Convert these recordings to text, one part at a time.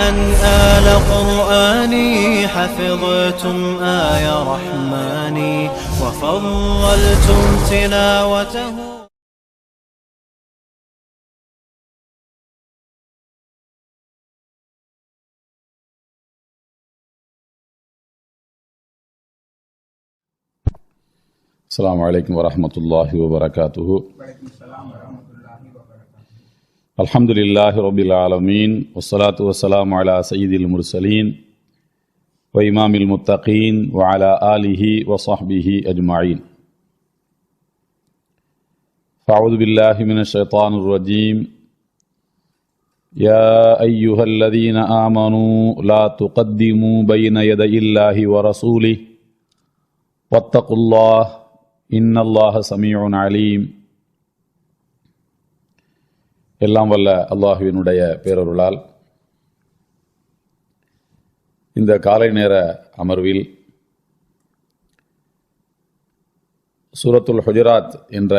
أهلا آل قرآني حفظتم آي رحماني وفضلتم تلاوته. السلام عليكم ورحمة الله وبركاته. الحمد لله رب العالمين والصلاة والسلام على سيد المرسلين وإمام المتقين وعلى آله وصحبه أجمعين. فأعوذ بالله من الشيطان الرجيم. يا أيها الذين آمنوا لا تقدموا بين يدي الله ورسوله واتقوا الله إن الله سميع عليم. எல்லாம் வல்ல அல்லாஹுவினுடைய பேரருளால் இந்த காலை நேர அமர்வில் சூரத்துல் ஹுஜராத் என்ற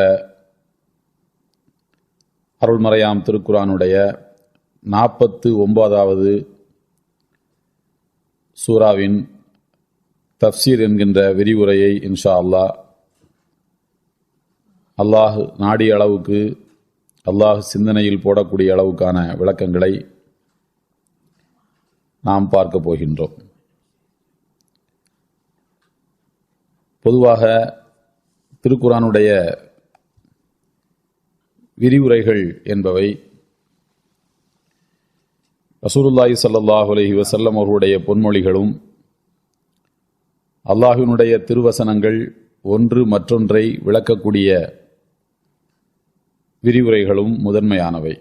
அருள்மறையாம் திருக்குர்ஆனுடைய 49வது சூராவின் தஃப்சீர் என்கின்ற விரிவுரையை இன்ஷா அல்லாஹ் நாடிய அளவுக்கு அல்லாஹ் சிந்தனையில் போடக்கூடிய அளவுக்கான விளக்கங்களை நாம் பார்க்க போகின்றோம். பொதுவாக திருக்குர்ஆனுடைய விரிவுரைகள் என்பவை ரசூலுல்லாஹி ஸல்லல்லாஹு அலைஹி வஸல்லம் அவர்களுடைய பொன்மொழிகளும் அல்லாஹ்வினுடைய திருவசனங்கள் ஒன்று மற்றொன்றை விளக்கக்கூடிய விரிவுரைகளும் முதன்மையானவை.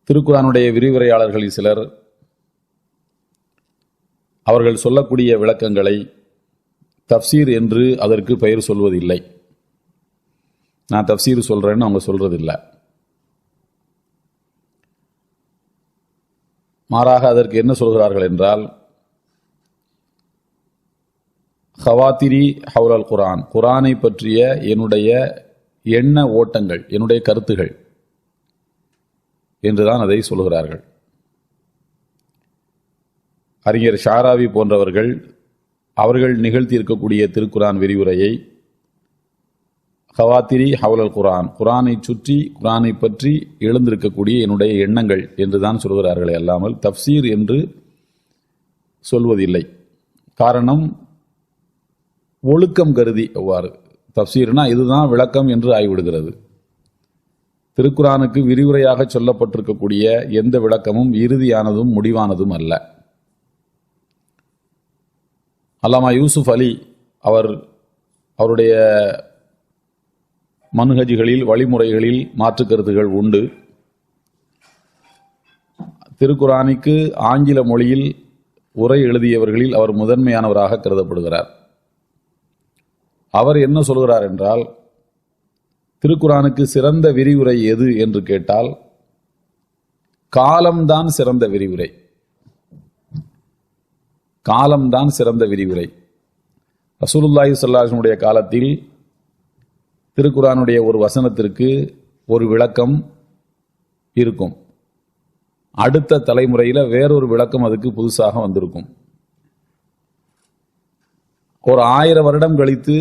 திருக்குர்ஆனுடைய விரிவுரையாளர்களில் சிலர் அவர்கள் சொல்லக்கூடிய விளக்கங்களை தஃப்சீர் என்று அதற்கு பெயர் சொல்வதில்லை. நான் தஃப்சீர் சொல்றேன்னு அவங்க சொல்றதில்லை. மாறாக அதற்கு என்ன சொல்கிறார்கள் என்றால் ஹவாத்திரி ஹவுலல் குர்ஆன், குர்ஆனை பற்றிய என்னுடைய எண்ண ஓட்டங்கள், என்னுடைய கருத்துகள் என்றுதான் அதை சொல்கிறார்கள். அறிஞர் ஷாராவி போன்றவர்கள் அவர்கள் நிகழ்த்தி இருக்கக்கூடிய திருக்குர்ஆன் விரிவுரையை ஹவாத்திரி ஹவுலல் குர்ஆன், குர்ஆனை சுற்றி குர்ஆனை பற்றி எழுந்திருக்கக்கூடிய என்னுடைய எண்ணங்கள் என்றுதான் சொல்கிறார்களே அல்லாமல் தஃப்சீர் என்று சொல்வதில்லை. காரணம் ஒழுக்கம் கருதி. எவ்வாறு தஃப்சீர்னா இதுதான் விளக்கம் என்று ஆகிவிடுகிறது. திருக்குர்ஆனுக்கு விரிவுரையாக சொல்லப்பட்டிருக்கக்கூடிய எந்த விளக்கமும் இறுதியானதும் முடிவானதும் அல்ல. அல்லாமா யூசுப் அலி அவருடைய மன்ஹஜ்களில் வழிமுறைகளில் மாற்று கருத்துகள் உண்டு. திருக்குர்ஆனுக்கு ஆங்கில மொழியில் உரை எழுதியவர்களில் அவர் முதன்மையானவராக கருதப்படுகிறார். அவர் என்ன சொல்கிறார் என்றால், திருக்குர்ஆனுக்கு சிறந்த விரிவுரை எது என்று கேட்டால் காலம்தான் சிறந்த விரிவுரை. காலம்தான் சிறந்த விரிவுரை. ரசூலுல்லாஹி ஸல்லல்லாஹு அலைஹி வஸல்லம் காலத்தில் திருக்குர்ஆனுடைய ஒரு வசனத்திற்கு ஒரு விளக்கம் இருக்கும். அடுத்த தலைமுறையில் வேறொரு விளக்கம் அதுக்கு புதுசாக வந்திருக்கும். ஒரு 1000 வருடம் கழித்து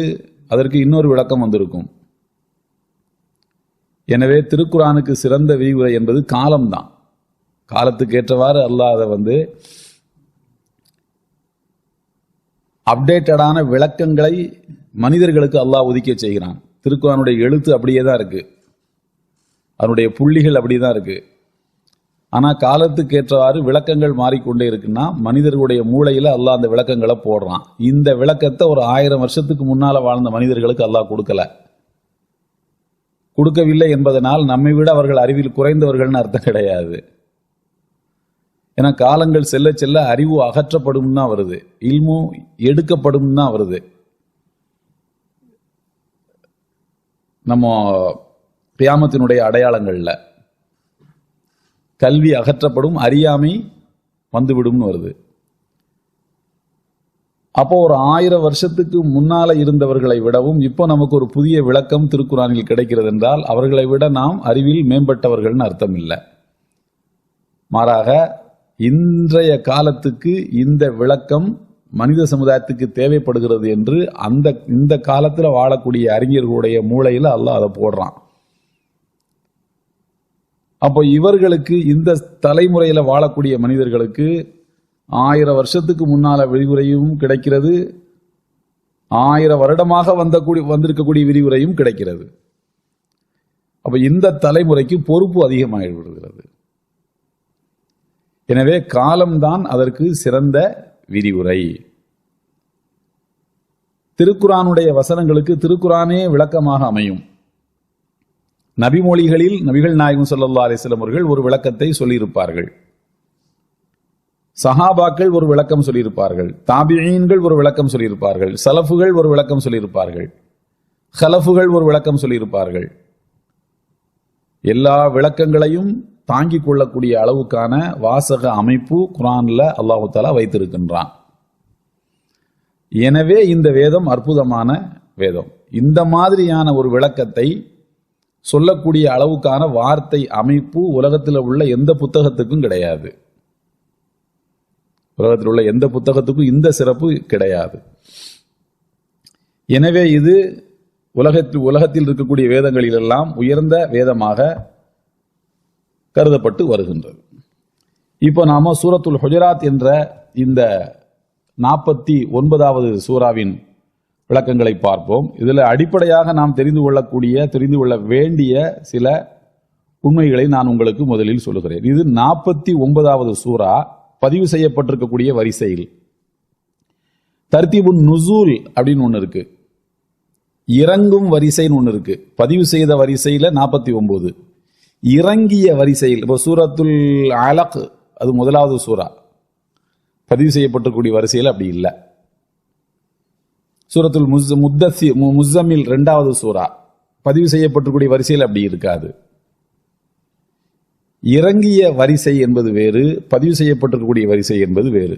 அதற்கு இன்னொரு விளக்கம் வந்திருக்கும். எனவே திருக்குர்ஆனுக்கு சிறந்த விரிவுரை என்பது காலம்தான். காலத்துக்கு ஏற்றவாறு அல்லாஹ் அதை அப்டேட்டடான விளக்கங்களை மனிதர்களுக்கு அல்லாஹ் ஒதுக்க செய்கிறான். திருக்குர்ஆனுடைய எழுத்து அப்படியே தான் இருக்கு, அதனுடைய புள்ளிகள் அப்படிதான் இருக்கு. ஆனால் காலத்துக்கு ஏற்றவாறு விளக்கங்கள் மாறிக்கொண்டே இருக்குன்னா மனிதர்களுடைய மூளையில் அல்லாஹ் அந்த விளக்கங்களை போடுறான். இந்த விளக்கத்தை ஒரு 1000 வருஷத்துக்கு முன்னால் வாழ்ந்த மனிதர்களுக்கு அல்லாஹ் கொடுக்கவில்லை என்பதனால் நம்மை விட அவர்கள் அறிவில் குறைந்தவர்கள்னு அர்த்தம் கிடையாது. ஏன்னா காலங்கள் செல்ல செல்ல அறிவு அகற்றப்படும் தான் வருது, இல்மு எடுக்கப்படும் தான் வருது. நம்ம கியாமத்தினுடைய அடையாளங்கள்ல கல்வி அகற்றப்படும், அறியாமை வந்துவிடும்னு வருது. அப்போ ஒரு 1000 வருஷத்துக்கு முன்னால இருந்தவர்களை விடவும் இப்போ நமக்கு ஒரு புதிய விளக்கம் திருக்குர்ஆனில் கிடைக்கிறது என்றால் அவர்களை விட நாம் அறிவில் மேம்பட்டவர்கள்னு அர்த்தம் இல்லை. மாறாக இன்றைய காலத்துக்கு இந்த விளக்கம் மனித சமுதாயத்துக்கு தேவைப்படுகிறது என்று இந்த காலத்தில் வாழக்கூடிய அறிஞர்களுடைய மூளையில் அல்லாஹ் அதை போடுறான். அப்போ இவர்களுக்கு இந்த தலைமுறையில் வாழக்கூடிய மனிதர்களுக்கு 1000 வருஷத்துக்கு முன்னால விரிவுரையும் கிடைக்கிறது, 1000 வருடமாக வந்திருக்கக்கூடிய விரிவுரையும் கிடைக்கிறது. அப்ப இந்த தலைமுறைக்கு பொறுப்பு அதிகமாகிவிடுகிறது. எனவே காலம்தான் அதற்கு சிறந்த விரிவுரை. திருக்குரானுடைய வசனங்களுக்கு திருக்குரானே விளக்கமாக அமையும். நபிமொழிகளில் நபிகள் நாயகம் ஸல்லல்லாஹு அலைஹி வஸல்லம் அவர்கள் ஒரு விளக்கத்தை சொல்லியிருப்பார்கள், சஹாபாக்கள் ஒரு விளக்கம் சொல்லியிருப்பார்கள், தாபிஈன்கள் ஒரு விளக்கம் சொல்லியிருப்பார்கள், சலஃபுகள் ஒரு விளக்கம் சொல்லியிருப்பார்கள், ஹலஃபுகள் ஒரு விளக்கம் சொல்லியிருப்பார்கள். எல்லா விளக்கங்களையும் தாங்கிக் கொள்ளக்கூடிய அளவுக்கான வாசக அமைப்பு குர்ஆன்ல அல்லாஹ் தஆலா வைத்திருக்கின்றான். எனவே இந்த வேதம் அற்புதமான வேதம். இந்த மாதிரியான ஒரு விளக்கத்தை சொல்லக்கூடிய அளவுக்கான வார்த்தை அமைப்பு உலகத்தில் உள்ள எந்த புத்தகத்துக்கும் கிடையாது. உலகத்தில் உள்ள எந்த புத்தகத்துக்கும் இந்த சிறப்பு கிடையாது. எனவே இது உலகத்தில் இருக்கக்கூடிய வேதங்களிலெல்லாம் உயர்ந்த வேதமாக கருதப்பட்டு வருகின்றது. இப்போ நாம சூரத்துல் ஹுஜராத் என்ற இந்த 49வது சூராவின் விளக்கங்களை பார்ப்போம். இதில் அடிப்படையாக நாம் தெரிந்து கொள்ள வேண்டிய சில உண்மைகளை நான் உங்களுக்கு முதலில் சொல்லுகிறேன். இது 49வது சூரா பதிவு செய்யப்பட்டிருக்கக்கூடிய வரிசையில் தர்தீபுன் நுசூல் அப்படின்னு ஒன்று இருக்கு, இறங்கும் வரிசைன்னு ஒன்று இருக்கு. பதிவு செய்த வரிசையில் 49, இறங்கிய வரிசையில் இப்போ சூரத்துல் அலக் அது முதலாவது சூரா, பதிவு செய்யப்பட்டிருக்கக்கூடிய வரிசையில் அப்படி இல்லை. சூரத்துல் முஸ்ஸமில் 2வது சூரா, பதிவு செய்யப்பட்டிருக்கக்கூடிய வரிசையில் அப்படி இருக்காது. இறங்கிய வரிசை என்பது வேறு, பதிவு செய்யப்பட்டிருக்கக்கூடிய வரிசை என்பது வேறு.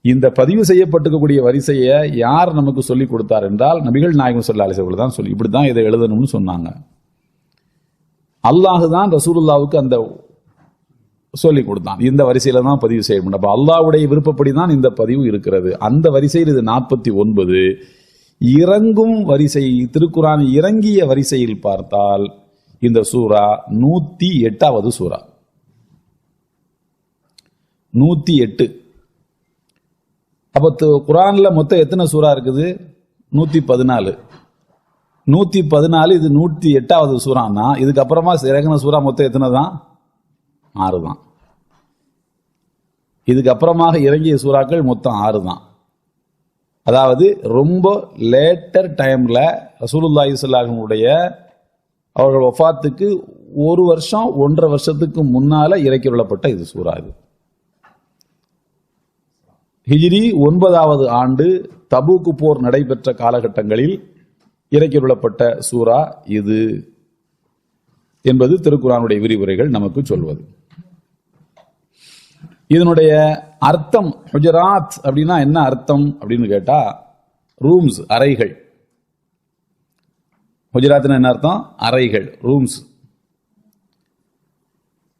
இந்த பதிவு செய்யப்பட்டிருக்கக்கூடிய வரிசையை யார் நமக்கு சொல்லிக் கொடுத்தார் என்றால் நபிகள் நாயகம் ஸல்லல்லாஹு அலைஹி வஸல்லம் தான் இப்படித்தான் இதை எழுதணும்னு சொன்னாங்க. அல்லாஹ் தான் ரசூலுல்லாவுக்கு அந்த சொல்லிக் கொடுத்தான். இந்த வரிசையில தான் பதிவு செய்ய முடியும். அப்ப அல்லாஹ்வுடைய விருப்பப்படி தான் இந்த பதிவு இருக்கிறது. அந்த வரிசையில் இது 49. இறங்கும் வரிசை, திருக்குரான் இறங்கிய வரிசையில் பார்த்தால் இந்த சூரா 108வது சூரா, 108. அப்ப குரான்ல மொத்தம் எத்தனை சூரா இருக்குது? 114. 114 இது 108வது சூறான்னா இதுக்கப்புறமா இறங்கின சூரா மொத்தம் எத்தனை தான்? 6 தான். இதுக்கு அப்புறமாக இறங்கிய சூறாக்கள் மொத்தம் 6 தான். அதாவது ரொம்ப லேட்டர் டைம்ல ரசூலுல்லாஹி ஸல்லல்லாஹு அலைஹி வஸல்லம் அவர்கள் வஃபாத்துக்கு 1 வருஷம் 1.5 வருஷத்துக்கு முன்னால இறக்கிவிடப்பட்ட இது சூறா. இது ஹிஜ்ரி 9வது ஆண்டு தபூக்கு போர் நடைபெற்ற காலகட்டங்களில் இறக்கிவிடப்பட்ட சூறா இது என்பது திருக்குரானுடைய விரிவுரைகள் நமக்கு சொல்வது. இதனுடைய அர்த்தம் ஹுஜராத் அப்படின்னா என்ன அர்த்தம் அப்படின்னு கேட்டா, ரூம்ஸ், அறைகள். ஹுஜராத்னா என்ன அர்த்தம்? அறைகள், ரூம்ஸ்.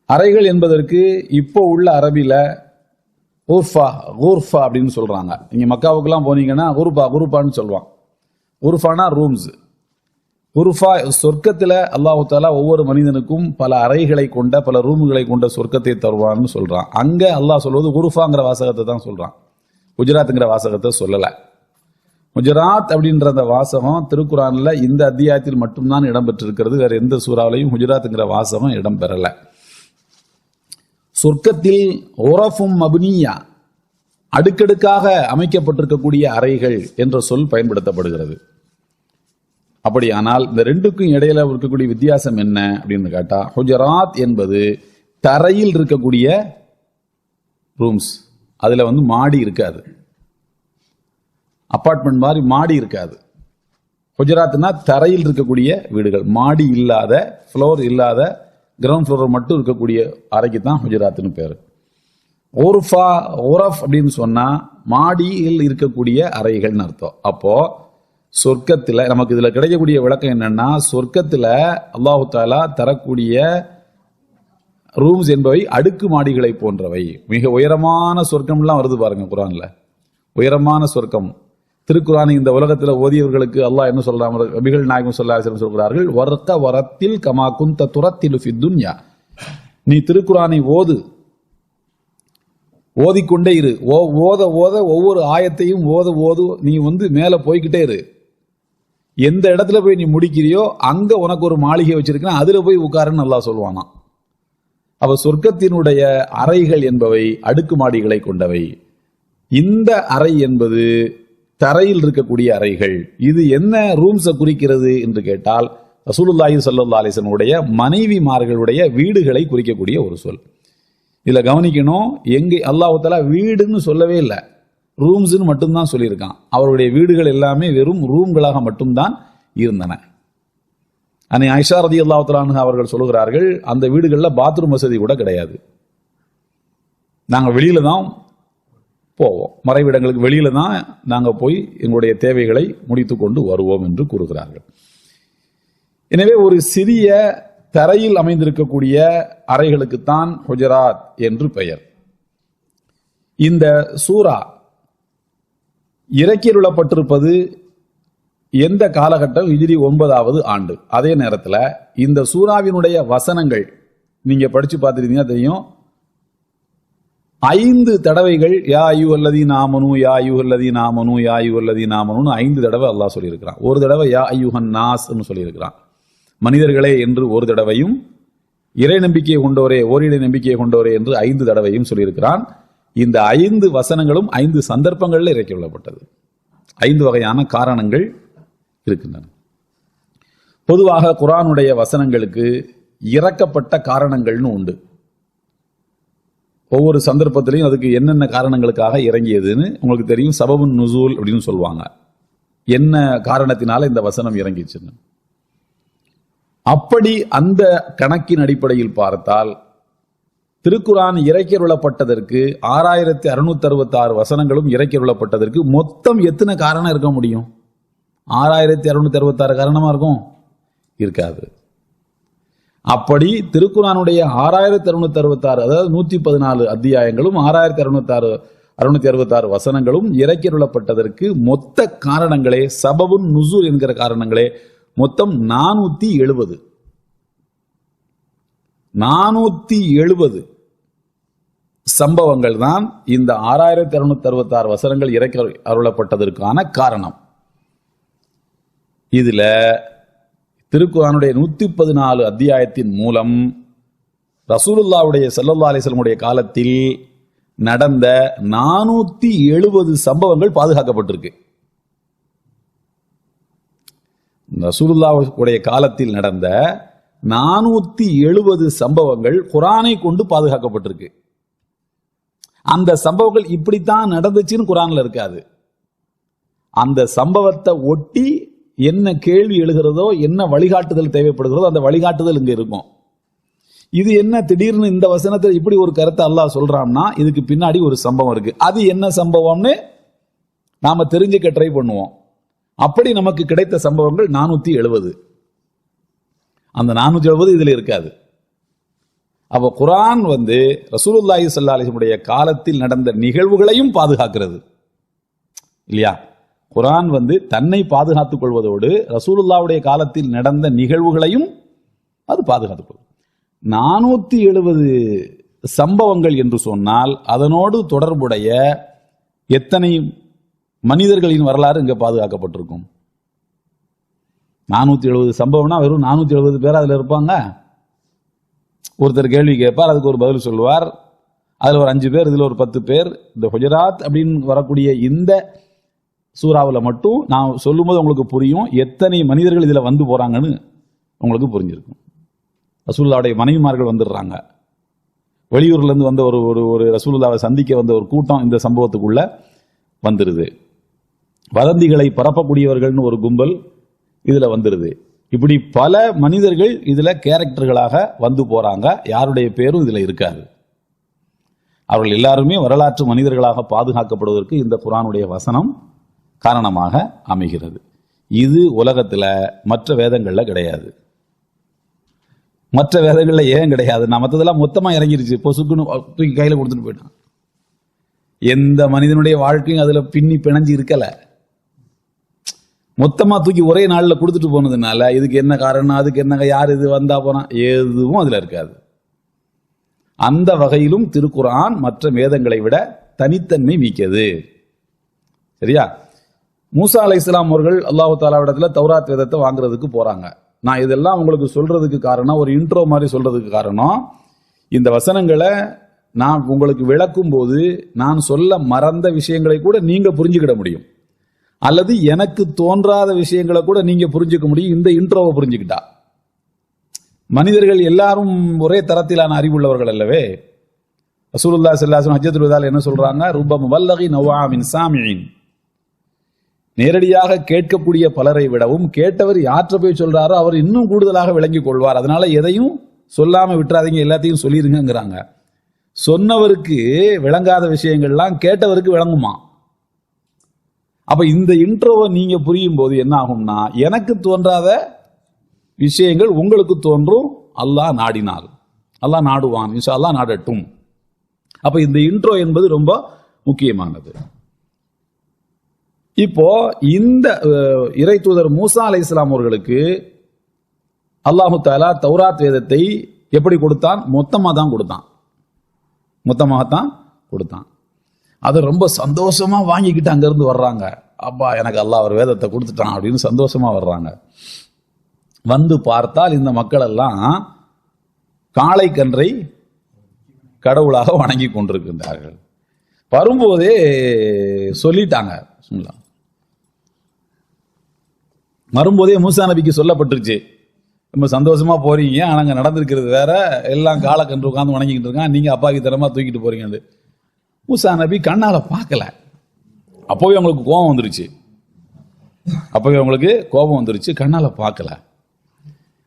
அறைகள் என்பதற்கு இப்போ உள்ள அரபில ஊர்ஃபா அப்படின்னு சொல்றாங்க. நீங்க மக்காவுக்கெல்லாம் போனீங்கன்னா குருபான்னு சொல்லுவாங்க. உருஃபானா ரூம்ஸ். உருஃபா சொர்க்கத்தில் அல்லாஹ் தஆலா ஒவ்வொரு மனிதனுக்கும் பல அறைகளை கொண்ட, பல ரூம்களை கொண்ட சொர்க்கத்தை தருவான்னு சொல்றான். அங்க அல்லாஹ் சொல்வது உருஃபாங்கிற வாசகத்தை தான் சொல்றான், குஜராத்ங்கிற வாசகத்தை சொல்லல. குஜராத் அப்படின்ற அந்த வாசகம் திருக்குரான்ல இந்த அத்தியாயத்தில் மட்டும்தான் இடம்பெற்றிருக்கிறது. வேற எந்த சூறாவிலையும் குஜராத்ங்கிற வாசகம் இடம்பெறல. சொர்க்கத்தில் ஒரஃபும் மப்னியா, அடுக்கடுக்காக அமைக்கப்பட்டிருக்கக்கூடிய அறைகள் என்ற சொல் பயன்படுத்தப்படுகிறது. அப்படியானால் இந்த ரெண்டுக்கும் இடையில இருக்கக்கூடிய வித்தியாசம் என்ன அப்படின்னு கேட்டா, ஹுஜராத் என்பது தரையில் இருக்கக்கூடிய ரூம்ஸ். அதுல மாடி இருக்காது, அபார்ட்மெண்ட் மாதிரி மாடி இருக்காது. ஹுஜராத்னா தரையில் இருக்கக்கூடிய வீடுகள், மாடி இல்லாத, ஃப்ளோர் இல்லாத, கிரவுண்ட் ஃப்ளோர் மட்டும் இருக்கக்கூடிய அறைக்கு தான் ஹுஜராத்னு பேரு. ஓரஃப் அப்படின்னு சொன்னா மாடியில் இருக்கக்கூடிய அறைகள்னு அர்த்தம். அப்போ சொர்க்கத்துல நமக்கு இதுல கிடைக்கக்கூடிய விளக்கம் என்னன்னா, சொர்க்கத்துல அல்லாஹு தஆலா தரக்கூடிய ரூம்ஸ் என்பவை அடுக்கு மாடிகளை போன்றவை. மிக உயரமான சொர்க்கம்லாம் வருது பாருங்க குர்ஆன்ல. உயரமான சொர்க்கம். திருக்குர்ஆனை இந்த உலகத்தில் ஓதியவர்களுக்கு அல்லாஹ் என்ன சொல்றாங்க? நபிகள் நாயகம் ஸல்லல்லாஹு அலைஹி வஸல்லம் சொல்கிறார்கள், வர்க வரத்தில் கமா குன்த துரத்திலு ஃபித் துன்யா. நீ திருக்குர்ஆனை ஓதிக்கொண்டே இரு. ஓத ஒவ்வொரு ஆயத்தையும் ஓது நீ மேல போய்கிட்டே இரு. எந்த இடத்துல போய் நீ முடிக்கிறியோ அங்க உனக்கு ஒரு மாளிகை வச்சிருக்கேன், அதுல போய் உட்காருன்னு அல்லாஹ் சொல்வானா. அவ சொர்க்கத்தினுடைய அறைகள் என்பவை அடுக்குமாடிகளை கொண்டவை. இந்த அறை என்பது தரையில் இருக்கக்கூடிய அறைகள். இது என்ன ரூம்ஸை குறிக்கிறது என்று கேட்டால், ரசூலுல்லாஹி ஸல்லல்லாஹு அலைஹி வஸல்லம் உடைய மனைவிமார்களுடைய வீடுகளை குறிக்கக்கூடிய ஒரு சொல். இதுல கவனிக்கணும், எங்கே அல்லாஹ் தஆலா வீடுன்னு சொல்லவே இல்லை, ரூம்ஸ்ன்னு மட்டும்தான் சொல்லியிருக்கான். அவருடைய வீடுகள் எல்லாமே வெறும் ரூம்களாக மட்டும்தான் இருந்தன. அன்னை ஆயிஷா ரலியல்லாஹு தஆலா அன்ஹா அவர்கள் சொல்லுகிறார்கள், அந்த வீடுகளில் பாத்ரூம் வசதி கூட கிடையாது. நாங்கள் வெளியில தான் போவோம், மறைவிடங்களுக்கு வெளியில தான் நாங்கள் போய் எங்களுடைய தேவைகளை முடித்து கொண்டு வருவோம் என்று கூறுகிறார்கள். எனவே ஒரு சிறிய தரையில் அமைந்திருக்கக்கூடிய அறைகளுக்குத்தான் ஹுஜராத் என்று பெயர். இந்த சூரா இறக்கியுள்ளப்பட்டிருப்பது எந்த காலகட்டம்? ஹிஜ்ரி 9வது ஆண்டு. அதே நேரத்தில் இந்த சூராவினுடைய வசனங்கள் நீங்க படிச்சு பார்த்துருந்தீங்கன்னா தெரியும், 5 தடவைகள் யா அய்யுஹல்லதீன ஆமனூ யா அய்யுஹல்லதீன ஆமனூ யா அய்யுஹல்லதீன ஆமனூன்னு 5 தடவை அல்லாஹ் சொல்லியிருக்கிறான். ஒரு தடவை யா அய்யுஹன் நாஸ்ன்னு சொல்லியிருக்கிறான், மனிதர்களே என்று ஒரு தடவையும், இறை நம்பிக்கையை கொண்டோரே ஓரிடை நம்பிக்கையை கொண்டோரே என்று 5 தடவையும் சொல்லியிருக்கிறான். இந்த 5 வசனங்களும் 5 சந்தர்ப்பங்களில் இறக்கியுள்ளப்பட்டது. 5 வகையான காரணங்கள் இருக்கின்றன. பொதுவாக குர்ஆனுடைய வசனங்களுக்கு இறக்கப்பட்ட காரணங்கள்னு உண்டு. ஒவ்வொரு சந்தர்ப்பத்திலையும் அதுக்கு என்னென்ன காரணங்களுக்காக இறங்கியதுன்னு உங்களுக்கு தெரியும். சபபுன் நுசூல் அப்படின்னு சொல்லுவாங்க, என்ன காரணத்தினால இந்த வசனம் இறங்கிச்சுன்னு. அப்படி அந்த கணக்கின் அடிப்படையில் பார்த்தால் திருக்குர்ஆன் இறக்கியுள்ளப்பட்டதற்கு 6666 வசனங்களும் இறக்கியுள்ளப்பட்டதற்கு மொத்தம் எத்தனை காரணம் இருக்க முடியும்? 6666 காரணமா இருக்கும்? இருக்காது. அப்படி திருக்குர்ஆனுடைய 6666, அதாவது 114 அத்தியாயங்களும் 6666 வசனங்களும் இறக்கியுள்ளப்பட்டதற்கு மொத்த காரணங்களே, சபபுன் நுசூல் என்கிற காரணங்களே மொத்தம் 470 சம்பவங்கள் தான் இந்த 6666 வசனங்கள் இறக்கி அருளப்பட்டதற்கான காரணம். இதுல திருக்குர்ஆனுடைய 114 அத்தியாயத்தின் மூலம் ரசூலுல்லாஹ்வுடைய ஸல்லல்லாஹு அலைஹி வஸல்லம் காலத்தில் நடந்த 470 சம்பவங்கள் பாதுகாக்கப்பட்டிருக்கு. ரசூலுல்லாஹ்வுடைய காலத்தில் நடந்த 470 சம்பவங்கள் குர்ஆனை கொண்டு பாதுகாக்கப்பட்டிருக்கு. அந்த சம்பவங்கள் இப்படித்தான் நடந்துச்சுன்னு குர்ஆன்ல இருக்காது. அந்த சம்பவத்தை ஒட்டி என்ன கேள்வி எழுகிறதோ, என்ன வழிகாட்டுதல் தேவைப்படுகிறதோ அந்த வழிகாட்டுதல் இங்க இருக்கும். இது என்ன திடீர்னு இந்த வசனத்தில் இப்படி ஒரு கருத்தை அல்லாஹ் சொல்றான்னா இதுக்கு பின்னாடி ஒரு சம்பவம் இருக்கு. அது என்ன சம்பவம்னு நாம தெரிஞ்சுக்க ட்ரை பண்ணுவோம். அப்படி நமக்கு கிடைத்த சம்பவங்கள் 470. அந்த 470 இதுல இருக்காது. அப்ப குர்ஆன் ரசூலுல்லாஹி ஸல்லல்லாஹு அலைஹி வஸல்லம் காலத்தில் நடந்த நிகழ்வுகளையும் பாதுகாக்கிறது இல்லையா? குர்ஆன் தன்னை பாதுகாத்துக் கொள்வதோடு ரசூலுல்லாஹ்வுடைய காலத்தில் நடந்த நிகழ்வுகளையும் அது பாதுகாத்துக் கொள்ளும். 470 சம்பவங்கள் என்று சொன்னால் அதனோடு தொடர்புடைய எத்தனை மனிதர்களின் வரலாறு இங்க பாதுகாக்கப்பட்டிருக்கும்? 470 சம்பவம்னா வெறும் 470 பேர் அதுல இருப்பாங்க. ஒருத்தர் கேள்வி கேட்பார், அதுக்கு ஒரு பதில் சொல்லுவார். அதுல ஒரு 5 பேர், இதுல ஒரு 10 பேர். இந்த ஹுஜராத் அப்படின்னு வரக்கூடிய இந்த சூறாவில் மட்டும் நான் சொல்லும்போது உங்களுக்கு புரியும் எத்தனை மனிதர்கள் இதுல வந்து போறாங்கன்னு உங்களுக்கு புரிஞ்சிருக்கும். ரசூலுல்லாஹ்வுடைய மனைவிமார்கள் வந்துடுறாங்க. வெளியூர்ல இருந்து வந்த ஒரு ரசூலுல்லாஹ்வை சந்திக்க வந்த ஒரு கூட்டம் இந்த சம்பவத்துக்குள்ள வந்துருது. வதந்திகளை பரப்பக்கூடியவர்கள்னு ஒரு கும்பல் இதுல வந்துருது. இப்படி பல மனிதர்கள் இதுல கேரக்டர்களாக வந்து போறாங்க. யாருடைய பேரும் இதுல இருக்காது. அவர்கள் எல்லாருமே வரலாற்று மனிதர்களாக பாதுகாக்கப்படுவதற்கு இந்த குர்ஆனுடைய வசனம் காரணமாக அமைகிறது. இது உலகத்துல மற்ற வேதங்கள்ல கிடையாது. மற்ற வேதங்கள்ல ஏன் கிடையாது? நான் மற்றதெல்லாம் மொத்தமா இறங்கிருச்சு, பொசுக்குன்னு தூக்கி கையில கொடுத்துட்டு போயிட்டான். எந்த மனிதனுடைய வாழ்க்கையும் அதுல பின்னி பிணைஞ்சு இருக்கல. மொத்தமா தூக்கி ஒரே நாள்ல கொடுத்துட்டு போனதுனால இதுக்கு என்ன காரணம், அதுக்கு என்ன, யார் இது வந்தா போனா, எதுவும் அதுல இருக்காது. அந்த வகையிலும் திருக்குர்ஆன் மற்ற வேதங்களை விட தனித்தன்மை மிக்கது. சரியா? மூசா அலைஹிஸ்ஸலாம் அவர்கள் அல்லாஹ் தஆலாவிடத்துல தௌராத் வேதத்தை வாங்குறதுக்கு போறாங்க. நான் இதெல்லாம் உங்களுக்கு சொல்றதுக்கு காரணம், ஒரு இன்ட்ரோ மாதிரி சொல்றதுக்கு காரணம், இந்த வசனங்களை நான் உங்களுக்கு விளக்கும் போது நான் சொல்ல மறந்த விஷயங்களை கூட நீங்க புரிஞ்சுக்கிட முடியும், அல்லது எனக்கு தோன்றாத விஷயங்களை கூட நீங்க புரிஞ்சுக்க முடியும் இந்த இன்ட்ரோவை புரிஞ்சுக்கிட்டா. மனிதர்கள் எல்லாரும் ஒரே தரத்திலான அறிவுள்ளவர்கள் அல்லவே. ரசூலுல்லாஹி ஸல்லல்லாஹு அலைஹி வஸல்லம் ஹஜ்ஜத்துல் வதால என்ன சொல்றாங்க? ருப்ப முபல்லகின் நவா மின் சாமியின். நேரடியாக கேட்கக்கூடிய பலரை விடவும் கேட்டவர் யாற்ற போய் சொல்றாரோ அவர் இன்னும் கூடுதலாக விளங்கிக் கொள்வார். அதனால எதையும் சொல்லாம விட்டுறாதீங்க, எல்லாத்தையும் சொல்லிருங்கிறாங்க. சொன்னவருக்கு விளங்காத விஷயங்கள்லாம் கேட்டவருக்கு விளங்குமா? அப்ப இந்த இன்ட்ரோவை நீங்க புரியும் போது என்ன ஆகும்னா, எனக்கு தோன்றாத விஷயங்கள் உங்களுக்கு தோன்றும். அல்லாஹ் நாடினால், அல்லாஹ் நாடுவான், இன்ஷா அல்லாஹ் நாடட்டும். அப்ப இந்த இன்ட்ரோ என்பது ரொம்ப முக்கியமானது. இப்போ இந்த இறை தூதர் மூசா அலைஹிஸ்ஸலாம் அவர்களுக்கு அல்லாஹு தஆலா தௌராத் வேதத்தை எப்படி கொடுத்தான்? மொத்தமாகத்தான் கொடுத்தான். அது ரொம்ப சந்தோஷமா வாங்கிக்கிட்டு அங்கிருந்து வர்றாங்க. அப்பா, எனக்கு அல்லாஹ் ஒரு வேதத்தை கொடுத்துட்டான் அப்படின்னு சந்தோஷமா வர்றாங்க. வந்து பார்த்தால் இந்த மக்கள் எல்லாம் காளை கன்றை கடவுளாக வணங்கி கொண்டிருக்கின்றார்கள். வரும்போதே சொல்லிட்டாங்க, வரும்போதே மூசா நபிக்கு சொல்லப்பட்டுருச்சு, ரொம்ப சந்தோஷமா போறீங்க, ஆனா அங்க நடந்திருக்கிறது வேற, எல்லாம் காளை கன்று உட்காந்து வணங்கிக்கிட்டு இருக்கான், நீங்க அப்பாவி தரமா தூக்கிட்டு போறீங்க. மூசா நபி கண்ணால பார்க்கல. அப்பவே அவங்களுக்கு கோபம் வந்துருச்சு. கண்ணால பார்க்கல.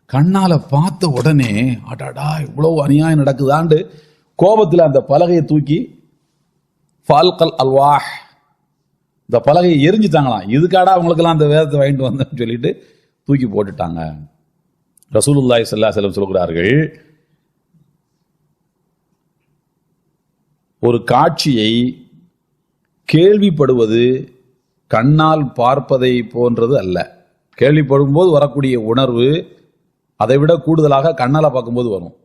கண்ணால பார்த்த உடனே அடாடா இவ்வளவு அநியாயம் நடக்குதாண்டு கோபத்தில் அந்த பலகையை தூக்கி ஃபால்கல் அல்வாஹ், இந்த பலகையை எரிஞ்சுட்டாங்களாம். இதுக்காடா அவங்களுக்கெல்லாம் அந்த வேதத்தை வாங்கிட்டு வந்தேன்னு சொல்லிட்டு தூக்கி போட்டுட்டாங்க. ரசூலுல்லாஹி ஸல்லல்லாஹு அலைஹி வஸல்லம் சொல்கிறார்கள், ஒரு காட்சியை கேள்விப்படுவது கண்ணால் பார்ப்பதை போன்றது அல்ல. கேள்விப்படும் போது வரக்கூடிய உணர்வு அதை விட கூடுதலாக கண்ணால பார்க்கும்போது வரும்.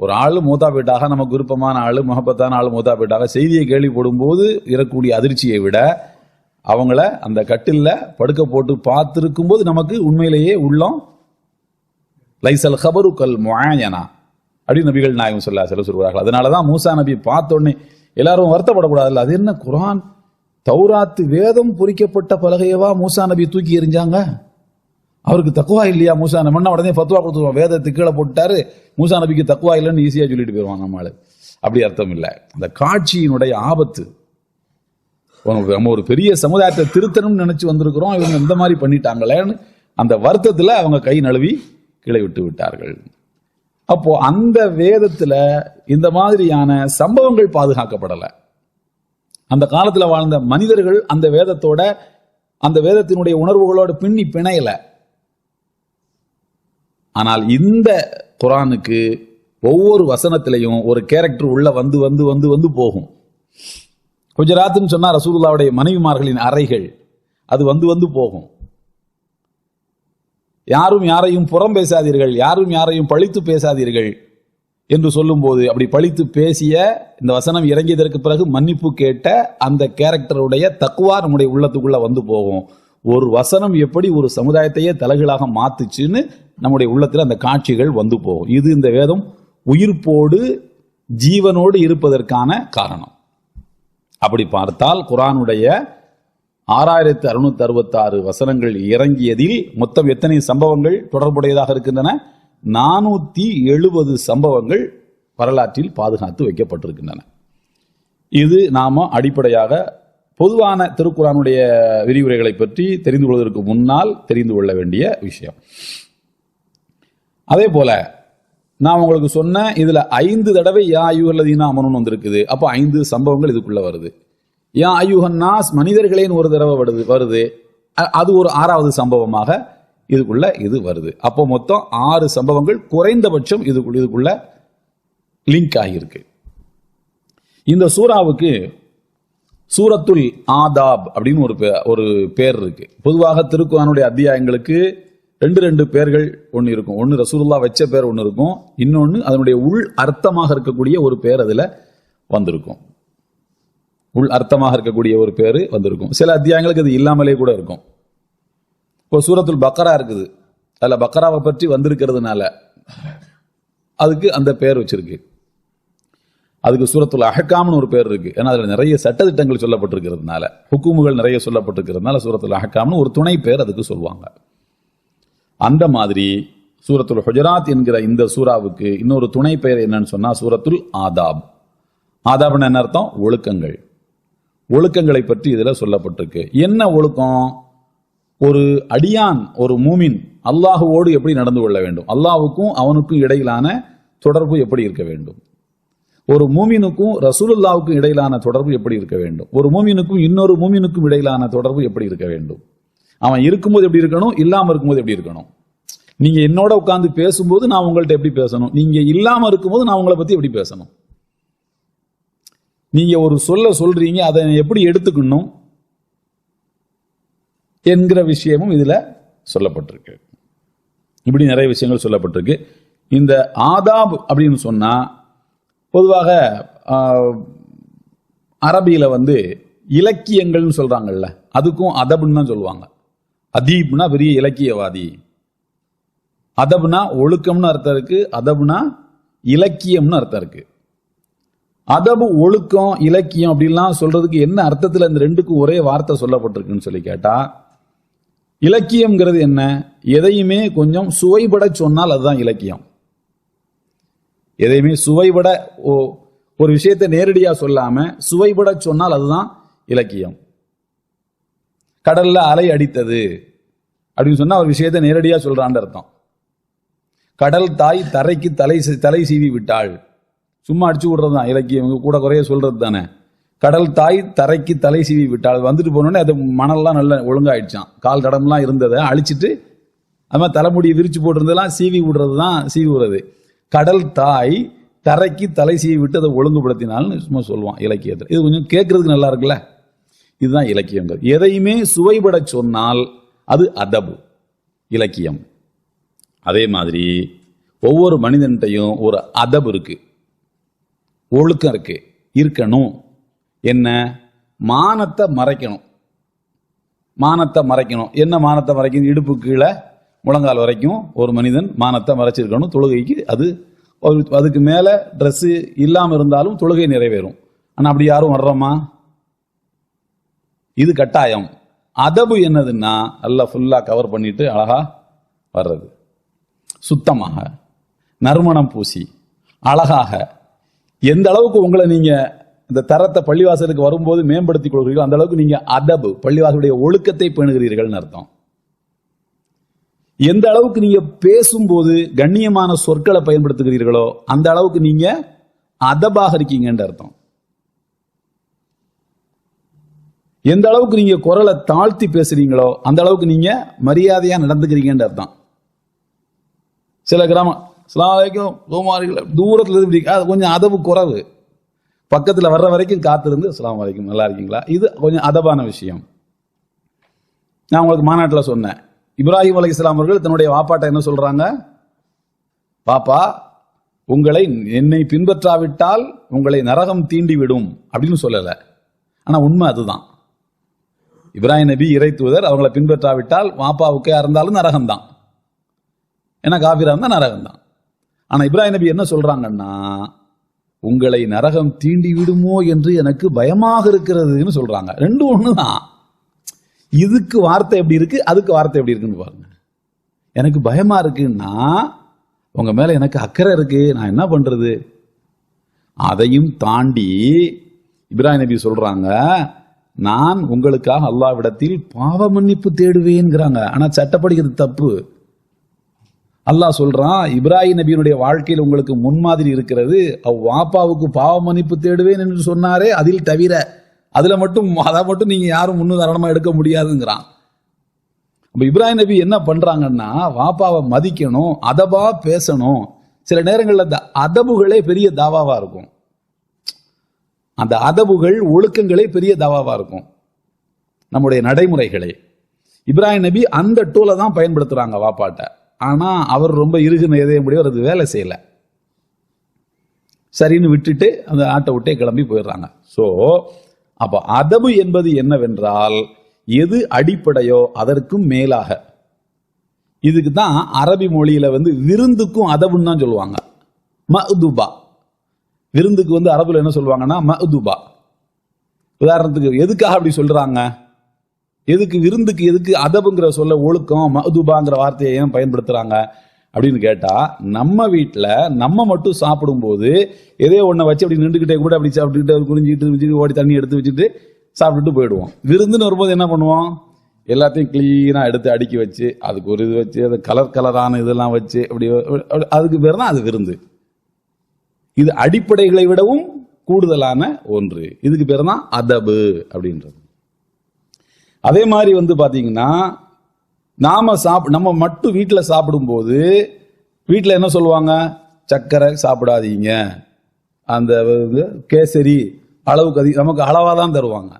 ஒரு ஆள் மூத்தா போயிட்டாக, நமக்கு விருப்பமான ஆள், முகப்பத்தான ஆள் மூத்தா போயிட்டாக, செய்தியை கேள்விப்படும் போது இருக்கக்கூடிய அதிர்ச்சியை விட அவங்கள அந்த கட்டில்ல படுக்க போட்டு பார்த்திருக்கும் போது நமக்கு உண்மையிலேயே உள்ளம் லைசல் ஹபரு கல் முஆயனா அப்படின்னு நபிகள் நாயகம் ஸல்லல்லாஹு அலைஹி வஸல்லம் சொல்கிறார்கள். அதனாலதான் மூசா நபி பார்த்த உடனே எல்லாரும் வருத்தப்படக்கூடாதுல்ல, அது என்ன குர்ஆன் தௌராத் வேதம் பொறிக்கப்பட்ட பலகையவா மூசா நபி தூக்கி எறிஞ்சாங்க, அவருக்கு தக்குவா இல்லையா மூசா நபி? உடனே ஃபத்வா கொடுத்துருவோம், வேதத்தை கீழே போட்டாரு, மூசா நபிக்கு தக்குவா இல்லைன்னு ஈஸியா சொல்லிட்டு போயிடுவான் நம்மளு. அப்படி அர்த்தம் இல்லை. அந்த காட்சியினுடைய ஆபத்து, நம்ம ஒரு பெரிய சமுதாயத்தை திருத்தணும்னு நினைச்சு வந்திருக்கிறோம், இவங்க இந்த மாதிரி பண்ணிட்டாங்களேன்னு அந்த வருத்தத்துல அவங்க கை நழுவி கீழே விட்டு விட்டார்கள். அப்போ அந்த வேதத்துல இந்த மாதிரியான சம்பவங்கள் பாதுகாக்கப்படல. அந்த காலத்துல வாழ்ந்த மனிதர்கள் அந்த வேதத்தோட, அந்த வேதத்தினுடைய உணர்வுகளோட பின்னி பிணையல. ஆனால் இந்த குர்ஆனுக்கு ஒவ்வொரு வசனத்திலையும் ஒரு கேரக்டர் உள்ள வந்து வந்து வந்து வந்து போகும். குஜராத்னு சொன்னா ரசூலுல்லாஹ்வுடைய மனைவிமார்களின் அறைகள், அது வந்து வந்து போகும். யாரும் யாரையும் புறம் பேசாதீர்கள், யாரும் யாரையும் பழித்து பேசாதீர்கள் என்று சொல்லும் போது, அப்படி பழித்து பேசிய இந்த வசனம் இறங்கியதற்கு பிறகு மன்னிப்பு கேட்ட அந்த கேரக்டருடைய தக்வா நம்முடைய உள்ளத்துக்குள்ள வந்து போகும். ஒரு வசனம் எப்படி ஒரு சமுதாயத்தையே தலைகளாக மாத்துச்சுன்னு நம்முடைய உள்ளத்தில் அந்த காட்சிகள் வந்து போகும். இது இந்த வேதம் உயிர்ப்போடு ஜீவனோடு இருப்பதற்கான காரணம். அப்படி பார்த்தால் குர்ஆனுடைய 6666 வசனங்கள் இறங்கியதில் மொத்தம் எத்தனை சம்பவங்கள் தொடர்புடையதாக இருக்கின்றன? 470 சம்பவங்கள் வரலாற்றில் பாதுகாத்து வைக்கப்பட்டிருக்கின்றன. இது நாம அடிப்படையாக பொதுவான திருக்குர்ஆனுடைய விரிவுரைகளை பற்றி தெரிந்து கொள்வதற்கு முன்னால் தெரிந்து கொள்ள வேண்டிய விஷயம். அதே போல நான் உங்களுக்கு சொன்ன இதுல 5 தடவை யா அய்யுஹல்லதீன ஆமனூன்னு வந்திருக்குது. அப்போ 5 சம்பவங்கள் இதுக்குள்ள வருது. யா அய்யுஹன் நாஸ், மனிதர்களேன்னு ஒரு தடவை வருது. அது ஒரு 6வது சம்பவமாக இதுக்குள்ள இது வருது. அப்போ மொத்தம் 6 சம்பவங்கள் குறைந்தபட்சம் இதுக்குள்ள லிங்க் ஆகியிருக்கு. இந்த சூராவுக்கு சூரத்துல் ஆதாப் அப்படின்னு ஒரு பேர் இருக்கு. பொதுவாக திருக்குர்ஆனுடைய அத்தியாயங்களுக்கு 2 பேர்கள் ஒன்று இருக்கும். ஒன்று ரசூலுல்லாஹ் வச்ச பேர் ஒன்று இருக்கும், இன்னொன்று அதனுடைய உள் அர்த்தமாக இருக்கக்கூடிய ஒரு பேர் அதுல வந்திருக்கும். உள் அர்த்தமாக இருக்கக்கூடிய ஒரு பேர் வந்திருக்கும். சில அத்தியாயங்களுக்கு அது இல்லாமலே கூட இருக்கும். இப்போ சூரத்துல் பக்கரா இருக்குது, அதுல பக்கராவை பற்றி வந்திருக்கிறதுனால அதுக்கு அந்த பேர் வச்சிருக்கு. அதுக்கு சூரத்துல் அஹ்காம்னு ஒரு பேர் இருக்கு, ஏன்னா அதுல நிறைய சட்டதிட்டங்கள் சொல்லப்பட்டிருக்கிறதுனால, ஹுக்குமுகள் நிறைய சொல்லப்பட்டிருக்கிறதுனால சூரத்துல் அஹ்காம்னு ஒரு துணை பேர் அதுக்கு சொல்லுவாங்க. அந்த மாதிரி சூரத்துல் ஹுஜராத் என்கிற இந்த சூராவுக்கு இன்னொரு துணை பெயர் என்னன்னு சொன்னா சூரத்துல் ஆதாப். ஆதாப்னு என்ன அர்த்தம்? ஒழுக்கங்கள். ஒழுக்கங்களை பற்றி இதுல சொல்லப்பட்டிருக்கு. என்ன ஒழுக்கம்? ஒரு அடியான், ஒரு மூமின் அல்லாஹுவோடு எப்படி நடந்து கொள்ள வேண்டும், அல்லாஹுக்கும் அவனுக்கும் இடையிலான தொடர்பு எப்படி இருக்க வேண்டும், ஒரு மூமினுக்கும் ரசூலுல்லாவுக்கும் இடையிலான தொடர்பு எப்படி இருக்க வேண்டும், ஒரு மூமினுக்கும் இன்னொரு மூமினுக்கும் இடையிலான தொடர்பு எப்படி இருக்க வேண்டும், அவன் இருக்கும்போது எப்படி இருக்கணும், இல்லாம இருக்கும்போது எப்படி இருக்கணும். நீங்க என்னோட உட்கார்ந்து பேசும்போது நான் உங்கள்ட்ட எப்படி பேசணும், நீங்க இல்லாம இருக்கும்போது நான் உங்களை பத்தி எப்படி பேசணும், நீங்க ஒரு சொல்றீங்க அதை எப்படி எடுத்துக்கணும் என்கிற விஷயமும் இதுல சொல்லப்பட்டிருக்கு. இப்படி நிறைய விஷயங்கள் சொல்லப்பட்டிருக்கு. இந்த ஆதாப் அப்படின்னு சொன்னா பொதுவாக அரபியில இலக்கியங்கள்னு சொல்றாங்கல்ல, அதுக்கும் அதப்னு தான் சொல்லுவாங்க. அதீப்னா பெரிய இலக்கியவாதி, அதப்னா ஒழுக்கம்னு அர்த்தம் இருக்கு, அதப்னா இலக்கியம்னு அர்த்தம் இருக்கு. அதபு ஒழுக்கம் இலக்கியம் அப்படின்லாம் சொல்றதுக்கு என்ன அர்த்தத்தில் இந்த ரெண்டுக்கும் ஒரே வார்த்தை சொல்லப்பட்டிருக்குன்னு சொல்லி கேட்டா, இலக்கியம்ங்கிறது என்ன, எதையுமே கொஞ்சம் சுவைபட சொன்னால் அதுதான் இலக்கியம். எதையுமே சுவைபட ஒரு விஷயத்தை நேரடியா சொல்லாம சுவைபட சொன்னால் அதுதான் இலக்கியம். கடல்ல அலை அடித்தது அப்படின்னு சொன்னா ஒரு விஷயத்தை நேரடியா சொல்றான்னு அர்த்தம். கடல் தாய் தரைக்கு தலை சீவி விட்டாள், சும்மா அடிச்சு விடுறது தான் இலக்கியம், கூட குறைய சொல்றது தானே. கடல் தாய் தரைக்கு தலை சீவி விட்டாள், வந்துட்டு போனோடனே அது மணல்லாம் நல்லா ஒழுங்காயிடுச்சான், கால் தடம்லாம் இருந்ததை அழிச்சிட்டு அது மாதிரி தலைமுடியை விரிச்சு போட்டிருந்ததெல்லாம் சீவி விடுறது தான் சீவி விடுறது. கடல் தாய் தரைக்கு தலை சீவி விட்டு அதை ஒழுங்குபடுத்தினால்னு சும்மா சொல்லுவான் இலக்கியத்தில். இது கொஞ்சம் கேட்கறதுக்கு நல்லா இருக்குல்ல. இதுதான் இலக்கியங்கள். எதையுமே சுவைபட சொன்னால் அது அதபு, இலக்கியம். அதே மாதிரி ஒவ்வொரு மனிதன்ட்டையும் ஒரு அதபு இருக்கு, ஒழுக்கம் இருக்கு, இருக்கணும். என்ன? மானத்தை மறைக்கணும். மானத்தை மறைக்கணும். என்ன மானத்தை மறைக்கணும்? இடுப்பு கீழே முழங்கால் வரைக்கும் ஒரு மனிதன் மானத்தை மறைச்சிருக்கணும். தொழுகைக்கு அதுக்கு மேல ட்ரெஸ் இல்லாம இருந்தாலும் தொழுகை நிறைவேறும். ஆனா அப்படி யாரும் வர்றோமா? இது கட்டாயம். அதபு என்னதுன்னா எல்லாம் ஃபுல்லா கவர் பண்ணிட்டு அழகா வர்றது, சுத்தமாக நறுமணம் பூசி அழகாக. எந்த அளவுக்கு உங்களை நீங்க இந்த தரத்தை பள்ளிவாசலுக்கு வரும்போது மேம்படுத்திக் கொள்கிறீர்கள், அந்த அளவுக்கு நீங்க அதபு, பள்ளிவாசலுடைய ஒழுக்கத்தை பேணுகிறீர்கள் அர்த்தம். எந்த அளவுக்கு நீங்க பேசும்போது கண்ணியமான சொற்களை பயன்படுத்துகிறீர்களோ அந்த அளவுக்கு நீங்க அதபாக இருக்கீங்கன்ற அர்த்தம். எந்த அளவுக்கு நீங்க குரலை தாழ்த்தி பேசுறீங்களோ அந்த அளவுக்கு நீங்க மரியாதையா நடந்துக்கிறீங்கன்ற அர்த்தம். சில கிராமம் அஸ்ஸலாமு அலைக்கும் தூரத்துல இருந்து கொஞ்சம் அதபு குறைவு, பக்கத்துல வர்ற வரைக்கும் காத்திருந்து அஸ்ஸலாமு அலைக்கும் நல்லா இருக்கீங்களா, இது கொஞ்சம் அதபான விஷயம். நான் உங்களுக்கு மாநாட்டில் சொன்னேன், இப்ராஹிம் அலைஹிஸ்ஸலாம் அவர்கள் தன்னுடைய வாப்பாட்ட என்ன சொல்றாங்க, பாப்பா என்னை பின்பற்றாவிட்டால் உங்களை நரகம் தீண்டி விடும் அப்படின்னு சொல்லல. ஆனா உண்மை அதுதான். இப்ராஹிம் நபி இறை தூதர், அவங்களை பின்பற்றாவிட்டால் வாப்பாவுக்கே இருந்தாலும் நரகம் தான், ஏன்னா காபிரா இருந்தா நரகம் தான். ஆனா இப்ராஹிம் நபி என்ன சொல்றாங்கன்னா, உங்களை நரகம் தீண்டி விடுமோ என்று எனக்கு பயமாக இருக்கிறதுன்னு சொல்றாங்க. ரெண்டும் ஒண்ணுதான். இதுக்கு வார்த்தை எப்படி இருக்கு, அதுக்கு வார்த்தை எப்படி இருக்குன்னு பாருங்க. எனக்கு பயமா இருக்குன்னா உங்க மேல எனக்கு அக்கறை இருக்கு, நான் என்ன பண்றது. அதையும் தாண்டி இப்ராஹிம் நபி சொல்றாங்க, நான் உங்களுக்காக அல்லாஹ்விடத்தில் பாவ மன்னிப்பு தேடுவேன்ங்கிறாங்க. ஆனா சட்டப்படிக்கிறது தப்பு. அல்லாஹ் சொல்றான், இப்ராஹிம் நபியினுடைய வாழ்க்கையில் உங்களுக்கு முன்மாதிரி இருக்கிறது, வாப்பாவுக்கு பாவ மன்னிப்பு தேடுவேன் என்று சொன்னாரே, அதில் தவிர அதை மட்டும் நீங்க யாரும் முன்னுதாரணமா எடுக்க முடியாதுங்கிறான். அப்ப இப்ராஹிம் நபி என்ன பண்றாங்கன்னா, வாப்பாவை மதிக்கணும், அதபா பேசணும். சில நேரங்கள்ல அந்த அதபுகளே பெரிய தாவாவா இருக்கும். அந்த அதபுகள், ஒழுக்கங்களே பெரிய தாவாவா இருக்கும். நம்முடைய நடைமுறைகளே இப்ராஹிம் நபி அந்த டூலை தான் பயன்படுத்துறாங்க வாப்பாட்ட. ஆனா அவர் ரொம்ப இறுகுன எதைய முடியும், அது வேலை செய்யல. சரின்னு விட்டுட்டு அந்த ஆட்டை விட்டே கிளம்பி போயிடுறாங்க. சோ அப்ப அதபு என்பது என்னவென்றால், எது அடிப்படையோ அதற்கும் மேலாக. இதுக்கு தான் அரபி மொழியில விருந்துக்கும் அதபுன்னு தான் சொல்லுவாங்க. மஅதுபா, விருந்துக்கு அரபுல என்ன சொல்லுவாங்கன்னா மஅதுபா. உதாரணத்துக்கு எதுக்காக அப்படி சொல்றாங்க, எதுக்கு விருந்துக்கு எதுக்கு அதபுங்கிற சொல்ல ஒழுக்கம் மஅதுபாங்கிற வார்த்தையை ஏன் பயன்படுத்துறாங்க அப்படின்னு கேட்டா, நம்ம வீட்டுல நம்ம மட்டும் சாப்பிடும் போது ஏதோ ஒன்ன வச்சு அப்படி நின்றுகிட்டே கூட அப்படி சாப்பிட்டுக்கிட்டு குனிஞ்சிட்டு ஓடி தண்ணி எடுத்து வச்சுட்டு சாப்பிட்டுட்டு போயிடுவோம். விருந்துன்னு வரும்போது என்ன பண்ணுவோம், எல்லாத்தையும் கிளீனா எடுத்து அடுக்கி வச்சு அதுக்கு ஒரு இது வச்சு அது கலர் கலரான இதெல்லாம் வச்சு அப்படி அதுக்கு பேர் தான் அது விருந்து. இது அடிப்படைகளை விடவும் கூடுதலான ஒன்று. இதுக்கு பேர் தான் அதபு அப்படின்றது. அதே மாதிரி பாத்தீங்கன்னா, நம்ம மட்டும் வீட்டுல சாப்பிடும் போது வீட்டுல என்ன சொல்லுவாங்க, சர்க்கரை சாப்பிடாதீங்க, அந்த கேசரி அளவுக்கு நமக்கு அளவா தான் தருவாங்க.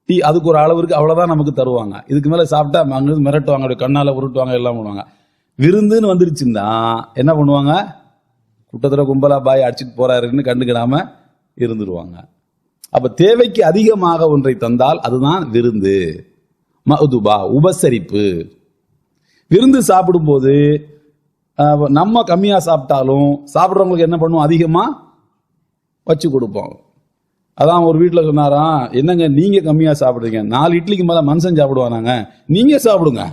டீ அதுக்கு ஒரு அளவு இருக்கு, அவ்வளவுதான் நமக்கு தருவாங்க. இதுக்கு மேல சாப்பிட்டா அங்கிருந்து மிரட்டுவாங்க, கண்ணால உருட்டுவாங்க, எல்லாம் பண்ணுவாங்க. விருந்துன்னு வந்துருச்சுன்னா என்ன பண்ணுவாங்க, கூட்டத்துல கும்பலா பாய் அடிச்சுட்டு போறாருன்னு கண்டுக்கிடாம இருந்துருவாங்க. அப்ப தேவைக்கு அதிகமாக ஒன்றை தந்தால் அதுதான் விருந்து. மஅதுபா, உபசரிப்பு. விருந்து சாப்பிடும் போது நம்ம கம்மியா சாப்பிட்டாலும் சாப்பிட்றவங்களுக்கு என்ன பண்ணுவோம், அதிகமா வச்சு கொடுப்போம். அதான் ஒரு வீட்டுல சொன்னாராம், என்னங்க நீங்க கம்மியா சாப்பிடுறீங்க, 4 இட்லிக்கு மேல மனுஷன் சாப்பிடுவானாங்க, நீங்க சாப்பிடுங்க.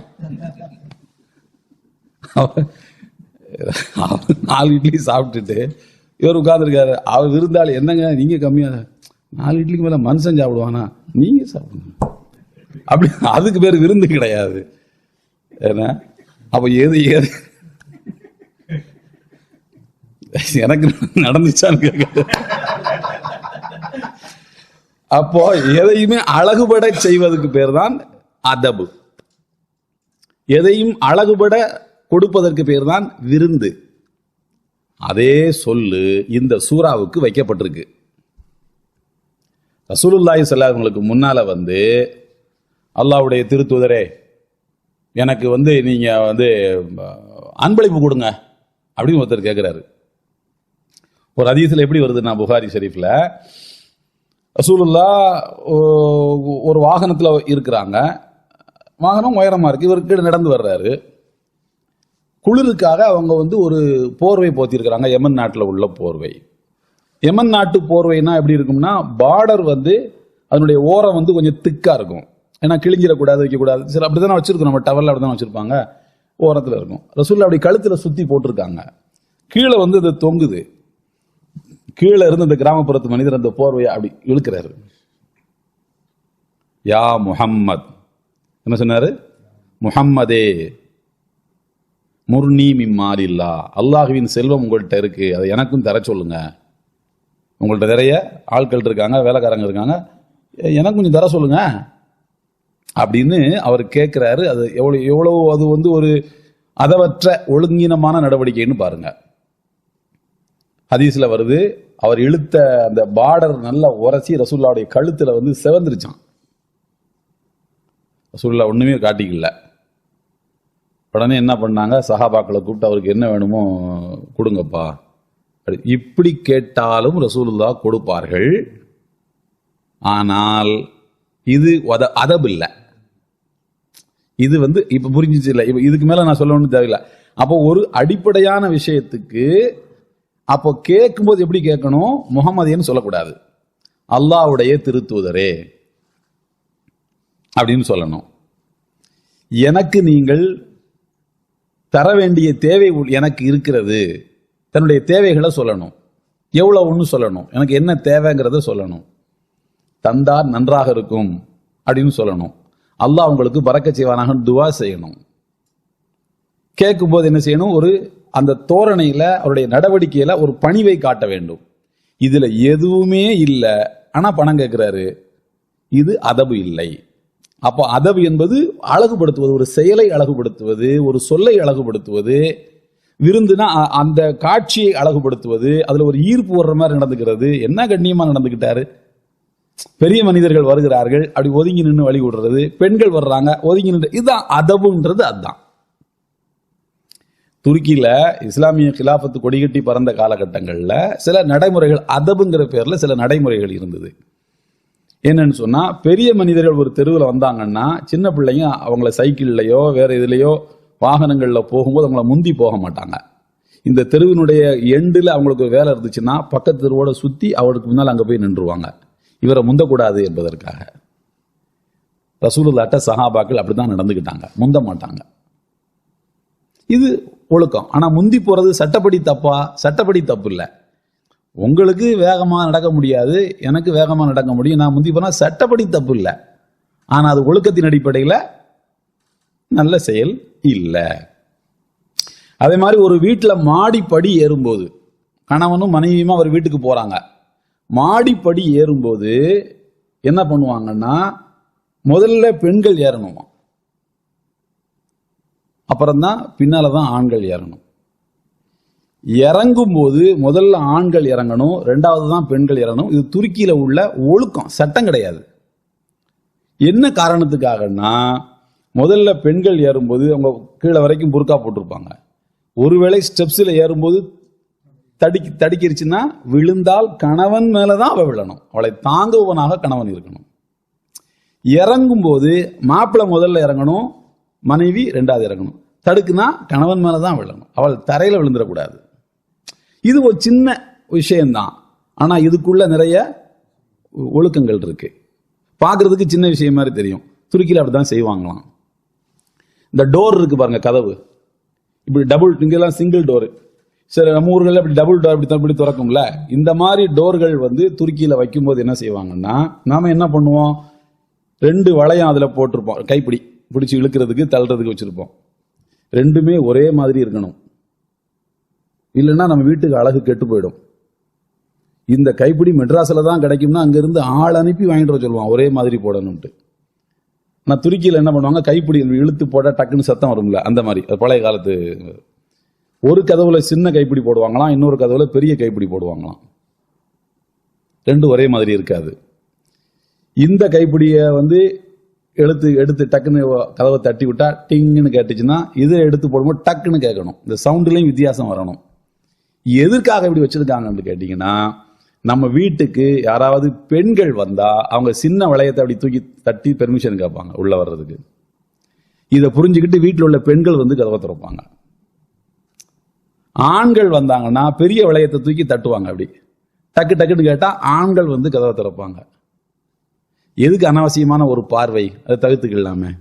4 இட்லி சாப்பிட்டுட்டு இவர் உட்கார்ந்துருக்காரு. அவர் விருந்தாளி, என்னங்க நீங்க கம்மியா, 4 இட்லிக்கு மேல மனுஷன் சாப்பிடுவானா, நீங்க சாப்பிடுங்க. அப்படி அதுக்கு பேர் விருந்து கிடையாது. ஏன்னா அப்ப எது எனக்கு நடந்துச்சான்னு கேட்க, அப்போ எதையுமே அழகுபட செய்வதற்கு பேர் தான் அதபு. எதையும் அழகுபட கொடுப்பதற்கு பேர் தான் விருந்து. அதே சொல்லு இந்த சூராவுக்கு வைக்கப்பட்டிருக்கு. ரசூலுல்லாஹி ஸல்லல்லாஹு அலைஹி வஸல்லம் முன்னால அல்லாஹ்வுடைய திருத்தூதரே, எனக்கு நீங்க அன்பளிப்பு கொடுங்க அப்படின்னு ஒருத்தர் கேட்கிறாரு. ஒரு ஹதீஸ்ல எப்படி வருதுன்னா, புகாரி ஷரீஃப்ல ரசூலுல்லாஹ் ஒரு வாகனத்துல இருக்கிறாங்க. வாகனம் உயரமா இருக்கு, இவர் கீழே நடந்து வர்றாரு. குளிருக்காக அவங்க ஒரு போர்வை போத்திருக்கிறாங்க, யமன் நாட்டில் உள்ள போர்வை. யமன் நாட்டு போர்வைனா எப்படி இருக்கும்னா, பார்டர் அதனுடைய ஓரம் கொஞ்சம் திக்கா இருக்கும். ஏன்னா கிழிஞ்சிடக்கூடாது, வைக்கக்கூடாது. சில அப்படித்தானே வச்சிருக்கோம், நம்ம டவர்ல அப்படிதான் வச்சிருப்பாங்க, ஓரத்தில் இருக்கும். ரசூலுல்லாஹ் அப்படி கழுத்துல சுத்தி போட்டிருக்காங்க. கீழே அது தொங்குது. கீழே இருந்து அந்த கிராமப்புறத்து மனிதர் அந்த போர்வையை அப்படி இழுக்கிறாரு. யா முஹம்மத், என்ன சொன்னாரு, முஹம்மதே முர்னி மிம்மாலில்லா, அல்லாஹுவின் செல்வம் உங்கள்கிட்ட இருக்கு, அதை எனக்கும் தர சொல்லுங்க. உங்கள்கிட்ட நிறைய ஆட்கள் இருக்காங்க, வேலைக்காரங்க இருக்காங்க, எனக்கும் கொஞ்சம் தர சொல்லுங்க அப்படின்னு அவர் கேட்கிறாரு. அது எவ்வளவு அது ஒரு அதவற்ற ஒழுங்கீனமான நடவடிக்கைன்னு பாருங்க. ஹதீஸ்ல வருது, அவர் இழுத்த அந்த பார்டர் நல்லா உரசி ரசூலுல்லாஹ்வுடைய கழுத்துல செவந்துருச்சான். ரசூலுல்லாஹ் ஒண்ணுமே காட்டிக்கல. உடனே என்ன பண்ணாங்க, சஹாபாக்களை கூப்பிட்டு அவருக்கு என்ன வேணுமோ கொடுங்கப்பா. இப்படி கேட்டாலும் ரசூலுல்லாஹ் கொடுப்பார்கள். ஆனால் இது அதபு இல்லை. இது இப்ப புரிஞ்சிச்சு இல்ல, இதுக்கு மேல நான் சொல்லணும்னு தேவையில்லை. அப்போ ஒரு அடிப்படையான விஷயத்துக்கு அப்போ கேட்கும்போது எப்படி கேட்கணும், முஹம்மதின்னு சொல்லக்கூடாது, அல்லாஹ்வுடைய திருத்தூதரே அப்படின்னு சொல்லணும். எனக்கு நீங்கள் தர வேண்டிய தேவை எனக்கு இருக்கிறது, தன்னுடைய தேவைகளை சொல்லணும். எவ்வளவுன்னு சொல்லணும், எனக்கு என்ன தேவைங்கிறத சொல்லணும். தந்தார் நன்றாக இருக்கும் அப்படின்னு சொல்லணும். அல்லாஹ் உங்களுக்கு பரக்கத் செய்வானாக துவா செய்யணும். கேட்கும்போது என்ன செய்யணும், அந்த தோரணையில அவருடைய நடவடிக்கையில ஒரு பணிவை காட்ட வேண்டும். இதுல எதுவுமே இல்லை, ஆனா பணம் கேட்கிறாரு, இது அதபு இல்லை. அப்போ அதப் என்பது அழகுபடுத்துவது, ஒரு செயலை அழகுபடுத்துவது, ஒரு சொல்லை அழகுபடுத்துவது. விருந்துனா அந்த காட்சியை அழகுபடுத்துவது, அதுல ஒரு ஈர்ப்பு வர்ற மாதிரி நடந்துக்கிறது. என்ன கண்ணியமா நடந்துக்கிட்டாரு. பெரிய மனிதர்கள் வருகிறார்கள், அப்படி ஒதுங்கி நின்று வழி விடுறது. பெண்கள் வர்றாங்க, ஒதுங்கி நின்று. இதுதான் அதபுன்றது. அதுதான் துருக்கியில இஸ்லாமிய கிலாபத்து கொடிகட்டி பறந்த காலகட்டங்கள்ல சில நடைமுறைகள், அதபுங்கிற பேர்ல சில நடைமுறைகள் இருந்தது. என்னன்னு சொன்னா, பெரிய மனிதர்கள் ஒரு தெருவில் வந்தாங்கன்னா சின்ன பிள்ளைங்க அவங்கள சைக்கிள்லையோ வேற இதுலையோ வாகனங்கள்ல போகும்போது அவங்கள முந்தி போக மாட்டாங்க. இந்த தெருவினுடைய எண்டில் அவங்களுக்கு ஒரு வேலை இருந்துச்சுன்னா பக்கத்து தெருவோட சுத்தி அவருக்கு முன்னால் அங்க போய் நின்றுவாங்க, இவரை முந்தக்கூடாது என்பதற்காக. ரசூலுல்லாஹ்ட்ட சஹாபாக்கள் அப்படிதான் நடந்துக்கிட்டாங்க, முந்த மாட்டாங்க. இது ஒழுக்கம். ஆனா முந்தி போறது சட்டப்படி தப்பா? சட்டப்படி தப்பு இல்லை. உங்களுக்கு வேகமா நடக்க முடியாது, எனக்கு வேகமா நடக்க முடியும், நான் முந்தி போனா சட்டப்படி தப்பு இல்லை. ஆனா அது ஒழுக்கத்தின் அடிப்படையில் நல்ல செயல் இல்லை. அதே மாதிரி ஒரு வீட்டில் மாடிப்படி ஏறும்போது, கணவனும் மனைவியுமா அவர் வீட்டுக்கு போறாங்க, மாடிப்படி ஏறும்போது என்ன பண்ணுவாங்கன்னா முதல்ல பெண்கள் ஏறணுமா, அப்புறம்தான் பின்னாலதான் ஆண்கள் ஏறணும். இறங்கும் போது முதல்ல ஆண்கள் இறங்கணும், ரெண்டாவது தான் பெண்கள் இறங்கணும். இது துருக்கியில உள்ள ஒழுக்கம், சட்டம் கிடையாது. என்ன காரணத்துக்காகனா, முதல்ல பெண்கள் ஏறும்போது அவங்க கீழே வரைக்கும் புர்கா போட்டிருப்பாங்க. ஒருவேளை ஸ்டெப்ஸ்ல ஏறும்போது தடிக்கிருச்சுன்னா விழுந்தால் கணவன் மேலதான் அவ விழணும், அவளை தாங்குவனாக கணவன் இருக்கணும். இறங்கும் போது மாப்பிள்ளை முதல்ல இறங்கணும், மனைவி ரெண்டாவது இறங்கணும். தடுக்குனா கணவன் மேலதான் விழணும், அவள் தரையில விழுந்துடக்கூடாது. இது ஒரு சின்ன விஷயம்தான், ஆனா இதுக்குள்ள நிறைய ஒழுக்கங்கள் இருக்கு. பார்க்கறதுக்கு சின்ன விஷயம் மாதிரி தெரியும், துருக்கியில் அப்படிதான் செய்வாங்களாம். இந்த டோர் இருக்கு பாருங்க, கதவு இப்படி டபுள், இங்கெல்லாம் சிங்கிள் டோர், சரி நம்ம ஊர்கள் அப்படி டபுள் டோர் இப்படி திறக்கும்ல, இந்த மாதிரி டோர்கள் துருக்கியில வைக்கும்போது என்ன செய்வாங்கன்னா, நாம என்ன பண்ணுவோம், ரெண்டு வளையம் அதுல போட்டிருப்போம், கைப்பிடி பிடிச்சி இழுக்கிறதுக்கு தள்ளுறதுக்கு வச்சிருப்போம். ரெண்டுமே ஒரே மாதிரி இருக்கணும், இல்லைன்னா நம்ம வீட்டுக்கு அழகு கெட்டு போயிடும். இந்த கைப்பிடி மெட்ராஸ்ல தான் கிடைக்கும்னா அங்கிருந்து ஆள் அனுப்பி வாங்கிட்டு வர சொல்லுவான், ஒரே மாதிரி போடணும்ட்டு. நான் துருக்கியில் என்ன பண்ணுவாங்க, கைப்பிடி இழுத்து போட டக்குன்னு சத்தம் வரும்ல, அந்த மாதிரி பழைய காலத்து. ஒரு கதவுல சின்ன கைப்பிடி போடுவாங்களாம், இன்னொரு கதவுல பெரிய கைப்பிடி போடுவாங்களாம். ரெண்டும் ஒரே மாதிரி இருக்காது. இந்த கைப்பிடியை எடுத்து டக்குன்னு கதவை தட்டி விட்டா டிங்குன்னு கேட்டுச்சுன்னா, இதை எடுத்து போடும்போது டக்குன்னு கேட்கணும். இந்த சவுண்ட்லையும் வித்தியாசம் வரணும். எதற்காக இப்படி வச்சிருக்காங்கன்னு கேட்டீங்கன்னா, நம்ம வீட்டுக்கு யாராவது பெண்கள் வந்தா அவங்க சின்ன வளையத்தை அப்படி தூக்கி தட்டி பெர்மிஷன் கேட்பாங்க உள்ள வர்றதுக்கு. இதை புரிஞ்சுக்கிட்டு வீட்டில் உள்ள பெண்கள் கதவை திறப்பாங்க. ஆண்கள் வந்தாங்கன்னா பெரிய வளையத்தை தூக்கி தட்டுவாங்க, அப்படி டக்கு டக்குன்னு கேட்டா ஆண்கள் கதவை திறப்பாங்க. எதுக்கு அனாவசியமான ஒரு பார்வை, அதை தவிர்த்துக்கலாமே.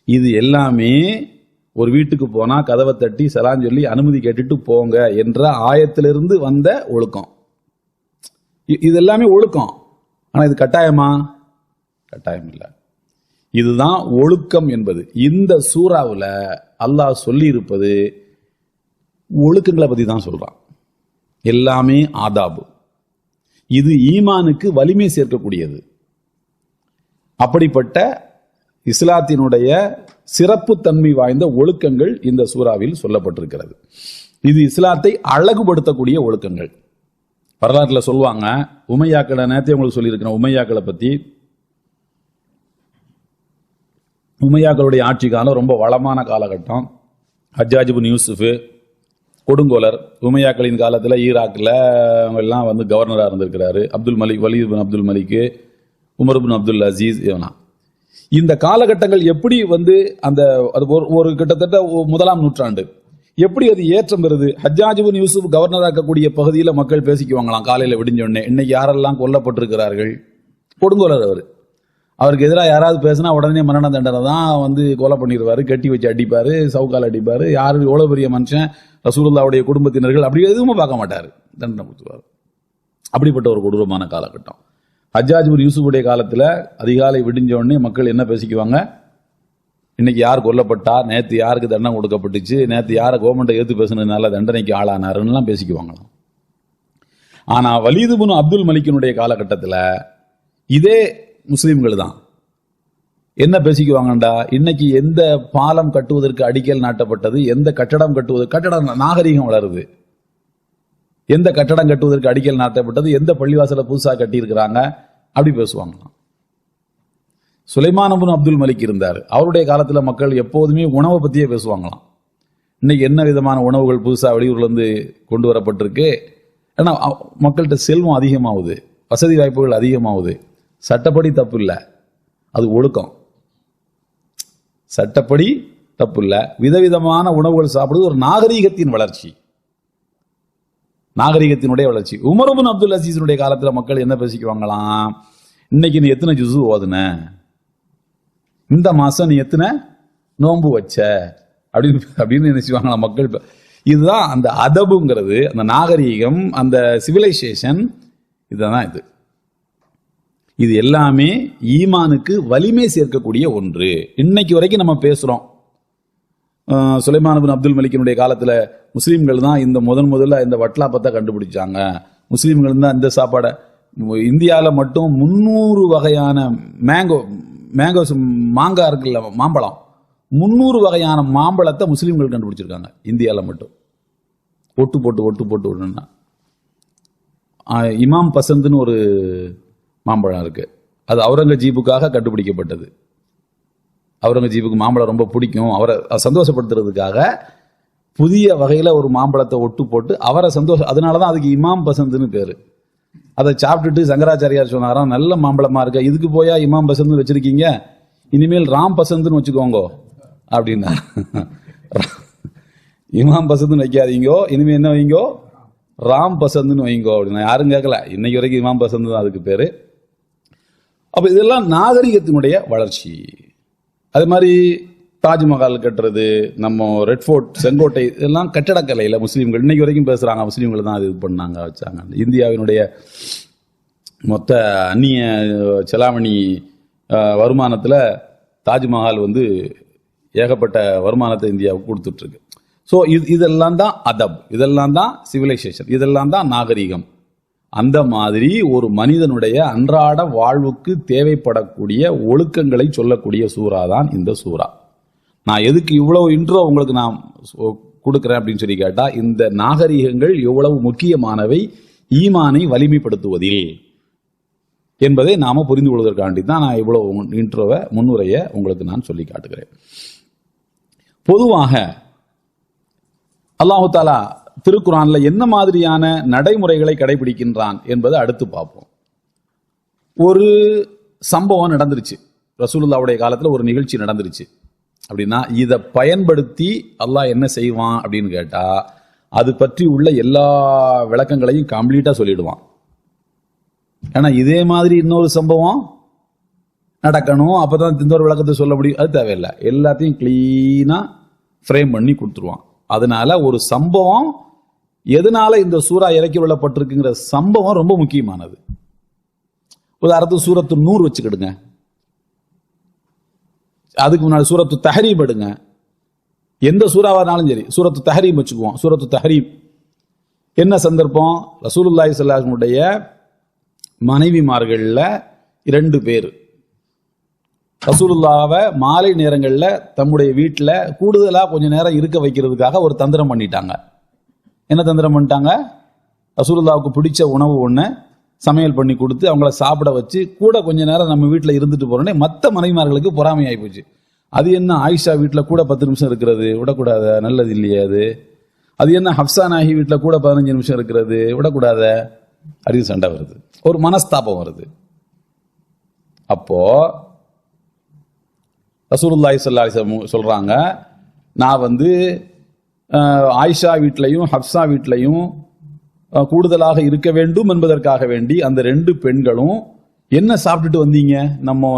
இது எல்லாமே ஒரு வீட்டுக்கு போனா கதவை தட்டி சலான் சொல்லி அனுமதி கேட்டுட்டு போங்க என்ற ஆயத்திலிருந்து வந்த ஒழுக்கம். இது எல்லாமே ஒழுக்கம். ஆனா இது கட்டாயமா? கட்டாயம் இல்லை. இதுதான் ஒழுக்கம் என்பது. இந்த சூறாவுல அல்லாஹ் சொல்லி இருப்பது ஒழுக்கங்களை பத்தி தான் சொல்றான். எல்லாமே ஆதாபு. இது ஈமானுக்கு வலிமை சேர்க்கக்கூடியது. அப்படிப்பட்ட இஸ்லாத்தினுடைய சிறப்பு தன்மை வாய்ந்த ஒழுக்கங்கள் இந்த சூறாவில் சொல்லப்பட்டிருக்கிறது. இது இஸ்லாத்தை அழகுபடுத்தக்கூடிய ஒழுக்கங்கள். வரலாற்றில் சொல்லுவாங்க, உமையாக்களை நேரத்தை உங்களுக்கு சொல்லியிருக்கிறேன். உமையாக்களை பத்தி, உமையாக்களுடைய ஆட்சி காலம் ரொம்ப வளமான காலகட்டம். ஹஜ்ஜாஜ் இப்னு யூசுப் கொடுங்கோலர், உமையாக்களின் காலத்தில் ஈராக்கில் அவங்க எல்லாம் கவர்னராக இருந்திருக்கிறாரு. அப்துல் மலிக், வலீத் பின் அப்துல் மலிக், உமர் பின் அப்துல் அசீஸ், இவனா. இந்த காலகட்டங்கள் எப்படி அந்த அது ஒரு கிட்டத்தட்ட 1ஆம் நூற்றாண்டு எப்படி அது ஏற்றம் பெறுது. ஹஜ்ஜாஜ் இப்னு யூசுப் கவர்னராக இருக்கக்கூடிய பகுதியில் மக்கள் பேசிக்குவாங்களாம் காலையில் விடிஞ்சோடனே, இன்னைக்கு யாரெல்லாம் கொல்லப்பட்டிருக்கிறார்கள். கொடுங்கோலர் அவருக்கு எதிராக யாராவது பேசினா உடனே மரண தண்டனை தான் கொலை பண்ணிடுவாரு, கட்டி வச்சு அடிப்பாரு, சவுக்கால் அடிப்பாரு. யாரு எவ்வளவு பெரிய மனுஷன், ரசூலுல்லாஹ்வுடைய குடும்பத்தினர்கள் அப்படி எதுவுமே பார்க்க மாட்டாரு, தண்டனை கொடுத்துருவாரு. அப்படிப்பட்ட ஒரு கொடூரமான காலகட்டம். ஹஜ்ஜாஜ் இப்னு யூசுஃபுடைய காலத்தில் அதிகாலை விடிஞ்ச உடனே மக்கள் என்ன பேசிக்குவாங்க, இன்னைக்கு யார் கொல்லப்பட்டார், நேற்று யாருக்கு தண்டனை கொடுக்கப்பட்டுச்சு, நேற்று யாரை கவர்மெண்ட்டை ஏற்று பேசுனதுனால தண்டனைக்கு ஆளானாருன்னு பேசிக்குவாங்களாம். ஆனா வலீத் பின் அப்துல் மலிக்கினுடைய காலகட்டத்தில் இதே முஸ்லீம்கள் தான் என்ன பேசிக்குவாங்கண்டா, இன்னைக்கு எந்த பாலம் கட்டுவதற்கு அடிக்கல் நாட்டப்பட்டது, எந்த கட்டடம் கட்டடம் நாகரீகம் வளருது, எந்த கட்டடம் கட்டுவதற்கு அடிக்கல் நாட்டப்பட்டது, எந்த பள்ளிவாசலை புதுசாக கட்டியிருக்கிறாங்க, அப்படி பேசுவாங்களாம். சுலைமான் இப்னு அப்துல் மலிக் இருந்தார். அவருடைய காலத்தில் மக்கள் எப்போதுமே உணவை பற்றியே பேசுவாங்களாம். இன்னைக்கு என்ன விதமான உணவுகள் புதுசாக வெளியூர்லேருந்து கொண்டு வரப்பட்டிருக்கு. ஏன்னா மக்கள்கிட்ட செல்வம் அதிகமாகுது, வசதி வாய்ப்புகள் அதிகமாகுது. சட்டப்படி தப்பு இல்லை, அது ஒழுக்கம். சட்டப்படி தப்பு இல்லை. விதவிதமான உணவுகள் சாப்பிடுவது ஒரு நாகரீகத்தின் வளர்ச்சி, நாகரீகத்தினுடைய வளர்ச்சி. உமர் இப்னு அப்துல் அசீஸுடைய காலத்தில் மக்கள் என்ன பேசிக்குவாங்களாம், இன்னைக்கு நீ எத்தனை ஜுஸு ஓதுன, இந்த மாசம் நீ எத்தனை நோன்பு வச்ச, அப்படின்னு நினைச்சுவாங்களாம் மக்கள். இதுதான் அந்த அதபுங்கிறது, அந்த நாகரீகம், அந்த சிவிலைசேஷன். இதுதான் இது எல்லாமே ஈமானுக்கு வலிமை சேர்க்கக்கூடிய ஒன்று. இன்னைக்கு வரைக்கும் நம்ம பேசுறோம். சுலைமான் இப்னு அப்துல் மலிக்கினுடைய காலத்தில் முஸ்லீம்கள் தான் இந்த முதல்ல இந்த வட்லாப்பத்தை கண்டுபிடிச்சாங்க. முஸ்லீம்கள் தான் இந்த சாப்பாடை, இந்தியாவில் மட்டும் 300 வகையான மேங்கோஸ், மாங்காய் இருக்குல்ல, மாம்பழம், 300 வகையான மாம்பழத்தை முஸ்லீம்கள் கண்டுபிடிச்சிருக்காங்க இந்தியாவில் மட்டும். ஒட்டு போட்டு விடணும்னா இமாம் பசந்துன்னு ஒரு மாம்பழம் இருக்கு. அது அவுரங்கஜீபுக்காக கண்டுபிடிக்கப்பட்டது. அவுரங்கஜீபுக்கு மாம்பழம் ரொம்ப பிடிக்கும், அவரை சந்தோஷப்படுத்துறதுக்காக புதிய வகையில் ஒரு மாம்பழத்தை ஒட்டு போட்டு அவரை சந்தோஷம். அதனால தான் அதுக்கு இமாம் பசந்துன்னு பேர். அதை சாப்பிட்டுட்டு சங்கராச்சாரியார் சொன்னாராம், நல்ல மாம்பழமா இருக்க, இதுக்கு போயா இமாம் பசந்து வச்சிருக்கீங்க, இனிமேல் ராம் பசந்துன்னு வச்சுக்கோங்க அப்படின்னா. இமாம் பசந்துன்னு வைக்காதீங்கோ, இனிமேல் என்ன வைங்கோ, ராம் பசந்துன்னு வைங்கோ அப்படின்னா. யாரும் கேட்கல, இன்னைக்கு வரைக்கும் இமாம் பசந்து தான் அதுக்கு பேரு. அப்ப இதெல்லாம் நாகரிகத்தினுடைய வளர்ச்சி. அது மாதிரி தாஜ்மஹால் கட்டுறது, நம்ம ரெட் ஃபோர்ட், செங்கோட்டை, இதெல்லாம் கட்டடக்கலையில் முஸ்லீம்கள் இன்னைக்கு வரைக்கும் பேசுறாங்க. முஸ்லீம்கள் தான் அது இது பண்ணாங்க, வச்சாங்க. இந்தியாவினுடைய மொத்த அந்நிய செலாவணி வருமானத்தில் தாஜ்மஹால் ஏகப்பட்ட வருமானத்தை இந்தியாவுக்கு கொடுத்துட்டு இருக்கு. ஸோ இதெல்லாம் தான் அதப், இதெல்லாம் தான் சிவிலைசேஷன், இதெல்லாம் தான் நாகரிகம். அந்த மாதிரி ஒரு மனிதனுடைய அன்றாட வாழ்வுக்கு தேவைப்படக்கூடிய ஒழுக்கங்களை சொல்லக்கூடிய சூறா தான் இந்த சூறா. நான் எதுக்கு இவ்வளவு இன்ட்ரோ உங்களுக்கு நான் கொடுக்குறேன் அப்படின்னு சொல்லி கேட்டா, இந்த நாகரிகங்கள் எவ்வளவு முக்கியமானவை ஈமானை வலிமைப்படுத்துவதில் என்பதை நாம புரிந்து கொள்வதற்காண்டி தான் நான் இவ்வளவு இன்ட்ரோவை, முன்னுரையை உங்களுக்கு நான் சொல்லி காட்டுகிறேன். பொதுவாக அல்லாஹு தாலா திருக்குர்ஆன்ல என்ன மாதிரியான நடைமுறைகளை கடைபிடிக்கின்றான் என்பதை அடுத்து பார்ப்போம். ஒரு சம்பவம் நடந்துருச்சு, ரசூலுல்லாஹ்வுடைய காலத்தில் ஒரு நிகழ்ச்சி நடந்துருச்சு அப்படின்னா, இதை பயன்படுத்தி அல்லாஹ் என்ன செய்வான் அப்படின்னு கேட்டா, அது பற்றி உள்ள எல்லா விளக்கங்களையும் கம்ப்ளீட்டா சொல்லிடுவான். ஏன்னா இதே மாதிரி இன்னொரு சம்பவம் நடக்கணும், அப்பதான் இன்னொரு விளக்கத்தை சொல்ல முடியும், அது தேவையில்லை. எல்லாத்தையும் கிளீனா ஃப்ரேம் பண்ணி கொடுத்துருவான். அதனால ஒரு சம்பவம், எதனால இந்த சூரா இறக்கி விடப்பட்டிருக்குங்கிற சம்பவம் ரொம்ப முக்கியமானது. உதாரணத்துக்கு சூரத்து நூர் வச்சுக்கிடுங்க, அதுக்கு முன்னாடி சூரத்து தஹரீம் எடுங்க. எந்த சூறாவானாலும் சரி, சூரத்து தஹரீம் வச்சுக்குவோம். சூரத்து தஹரீம் என்ன சந்தர்ப்பம், ரசூலுல்லாஹி ஸல்லல்லாஹு அலைஹி வஸல்லம் மனைவிமார்கள்ல 2 பேர் ரசூலுல்லாஹ்வை மாலை நேரங்களில் தம்முடைய வீட்டில் கூடுதலாக கொஞ்சம் நேரம் இருக்க வைக்கிறதுக்காக ஒரு தந்திரம் பண்ணிட்டாங்க. என்ன தந்திரம் பண்ணிட்டாங்க, ரசூலுல்லாஹ்வுக்கு பிடிச்ச உணவு ஒன்று சமையல் பண்ணி கொடுத்து அவங்கள சாப்பிட வச்சு கூட கொஞ்ச நேரம் நம்ம வீட்டில் இருந்துட்டு போறோன்னே மற்ற மனைவிமார்களுக்கு பொறாமையாகி போச்சு. அது என்ன ஆயிஷா வீட்டில் கூட 10 நிமிஷம் இருக்கிறது விடக்கூடாத, நல்லது இல்லையே அது. அது என்ன ஹப்சா நாயகி வீட்டில் கூட 15 நிமிஷம் இருக்கிறது விடக்கூடாத, அப்படின்னு சண்டை வருது, ஒரு மனஸ்தாபம் வருது. அப்போ ரசூலுல்லாஹி ஸல்லல்லாஹு அலைஹி வஸல்லம் சொல்றாங்க, நான் ஆயிஷா வீட்டிலையும் ஹப்சா வீட்டிலையும் கூடுதலாக இருக்க வேண்டும் என்பதற்காக வேண்டி அந்த 2 பெண்களும் என்ன சாப்பிட்டுட்டு வந்தீங்க, நம்ம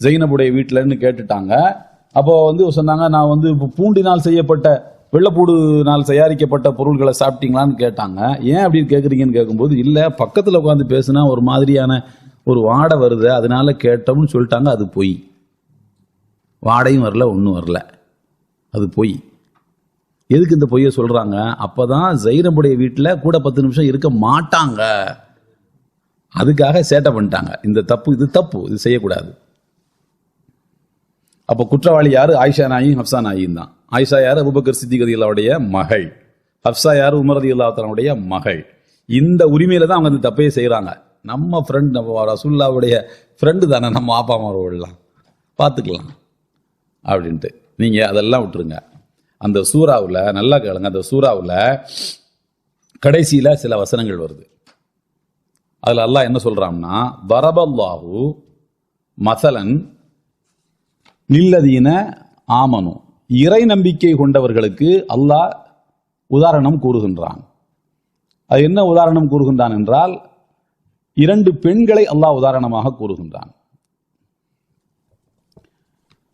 ஜெய்னபுடைய வீட்டிலன்னு கேட்டுட்டாங்க. அப்போ சொன்னாங்க, நான் பூண்டினால் செய்யப்பட்ட, வெள்ளப்பூடுனால் தயாரிக்கப்பட்ட பொருள்களை சாப்பிட்டீங்களான்னு கேட்டாங்க. ஏன் அப்படின்னு கேட்குறீங்கன்னு கேட்கும்போது, இல்லை பக்கத்தில் உட்காந்து பேசுனா ஒரு மாதிரியான ஒரு வாடை வருது அதனால கேட்டோம்னு சொல்லிட்டாங்க. அது பொய், வாடையும் வரல, ஒன்றும் வரல, அது பொய். எதுக்கு இந்த பொய்யை சொல்றாங்க, அப்பதான் ஜைனபுடைய வீட்டில் கூட 10 நிமிஷம் இருக்க மாட்டாங்க, அதுக்காக சேட்டை பண்ணிட்டாங்க. இந்த தப்பு, இது தப்பு, இது செய்யக்கூடாது. அப்ப குற்றவாளி யாரு? ஆயிஷா நாயும் ஹப்சா நாயும் தான். ஆயிஷா யாரு? அபூபக்கர் சித்திக் ரலியல்லாஹுடைய மகள். ஹப்சா யாரு? உமர் ரலியல்லாஹு தஆலாவுடைய மகள். இந்த உரிமையில தான் அவங்க அந்த தப்பையே செய்யறாங்க. நம்ம ஃப்ரெண்ட், நம்ம ரசூலுல்லாஹ்வுடைய ஃப்ரெண்டு தானே, நம்ம ஆப்பா மாறுவெல்லாம் பார்த்துக்கலாம் அப்படின்ட்டு நீங்க அதெல்லாம் விட்டுருங்க. அந்த சூறாவில் நல்லா கேளுங்க, அந்த சூறாவில் கடைசியில சில வசனங்கள் வருது. அதுல அல்லாஹ் என்ன சொல்றான்னா, தரபல்லாஹு மஸலன் லில்லதீன ஆமனு, இறை நம்பிக்கை கொண்டவர்களுக்கு அல்லாஹ் உதாரணம் கூறுகின்றான். அது என்ன உதாரணம் கூறுகின்றான் என்றால், 2 பெண்களை அல்லாஹ் உதாரணமாக கூறுகின்றான்.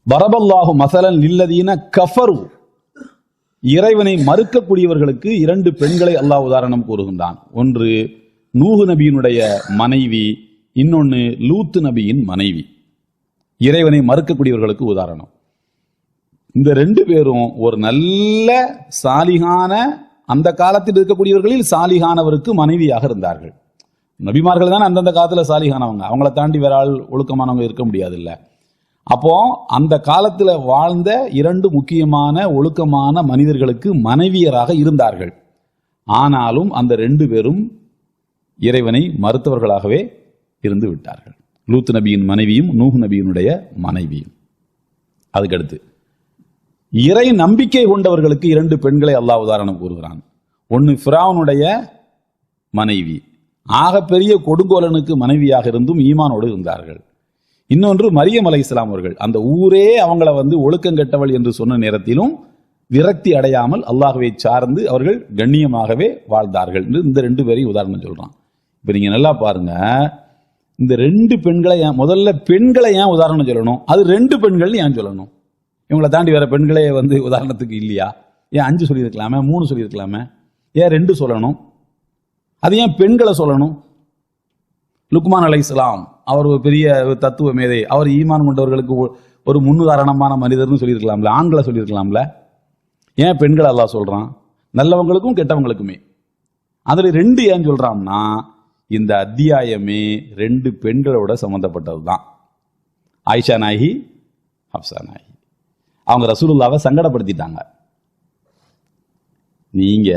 தரபல்லாஹு மஸலன் லில்லதீன கஃபரு, இறைவனை மறுக்கக்கூடியவர்களுக்கு 2 பெண்களை அல்லாஹ் உதாரணம் கூறுகின்றான். ஒன்று நூஹ் நபியினுடைய மனைவி, இன்னொன்னு லூத் நபியின் மனைவி. இறைவனை மறுக்கக்கூடியவர்களுக்கு உதாரணம். இந்த 2 பேரும் ஒரு நல்ல சாலிகான, அந்த காலத்தில் இருக்கக்கூடியவர்களில் சாலிகானவருக்கு மனைவியாக இருந்தார்கள். நபிமார்கள் தான் அந்தந்த காலத்துல சாலிகானவங்க, அவங்கள தாண்டி வேற ஆள் ஒழுக்கமானவங்க இருக்க முடியாது இல்ல. அப்போ அந்த காலத்துல வாழ்ந்த 2 முக்கியமான ஒழுக்கமான மனிதர்களுக்கு மனைவியராக இருந்தார்கள். ஆனாலும் அந்த 2 பேரும் இறைவனை மறுத்தவர்களாகவே இருந்து விட்டார்கள். லூத் நபியின் மனைவியும் நூஹ் நபியினுடைய மனைவியும். அதுக்கடுத்து இறை நம்பிக்கை கொண்டவர்களுக்கு 2 பெண்களை அல்லாஹ் உதாரணம் கூறுகிறான். ஒன்னு ஃபிரௌனுடைய மனைவி, ஆகப்பெரிய கொடுங்கோலனுக்கு மனைவியாக இருந்தும் ஈமானோடு இருந்தார்கள். இன்னொன்று மரியம் அலைஹிஸ்ஸலாம் அவர்கள், அந்த ஊரே அவங்கள ஒழுக்கம் கெட்டவள் என்று சொன்ன நேரத்திலும் விரக்தி அடையாமல் அல்லாஹ்வை சார்ந்து அவர்கள் கண்ணியமாகவே வாழ்ந்தார்கள் என்று இந்த 2 பேரையும் உதாரணம் சொல்றான். இப்ப நீங்க நல்லா பாருங்க, இந்த 2 பெண்களை முதல்ல பெண்களை ஏன் உதாரணம் சொல்லணும்? அது 2 பெண்கள் ஏன் சொல்லணும்? இவங்களை தாண்டி வேற பெண்களே உதாரணத்துக்கு இல்லையா? ஏன் 5 சொல்லியிருக்கலாமே, 3 சொல்லியிருக்கலாமே, ஏன் 2 சொல்லணும்? அது ஏன் பெண்களை சொல்லணும்? லுக்மான் அலைஹிஸ்ஸலாம் அவர் ஒரு பெரிய தத்துவ மேதை, அவர் ஈமான் கொண்டவர்களுக்கு ஒரு முன்னுதாரணமான மனிதர்னு சொல்லியிருக்கலாம்ல, ஆண்களை சொல்லியிருக்கலாம்ல. ஏன் பெண்களை அல்லாஹ் சொல்றான்? நல்லவங்களுக்கும் கெட்டவங்களுக்குமே. அதுல 2 ஏன் சொல்றான்னா, இந்த அத்தியாயமே 2 பெண்களோட சம்பந்தப்பட்டது தான். ஆயிஷா நாயகி, ஹப்சா நாயகி. அவங்க ரசூலுல்லாவை சங்கடப்படுத்திட்டாங்க. நீங்க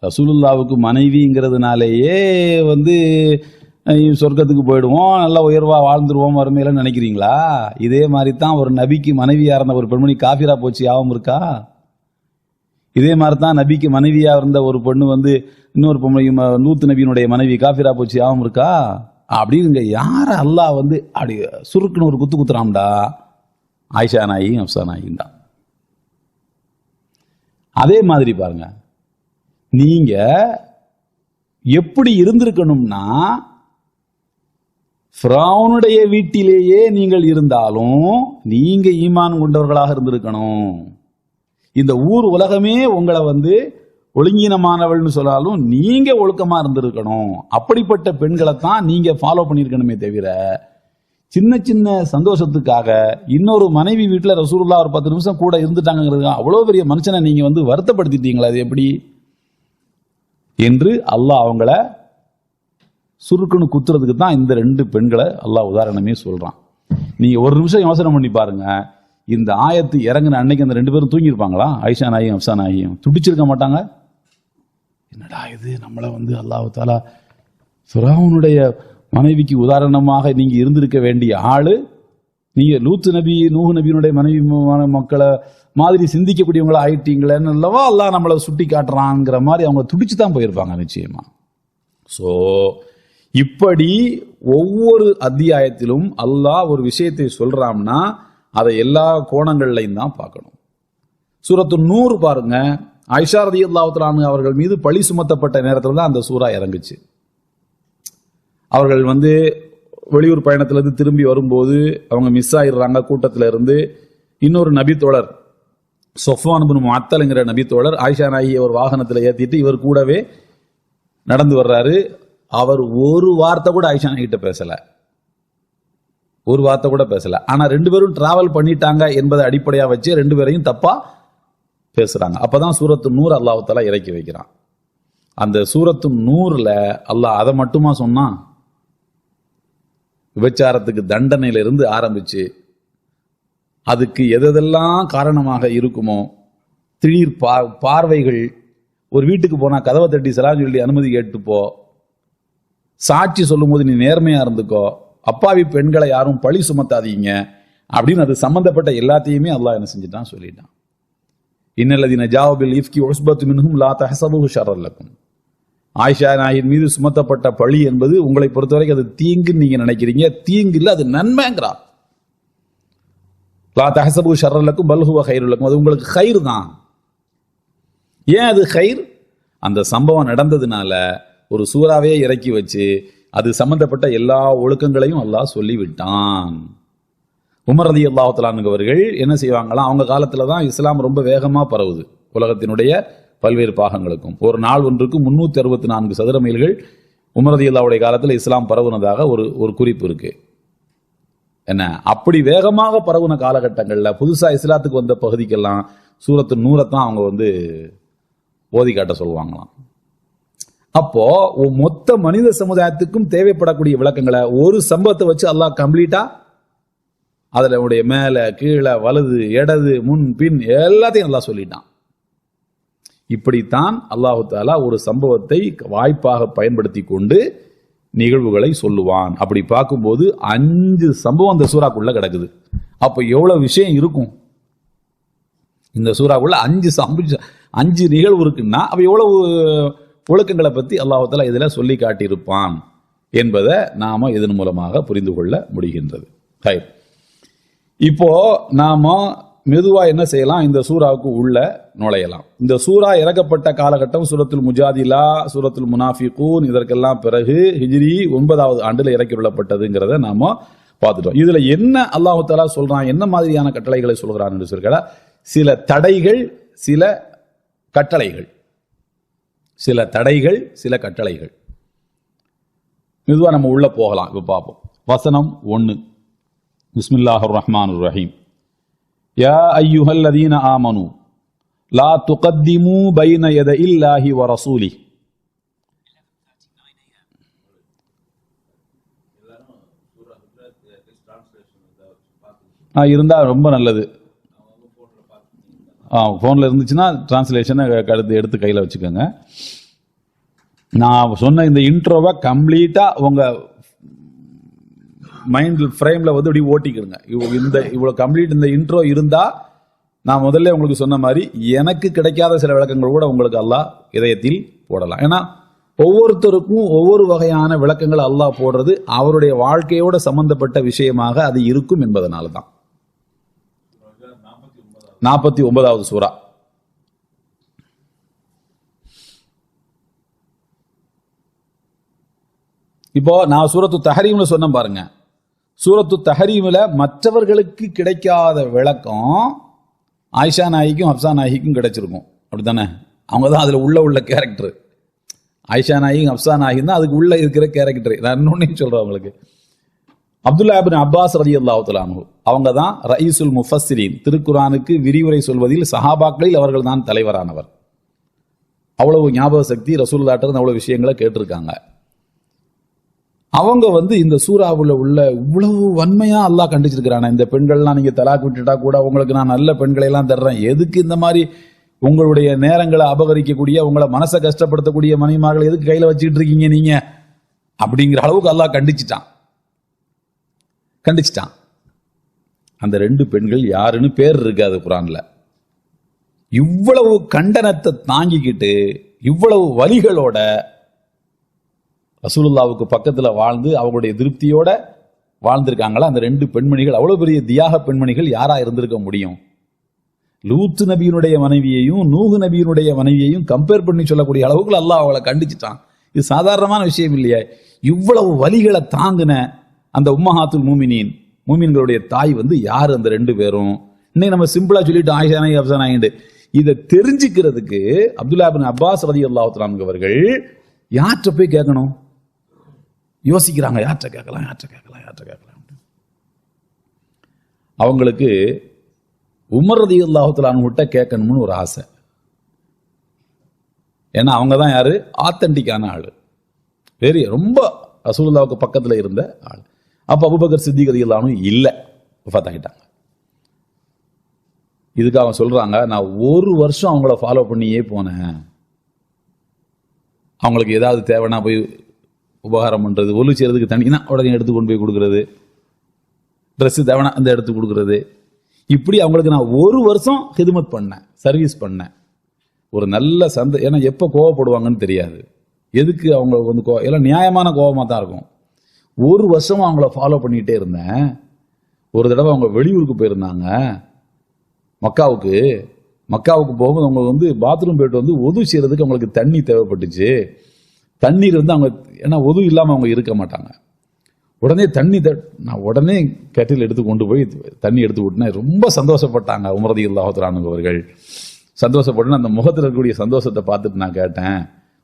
ரசூலுல்லாவுக்கு மனைவிங்கிறதுனாலேயே சொர்க்கத்துக்கு போயிடுவோம், நல்லா உயர்வா வாழ்ந்துருவோம் வறுமையில நினைக்கிறீங்களா? இதே மாதிரி தான் ஒரு நபிக்கு மனைவியா இருந்த ஒரு பெண்மணி காஃபிரா போச்சு, யாவும் இருக்கா? இதே மாதிரி தான் நபிக்கு மனைவியா இருந்த ஒரு பொண்ணு இன்னொரு பொண்ணு லூத் நபியினுடைய மனைவி காஃபிரா போச்சு, யாவும் இருக்கா? அப்படின்னு யார அல்லாஹ் அப்படி சுருக்குன்னு ஒரு குத்து குத்துறாம்டா, ஆயிஷா நாயகி ஹப்சா நாயகி தான். அதே மாதிரி பாருங்க, நீங்க எப்படி இருந்திருக்கணும்னா, ஃபிரௌனுடைய வீட்டிலேயே நீங்கள் இருந்தாலும் நீங்க ஈமான் கொண்டவர்களாக இருந்திருக்கணும். இந்த ஊர் உலகமே உங்களை ஒழுங்கீனமானவள்னு சொன்னாலும் நீங்க ஒழுக்கமா இருந்திருக்கணும். அப்படிப்பட்ட பெண்களை தான் நீங்க ஃபாலோ பண்ணிருக்கணுமே தவிர, சின்ன சின்ன சந்தோஷத்துக்காக இன்னொரு மனைவி வீட்டுல ரசூலுல்லாஹ் ஒரு 10 நிமிஷம் கூட இருந்துட்டாங்கிறது அவ்வளவு பெரிய மனுஷனை நீங்க வருத்தப்படுத்திட்டீங்களா? அது எப்படி என்று அல்லாஹ் அவங்கள சுருக்குன்னு குத்துறதுக்கு தான் இந்த 2 பெண்களை அல்லாஹ் உதாரணமே சொல்றான். நீங்க ஒரு நிமிஷம் யோசனை பண்ணி பாருங்க, இந்த ஆயத்து இறங்கின அன்னைக்கு அந்த 2 பேரும் தூங்கியிருப்பாங்களா? ஆயிஷா நாயகியும் ஹப்சா நாயகியும் துடிச்சிருக்க மாட்டாங்க? என்னடா இது, நம்மள அல்லாஹ் தஆலா ஃபிரௌனுடைய மனைவிக்கு உதாரணமாக நீங்க இருந்திருக்க வேண்டிய ஆளு, நீங்க லூத் நபி நூஹ் நபியினுடைய மனைவி மக்களை மாதிரி சிந்திக்கக்கூடியவங்களா ஆயிட்டீங்களேன்னு அல்லவா அல்லாஹ் நம்மளை சுட்டி காட்டுறாங்கிற மாதிரி அவங்க துடிச்சு தான் போயிருப்பாங்க நிச்சயமா. சோ இப்படி ஒவ்வொரு அத்தியாயத்திலும் அல்லாஹ் ஒரு விஷயத்தை சொல்றான்னா அதை எல்லா கோணங்கள்லையும் தான் பார்க்கணும். சூரத்து நூர் பாருங்க, ஆயிஷா ரலியல்லாஹு தஆலா அவர்கள் மீது பழி சுமத்தப்பட்ட நேரத்தில் தான் அந்த சூரா இறங்குச்சு. அவர்கள் வெளியூர் பயணத்திலிருந்து திரும்பி வரும்போது அவங்க மிஸ் ஆயிடுறாங்க. கூட்டத்தில் இருந்து இன்னொரு நபித்தோழர் சொஃப்வான் இப்னு முஅத்தல்ங்கிற நபித்தோழர் ஆயிஷா நாயகி ஒரு வாகனத்தில் ஏற்றிட்டு இவர் கூடவே நடந்து வர்றாரு. அவர் ஒரு வார்த்தை கூட ஆயிஷா நாயகிட்ட பேசல, ஒரு வார்த்தை கூட பேசல. ஆனா 2 பேரும் டிராவல் பண்ணிட்டாங்க என்பதை அடிப்படையா வச்சு 2 பேரையும் தப்பா பேசுறாங்க. அப்பதான் சூரத்து நூர் அல்லாஹ் தஆலா இறக்கி வைக்கிறான். அந்த சூரத்து நூர்ல அல்லாஹ் அதை மட்டுமா சொன்னான்? விபச்சாரத்துக்கு தண்டனையிலிருந்து ஆரம்பிச்சு அதுக்கு எதெல்லாம் காரணமாக இருக்குமோ, திடீர் பார்வைகள், ஒரு வீட்டுக்கு போனா கதவை தட்டி சலாம் சொல்லி அனுமதி கேட்டுப்போ, சாட்சி சொல்லும் போது நீ நேர்மையா இருந்துக்கோ, அப்பாவி பெண்களை யாரும் பழி சுமத்தாதீங்க அப்படின்னு அது சம்பந்தப்பட்ட எல்லாத்தையுமே அல்லாஹ் என்ன செஞ்சுட்டான், சொல்லிட்டான். இன்னல்லதீன ஜாஅு பில் இஃப்கி உஸ்பத்து மின்ஹும் லா தஹ்ஸபூஹு ஷர்ரன் லக்கும். ஆயிஷா நாயின் மீது சுமத்தப்பட்ட பழி என்பது உங்களை பொறுத்தவரைக்கும் அது தீங்குன்னு நீங்க நினைக்கிறீங்க, தீங்கு இல்ல, அது நன்மைங்கிறா. லா தஹ்ஸபூஹு ஷர்ரன் லக்கும் பல் ஹுவ கைருல் லக்கும், அது உங்களுக்கு கைர் தான். ஏன் அது கைர்? அந்த சம்பவம் நடந்ததுனால ஒரு சூறாவே இறக்கி வச்சு அது சம்பந்தப்பட்ட எல்லா ஒழுக்கங்களையும் அல்லாஹ் சொல்லிவிட்டான். உமர் ரலியல்லாஹு தஆலா அவர்கள் என்ன செய்வாங்களாம், அவங்க காலத்துல தான் இஸ்லாம் ரொம்ப வேகமா பரவுது உலகத்தினுடைய பல்வேறு பாகங்களுக்கும். ஒரு நாள் ஒன்றுக்கு 364 சதுர மைல்கள் உமர் ரலியல்லாஹுடைய காலத்தில் இஸ்லாம் பரவுனதாக ஒரு குறிப்பு இருக்கு. என்ன, அப்படி வேகமாக பரவுன காலகட்டங்களில் புதுசா இஸ்லாத்துக்கு வந்த பகுதிக்கெல்லாம் சூரத்து நூறத்தான் அவங்க ஓதி காட்ட சொல்லுவாங்களாம். அப்போ மொத்த மனித சமுதாயத்துக்கும் தேவைப்படக்கூடிய விளக்கங்களை ஒரு சம்பவத்தை வச்சு அல்லாஹ் கம்ப்ளீட்டா அதுல உடைய மேல கீழே வலது இடது முன் பின் எல்லாத்தையும் அல்லாஹ் சொல்லிட்டான். இப்படித்தான் அல்லாஹு தஆலா ஒரு சம்பவத்தை வாய்ப்பாக பயன்படுத்தி கொண்டு நிகழ்வுகளை சொல்லுவான். அப்படி பார்க்கும்போது 5 சம்பவம் அந்த சூறாக்குள்ள கிடக்குது. அப்போ எவ்வளவு விஷயம் இருக்கும் இந்த சூறாக்குள்ள? 5 நிகழ்வு இருக்குன்னா அப்ப எவ்வளவு ஒழுக்கங்களை பத்தி அல்லாஹ் தஆலா இதுல சொல்லி காட்டியிருப்பான் என்பதை நாம இதன் மூலமாக புரிந்து கொள்ள முடிகின்றது. இப்போ நாம மெதுவா என்ன செய்யலாம், இந்த சூறாவுக்கு உள்ள நுழையலாம். இந்த சூறா இறக்கப்பட்ட காலகட்டம் சூரத்துல் முஜாதிலா, சூரத்துல் முனாஃபிகூன், இதற்கெல்லாம் பிறகு ஹிஜ்ரி 9வது ஆண்டுல இறக்கி கொள்ளப்பட்டதுங்கிறத நாம பார்த்துட்டோம். இதுல என்ன அல்லாஹ் தஆலா சொல்றான், என்ன மாதிரியான கட்டளைகளை சொல்கிறான் என்று சொல்கிறா, சில தடைகள் சில கட்டளைகள், சில தடைகள் சில கட்டளைகள். மெதுவா நம்ம உள்ள போகலாம். இப்ப பார்ப்போம். வசனம் 1. பிஸ்மில்லாஹிர் ரஹ்மானிர் ரஹீம். யா அய்யுஹல்லதீன ஆமனு லா துகத்திமு பைன யதஇல்லாஹி வ ரசூலிஹி. இருந்தா ரொம்ப நல்லது. போன்ல இருந்துச்சுன்னா டிரான்ஸ்லேஷனை எடுத்து கையில் வச்சுக்கோங்க. நான் சொன்ன இந்த இன்ட்ரோவை கம்ப்ளீட்டா உங்க மைண்ட் ஃப்ரேம்ல இப்படி ஓட்டிக்கிடுங்க. இவ்வளவு கம்ப்ளீட் இந்த இன்ட்ரோ இருந்தா நான் முதல்ல உங்களுக்கு சொன்ன மாதிரி எனக்கு கிடைக்காத சில விளக்கங்கள் கூட உங்களுக்கு அல்லாஹ் இதயத்தில் போடலாம். ஏன்னா ஒவ்வொருத்தருக்கும் ஒவ்வொரு வகையான விளக்கங்கள் அல்லாஹ் போடுறது அவருடைய வாழ்க்கையோட சம்பந்தப்பட்ட விஷயமாக அது இருக்கும் என்பதனால தான். 49வது சூரா. இப்போ நான் சூரத்து தஹரீம்ல சொன்ன பாருங்க, சூரத்து தஹரீம்ல மற்றவர்களுக்கு கிடைக்காத விளக்கம் ஆயிஷா நாயிக்கும் ஹப்சா நாயிக்கும் கிடைச்சிருக்கும். அப்படித்தானே? அவங்க தான் அதுல உள்ள கேரக்டர். ஆயிஷா நாயிக்கும் ஹப்சா நாயிக்கும் தான் அதுக்கு உள்ள இருக்கிற கேரக்டர். நான் இன்னொன்னு சொல்றேன் உங்களுக்கு. அப்துல்லா இப்னு அப்பாஸ் ரலியல்லாஹு தஆலா அன்ஹு அவங்க தான் ரயீசுல் முஃபஸ்ஸிரீன், திருக்குர்ஆனுக்கு விரிவுரை சொல்வதில் சஹாபாக்களில் அவர்கள் தான் தலைவரானவர். அவ்வளவு ஞாபக சக்தி, ரசூலுல்லாஹ்ட்ட அவ்வளவு விஷயங்களை கேட்டிருக்காங்க. அவங்க இந்த சூறாவுல உள்ள இவ்வளவு வன்மையா அல்லாஹ் கண்டிச்சிருக்கிறான, இந்த பெண்கள்லாம் நீங்க தலாக் விட்டுட்டா கூட உங்களுக்கு நான் நல்ல பெண்களை எல்லாம் தர்றேன், எதுக்கு இந்த மாதிரி உங்களுடைய நேரங்களை அபகரிக்கக்கூடிய உங்களை மனசை கஷ்டப்படுத்தக்கூடிய மனைவிமார்களை எதுக்கு கையில வச்சுக்கிட்டு இருக்கீங்க நீங்க, அப்படிங்கிற அளவுக்கு அல்லாஹ் கண்டிச்சிட்டான். அந்த 2 பெண்கள் யாருன்னு பேர் இருக்காது குர்ஆன்ல. இவ்வளவு கண்டனத்தை தாங்கிக்கிட்டு இவ்வளவு வலிகளோட ரசூலுல்லாவுக்கு பக்கத்துல வாழ்ந்து அவங்களுடைய திருப்தியோட வாழ்ந்திருக்காங்களா அந்த 2 பெண்மணிகள். அவ்வளவு பெரிய தியாக பெண்மணிகள் யாரா இருந்திருக்க முடியும்? லூத் நபியினுடைய மனைவியையும் நூஹ் நபியினுடைய மனைவியையும் கம்பேர் பண்ணி சொல்லக்கூடிய அளவுக்கு அல்லாஹ் அவளை கண்டிச்சிட்டான். இது சாதாரணமான விஷயம் இல்லையா? இவ்வளவு வலிகளை தாங்கின அந்த உம்மஹாத்துல் மூமின்களுடைய தாய் யாரு அந்த 2 பேரும்? இன்னைக்கு நம்ம சிம்பிளா சொல்லிட்டு ஆயிஷா நாயி ஹப்சா நாயிண்டு இதை தெரிஞ்சுக்கிறதுக்கு அப்துல்லா இப்னு அப்பாஸ் ரலியல்லாஹு தஆலா அவர்கள் யார்கிட்ட போய் கேட்கணும் யோசிக்கிறாங்க. யார்கிட்ட கேட்கலாம். அவங்களுக்கு உமர் ரலியல்லாஹு தஆலா அன்ஹுட்ட கேட்கணும்னு ஒரு ஆசை. ஏன்னா அவங்க தான் யாரு? ஆத்தன்டிக்கான ஆளு, வேறு ரொம்ப ரசூலுல்லாஹ்வுக்கு பக்கத்துல இருந்த ஆள். அப்ப அபூபக்கர் சித்திக் ரலியல்லாஹு அன்ஹு இல்ல, வஃபாத் ஆகிட்டாங்க. இதுக்கு அவன் சொல்றாங்க, நான் ஒரு வருஷம் அவங்கள ஃபாலோ பண்ணியே போனேன். அவங்களுக்கு ஏதாவது தேவைன்னா போய் உபகாரம் பண்றது, ஒலு செய்யறதுக்கு தண்ணினா உடனே எடுத்து கொண்டு போய் கொடுக்கறது, ட்ரெஸ் தேவைன்னா அந்த எடுத்து கொடுக்கறது, இப்படி அவங்களுக்கு நான் ஒரு வருஷம் ஹிதுமத் பண்ணேன், சர்வீஸ் பண்ணேன். ஒரு நல்ல ஏன்னா எப்போ கோவப்படுவாங்கன்னு தெரியாது, எதுக்கு அவங்க வந்து எல்லாம் நியாயமான கோபமாக தான் இருக்கும். ஒரு வருஷமா அவங்கள ஃபாலோ பண்ணிகிட்டே இருந்தேன். ஒரு தடவை அவங்க வெளியூருக்கு போயிருந்தாங்க, மக்காவுக்கு போகும்போது அவங்க வந்து பாத்ரூம் போயிட்டு வந்து ஒது செய்யறதுக்கு அவங்களுக்கு தண்ணி தேவைப்பட்டுச்சு. தண்ணீர் வந்து அவங்க ஏன்னா ஒது இல்லாமல் அவங்க இருக்க மாட்டாங்க. உடனே நான் உடனே கட்டில் எடுத்து கொண்டு போய் தண்ணி எடுத்து விட்டுனேன். ரொம்ப சந்தோஷப்பட்டாங்க உமர் ரலியல்லாஹு தஆலா அன்ஹு அவர்கள். சந்தோஷப்பட்டு அந்த முகத்தில் இருக்கக்கூடிய சந்தோஷத்தை பார்த்துட்டு நான் கேட்டேன்,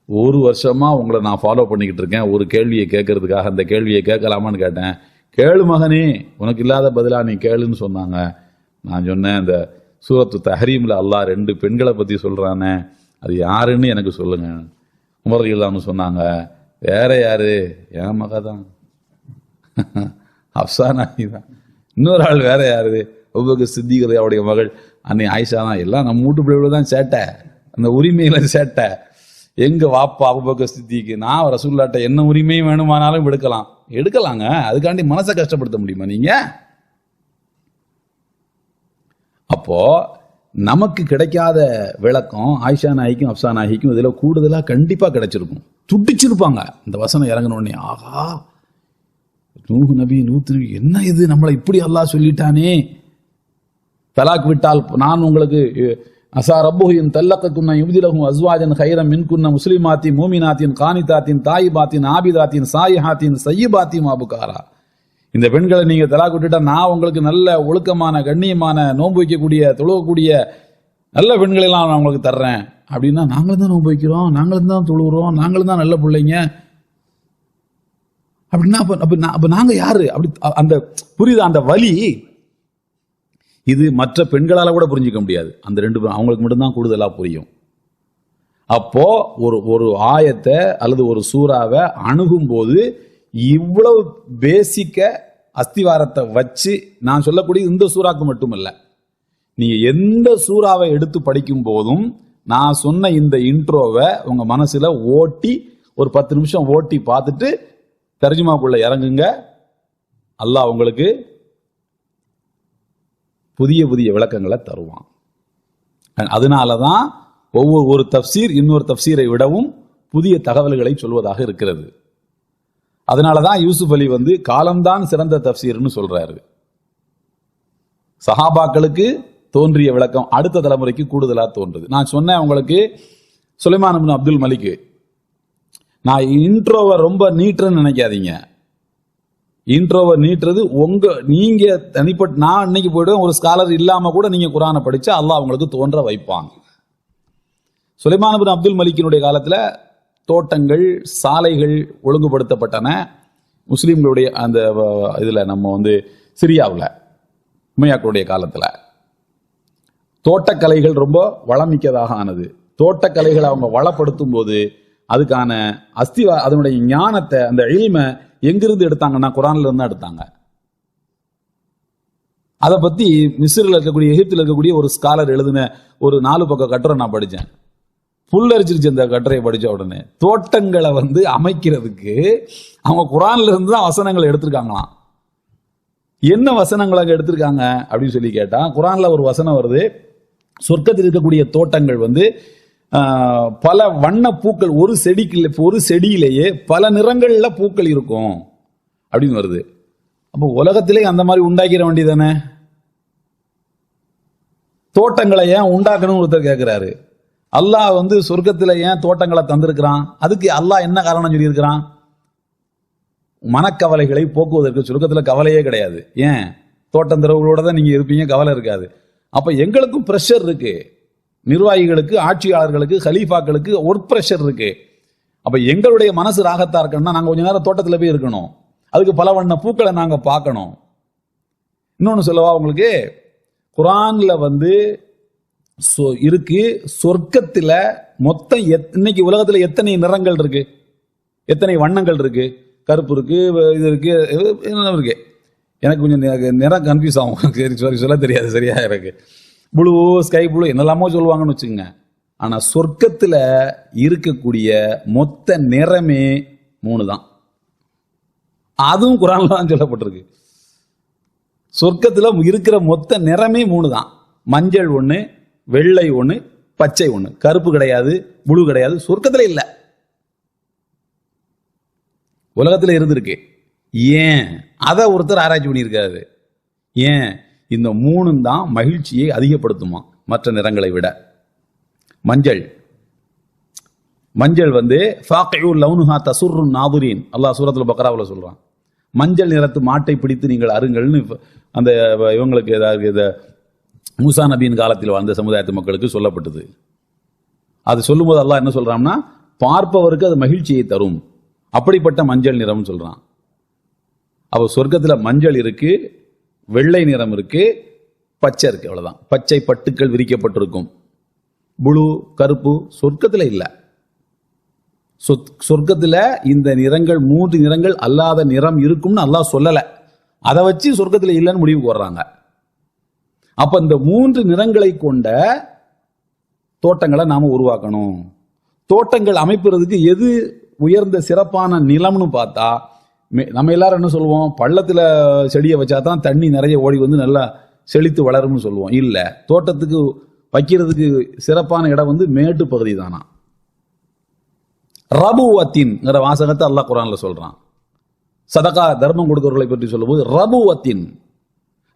ஒரு வருஷமா உங்களை நான் ஃபாலோ பண்ணிக்கிட்டு இருக்கேன், ஒரு கேள்வியை கேட்கறதுக்காக அந்த கேள்வியை கேட்கலாமான்னு கேட்டேன். கேளு மகனே, உனக்கு இல்லாத பதிலா நீ கேளுன்னு சொன்னாங்க. நான் சொன்னேன், இந்த சூரத்து தஹரீம்ல அல்லாஹ் 2 பெண்களை பத்தி சொல்றானே, அது யாருன்னு எனக்கு சொல்லுங்க. உமர் ரலியல்லாஹு அன்ஹு சொன்னாங்க, வேற யாரு, என் மக தான், அஃப்சானா தான். இன்னொரு ஆள் வேற யாரு, அபூபக்கர் சித்திக் அவருடைய மகள் அன்னை ஆயிஷா தான். எல்லாம் நம்ம வீட்டு பிள்ளைகள தான் சேட்டை, அந்த உரிமையில சேட்டை. எங்க வாப்பா அபூபக்கர் சித்திக்கு, நான் ரசூலுல்லாஹ்ட்ட என்ன உரிமையும் வேணுமானாலும் எடுக்கலாங்க. அதுக்காண்டி மனசை கஷ்டப்படுத்த முடியுமா நீங்க? அப்போ நமக்கு கிடைக்காத விளக்கம் ஆயிஷா நாய்க்கும் அப்சா நாய்க்கும் இதுல கூடுதலா கண்டிப்பா கிடைச்சிருக்கும். துடிச்சிருப்பாங்க இந்த வசனம் இறங்கின உடனே, ஆகா நூஹ் நபி என்ன இது, நம்மளை இப்படி அல்லாஹ் சொல்லிட்டானே, தலாக் விட்டால் நான் உங்களுக்கு அசா ரப்புஹின் தல்லக்கத்துன்ன யுப்திலஹு அஸ்வாஜன் கைரம் மின்குன்ன முஸ்லிமாத்தின் மூமினாத்தின் கானிதாத்தின் தாயிபாத்தின் ஆபிதாத்தின் சாயிஹாத்தின் சய்யிபாத்தின் அபுகாரா. இந்த பெண்களை நீங்க தலாக் விட்டுட்டா நான் உங்களுக்கு நல்ல ஒழுக்கமான கண்ணியமான நோன்பு வைக்கக்கூடிய தொழுவக்கூடிய நல்ல பெண்களை எல்லாம் நான் உங்களுக்கு தர்றேன் அப்படின்னா, நாங்களும் தான் நோன்பு வைக்கிறோம், நாங்களும் தான் தொழுகிறோம், நாங்களும் தான் நல்ல பிள்ளைங்க அப்படின்னா அப்ப நாங்க யாரு? அப்படி அந்த புரியுது அந்த வலி. இது மற்ற பெண்களால கூட புரிஞ்சிக்க முடியாது. அந்த 2 பேரும் அவங்களுக்கு மட்டும்தான் கூடுதலா புரியும். அப்போ ஒரு ஆயத்தை அல்லது ஒரு சூறாவை அணுகும் போது இவ்வளவு பேசிக்க அஸ்திவாரத்தை வச்சு, நான் சொல்லக்கூடிய இந்த சூறாக்கு மட்டுமல்ல, நீங்க எந்த சூறாவை எடுத்து படிக்கும் போதும் நான் சொன்ன இந்த இன்ட்ரோவை உங்க மனசுல ஓட்டி ஒரு 10 நிமிஷம் ஓட்டி பார்த்துட்டு தர்ஜுமாக்குள்ள இறங்குங்க. அல்லாஹ் உங்களுக்கு புதிய புதிய விளக்கங்களை தருவான். அதனாலதான் ஒரு தப்சீர் இன்னொரு தப்சீரை விடவும் புதிய தகவல்களை சொல்வதாக இருக்கிறது. அதனாலதான் யூசுப் அலி வந்து காலம்தான் சிறந்த தப்சீர்னு சொல்றாரு. சஹாபாக்களுக்கு தோன்றிய விளக்கம் அடுத்த தலைமுறைக்கு கூடுதலா தோன்றுது. நான் சொன்னேன் உங்களுக்கு, சுலைமான் இப்னு அப்துல் மலிக், நான் இன்ட்ரோவை ரொம்ப நீட்டுறேன்னு நினைக்காதீங்க. இன்ட்ரோவை நீட்டுறது நீங்க தனிப்பட்ட, நான் இன்னைக்கு போயிடுவேன், ஒரு ஸ்காலர் இல்லாம கூட நீங்க குர்ஆனை படிச்சா அல்லாஹ் உங்களுக்கு தோன்ற வைப்பாங்க. சுலைமான் இப்னு அப்துல் மலிக்கினுடைய காலத்துல தோட்டங்கள் சாலைகள் ஒழுங்குபடுத்தப்பட்டன. முஸ்லீம்களுடைய அந்த இதுல நம்ம வந்து சிரியாவில் உமையாக்களுடைய காலத்துல தோட்டக்கலைகள் ரொம்ப வளமிக்கதாக ஆனது. தோட்டக்கலைகளை அவங்க வளப்படுத்தும் போது அதுக்கான அதனுடைய ஞானத்தை, அந்த இல்மை எங்கிருந்து எடுத்தாங்கன்னா குர்ஆன்ல இருந்து எடுத்தாங்க. அதை பத்தி மிஸ்ரில் இருக்கக்கூடிய எகிப்தில் இருக்கக்கூடிய ஒரு ஸ்காலர் எழுதின ஒரு 4 பக்க கட்டுரை நான் படித்தேன். புல்லரிச்சிருச்சு அந்த கட்டுரையை படிச்ச உடனே. தோட்டங்களை வந்து அமைக்கிறதுக்கு அவங்க குர்ஆன்ல இருந்து தான் வசனங்களை எடுத்திருக்காங்களாம். என்ன வசனங்களை எடுத்திருக்காங்க அப்படின்னு சொல்லி கேட்டா, குர்ஆன்ல ஒரு வசனம் வருது, சொர்க்கத்தில் இருக்கக்கூடிய தோட்டங்கள் வந்து பல வண்ண பூக்கள், ஒரு செடியிலேயே பல நிறங்கள்ல பூக்கள் இருக்கும் அப்படின்னு வருது. அப்போ உலகத்திலே அந்த மாதிரி உண்டாக்கிற வேண்டியதானே? தோட்டங்களை ஏன் உண்டாக்கணும்னு ஒருத்தர் கேட்கிறாரு. அல்லாஹ் வந்து சொர்க்கத்துல ஏன் தோட்டங்களை தந்திருக்கிறான்? அதுக்கு அல்லாஹ் என்ன காரணம் சொல்லி இருக்கிறான்? மனக்கவலைகளை போக்குவதற்கு. சொர்க்கத்துல கவலையே கிடையாது. ஏன்? தோட்டம் திறவுகளோட தான் நீங்க இருப்பீங்க, கவலை இருக்காது. அப்ப எங்களுக்கும் பிரஷர் இருக்கு, நிர்வாகிகளுக்கு, ஆட்சியாளர்களுக்கு, ஹலீஃபாக்களுக்கு ஒர்க் பிரஷர் இருக்கு. அப்ப எங்களுடைய மனசு ராகத்தா இருக்கணும்னா நாங்க கொஞ்ச நேரம் தோட்டத்துல போய் இருக்கணும், அதுக்கு பல வண்ண பூக்களை நாங்க பார்க்கணும். இன்னொன்னு சொல்லவா உங்களுக்கு, குர்ஆன்ல வந்து இருக்கு, சொர்க்கத்துல மொத்தம் இன்னைக்கு உலகத்துல எத்தனை நிறங்கள் இருக்கு, எத்தனை வண்ணங்கள் இருக்கு? கருப்பு இருக்கு, இது இருக்கு, இருக்கு. எனக்கு கொஞ்சம் நிறம் கன்ஃபியூஸ் ஆகும், சொல்ல தெரியாது சரியா இருக்கு. ப்ளூ, ஸ்கை ப்ளூ என்னெல்லாமோ சொல்லுவாங்கன்னு வச்சுங்க. ஆனா சொர்க்கத்துல இருக்கக்கூடிய மொத்த நிறமே 3 தான். அதுவும் குர்ஆன்ல தான் சொல்லப்பட்டிருக்கு. சொர்க்கத்துல இருக்கிற மொத்த நிறமே 3 தான். மஞ்சள் 1, வெள்ளை 1, பச்சை 1. கருப்பு கிடையாது, ப்ளூ கிடையாது, சொர்க்கத்துல இல்ல, உலகத்துல இருந்திருக்கு. ஏன் அத ஒருத்தர் ஆராய்ச்சி பண்ணியிருக்காரு. ஏன் இந்த 3 தான் மகிழ்ச்சியை அதிகப்படுத்துமா மற்ற நிறங்களை விட. மஞ்சள் ஃபாகிஉ லௌனுஹா தசுர்ருன் நாதிரீன், அல்லாஹ் சூரத்துல் பக்ராவுல சொல்றான். மஞ்சள் நிறத்து மாட்டை பிடித்து நீங்கள் அருங்கள்னு அந்த இவங்களுக்கு ஏதாவது மூசா நபியின் காலத்தில் வாழ்ந்த சமுதாயத்து மக்களுக்கு சொல்லப்பட்டது. அது சொல்லும்போது அல்லாஹ் என்ன சொல்றான்னா, பார்ப்பவருக்கு அது மகிழ்ச்சியை தரும், அப்படிப்பட்ட மஞ்சள் நிறம் சொல்றான். அப்ப சொர்க்கத்துல மஞ்சள் இருக்கு, வெள்ளை நிறம் இருக்கு, பச்சை இருக்கு, அவ்வளவுதான். பச்சை பட்டுக்கள் விரிக்கப்பட்டிருக்கும். புளு, கருப்பு சொர்க்கத்துல இல்ல. சொர்க்கத்துல இந்த நிறங்கள் 3 நிறங்கள் அல்லாத நிறம் இருக்கும்னு அல்லாஹ் சொல்லல. அதை வச்சு சொர்க்கத்துல இல்லைன்னு முடிவுக்கு வர்றாங்க. அப்ப இந்த 3 நிறங்களை கொண்ட தோட்டங்களை நாம உருவாக்கணும். தோட்டங்கள் அமைப்புறதுக்கு எது உயர்ந்த சிறப்பான நிலம்னு பார்த்தா, நம்ம எல்லாரும் என்ன சொல்லுவோம், பள்ளத்துல செடியை வச்சா தான் தண்ணி நிறைய ஓடி வந்து நல்லா செழித்து வளரும்னு சொல்லுவோம். இல்ல, தோட்டத்துக்கு வைக்கிறதுக்கு சிறப்பான இடம் மேட்டு பகுதி தானா. ரபுவத்தின் வாசகத்தை அல்லாஹ் குர்ஆன்ல சொல்றான். சதகா தர்மம் கொடுக்கிறவர்களை பற்றி சொல்லும்போது ரபுவத்தின்,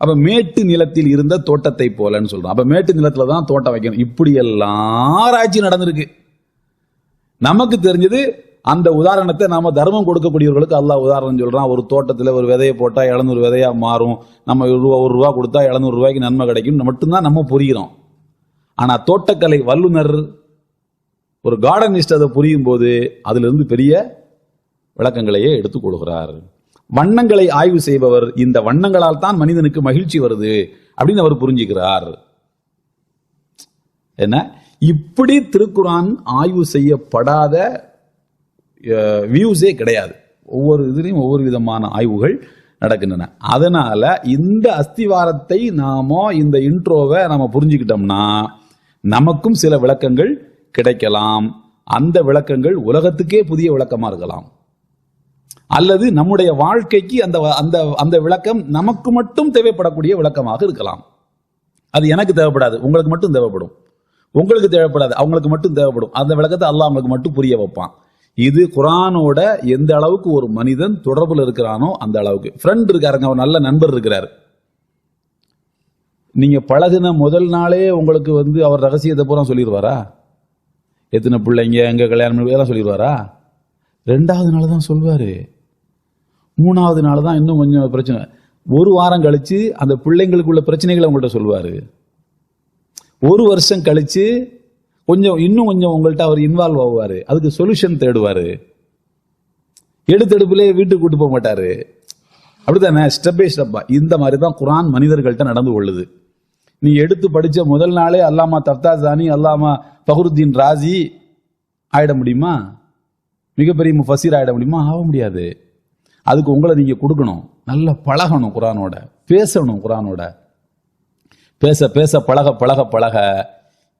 அப்ப மேட்டு நிலத்தில் இருந்த தோட்டத்தை போலன்னு சொல்றான். அப்ப மேட்டு நிலத்துல தான் தோட்டம் வைக்கணும். இப்படி எல்லாம் ஆராய்ச்சி நடந்திருக்கு. நமக்கு தெரிஞ்சது அந்த உதாரணத்தை நாம தர்மம் கொடுக்கக்கூடியவர்களுக்கு அல்லாஹ் உதாரணம் சொல்றான். ஒரு தோட்டத்தில் ஒரு விதையை போட்டா 700 விதையா மாறும், நம்ம ஒரு ரூபா கொடுத்தா 700 ரூபாய்க்கு நன்மை கிடைக்கும் மட்டும்தான் நம்ம புரிகிறோம். ஆனா தோட்டக்கலை வல்லுநர், ஒரு கார்டனிஸ்ட் அதை புரியும் போது அதுல இருந்து பெரிய விளக்கங்களையே எடுத்துக் கொள்கிறார். வண்ணங்களை ஆய்வு செய்பவர் இந்த வண்ணங்களால் தான் மனிதனுக்கு மகிழ்ச்சி வருது அப்படின்னு அவர் புரிஞ்சுக்கிறார். என்ன, இப்படி திருக்குர்ஆன் ஆய்வு செய்யப்படாத வியூஸே கிடையாது. ஒவ்வொரு இதுலையும் ஒவ்வொரு விதமான ஆய்வுகள் நடக்கின்றன. அதனால இந்த அஸ்திவாரத்தை நாம, இந்த இன்ட்ரோவை நாம புரிஞ்சுக்கிட்டோம்னா நமக்கும் சில விளக்கங்கள் கிடைக்கலாம். அந்த விளக்கங்கள் உலகத்துக்கே புதிய விளக்கமா இருக்கலாம், அல்லது நம்முடைய வாழ்க்கைக்கு அந்த அந்த அந்த விளக்கம் நமக்கு மட்டும் தேவைப்படக்கூடிய விளக்கமாக இருக்கலாம். அது எனக்கு தேவைப்படாது, உங்களுக்கு மட்டும் தேவைப்படும். உங்களுக்கு தேவைப்படாது, அவங்களுக்கு மட்டும் தேவைப்படும். அந்த விளக்கத்தை அல்லாஹ் அவங்களுக்கு மட்டும் புரிய வைப்பான். இது குர்ஆனோட எந்த அளவுக்கு ஒரு மனிதன் தொடர்புல இருக்கிறானோ அந்த அளவுக்கு. ஃப்ரெண்ட் இருக்காருங்க, ஒரு நல்ல நண்பர் இருக்கிறார். நீங்க பழகுன முதல் நாளே உங்களுக்கு அவர் ரகசியத்தை பூரா சொல்லிடுவாரா? எத்தனை பிள்ளைங்க, எங்க கல்யாணம் எல்லாம் சொல்லிடுவாரா? 2வது நாள் தான் சொல்வாரு, 3வது நாள் தான் இன்னும் கொஞ்சம் பிரச்சனை. ஒரு வாரம் கழிச்சு அந்த பிள்ளைங்களுக்குள்ள பிரச்சனைகளை உங்கள்கிட்ட சொல்வாரு. 1 வருஷம் கழிச்சு இன்னும் கொஞ்சம் உங்கள்கிட்ட அவர் இன்வால்வ் ஆவாரு, அதுக்கு சொல்யூஷன் தேடுவாரு. எடுத்தெடுப்பிலே வீட்டுக்கு கூட்டு போக மாட்டாரு. அப்படித்தானே, ஸ்டெப் பை ஸ்டெப்பா. இந்த மாதிரி தான் குர்ஆன் மனிதர்கள்ட்ட நடந்து கொள்ளுது. நீ எடுத்து படிச்ச முதல் நாளே அல்லாமா தர்தாசானி, அல்லாமா ஃபஹ்ருத்தீன் ராசி ஆயிட முடியுமா? மிகப்பெரிய முஃபஸீர் ஆயிட முடியுமா? ஆக முடியாது. அதுக்கு உங்களை நீங்க கொடுக்கணும், நல்லா பழகணும், குர்ஆனோட பேசணும். குர்ஆனோட பேச பேச பழக பழக பழக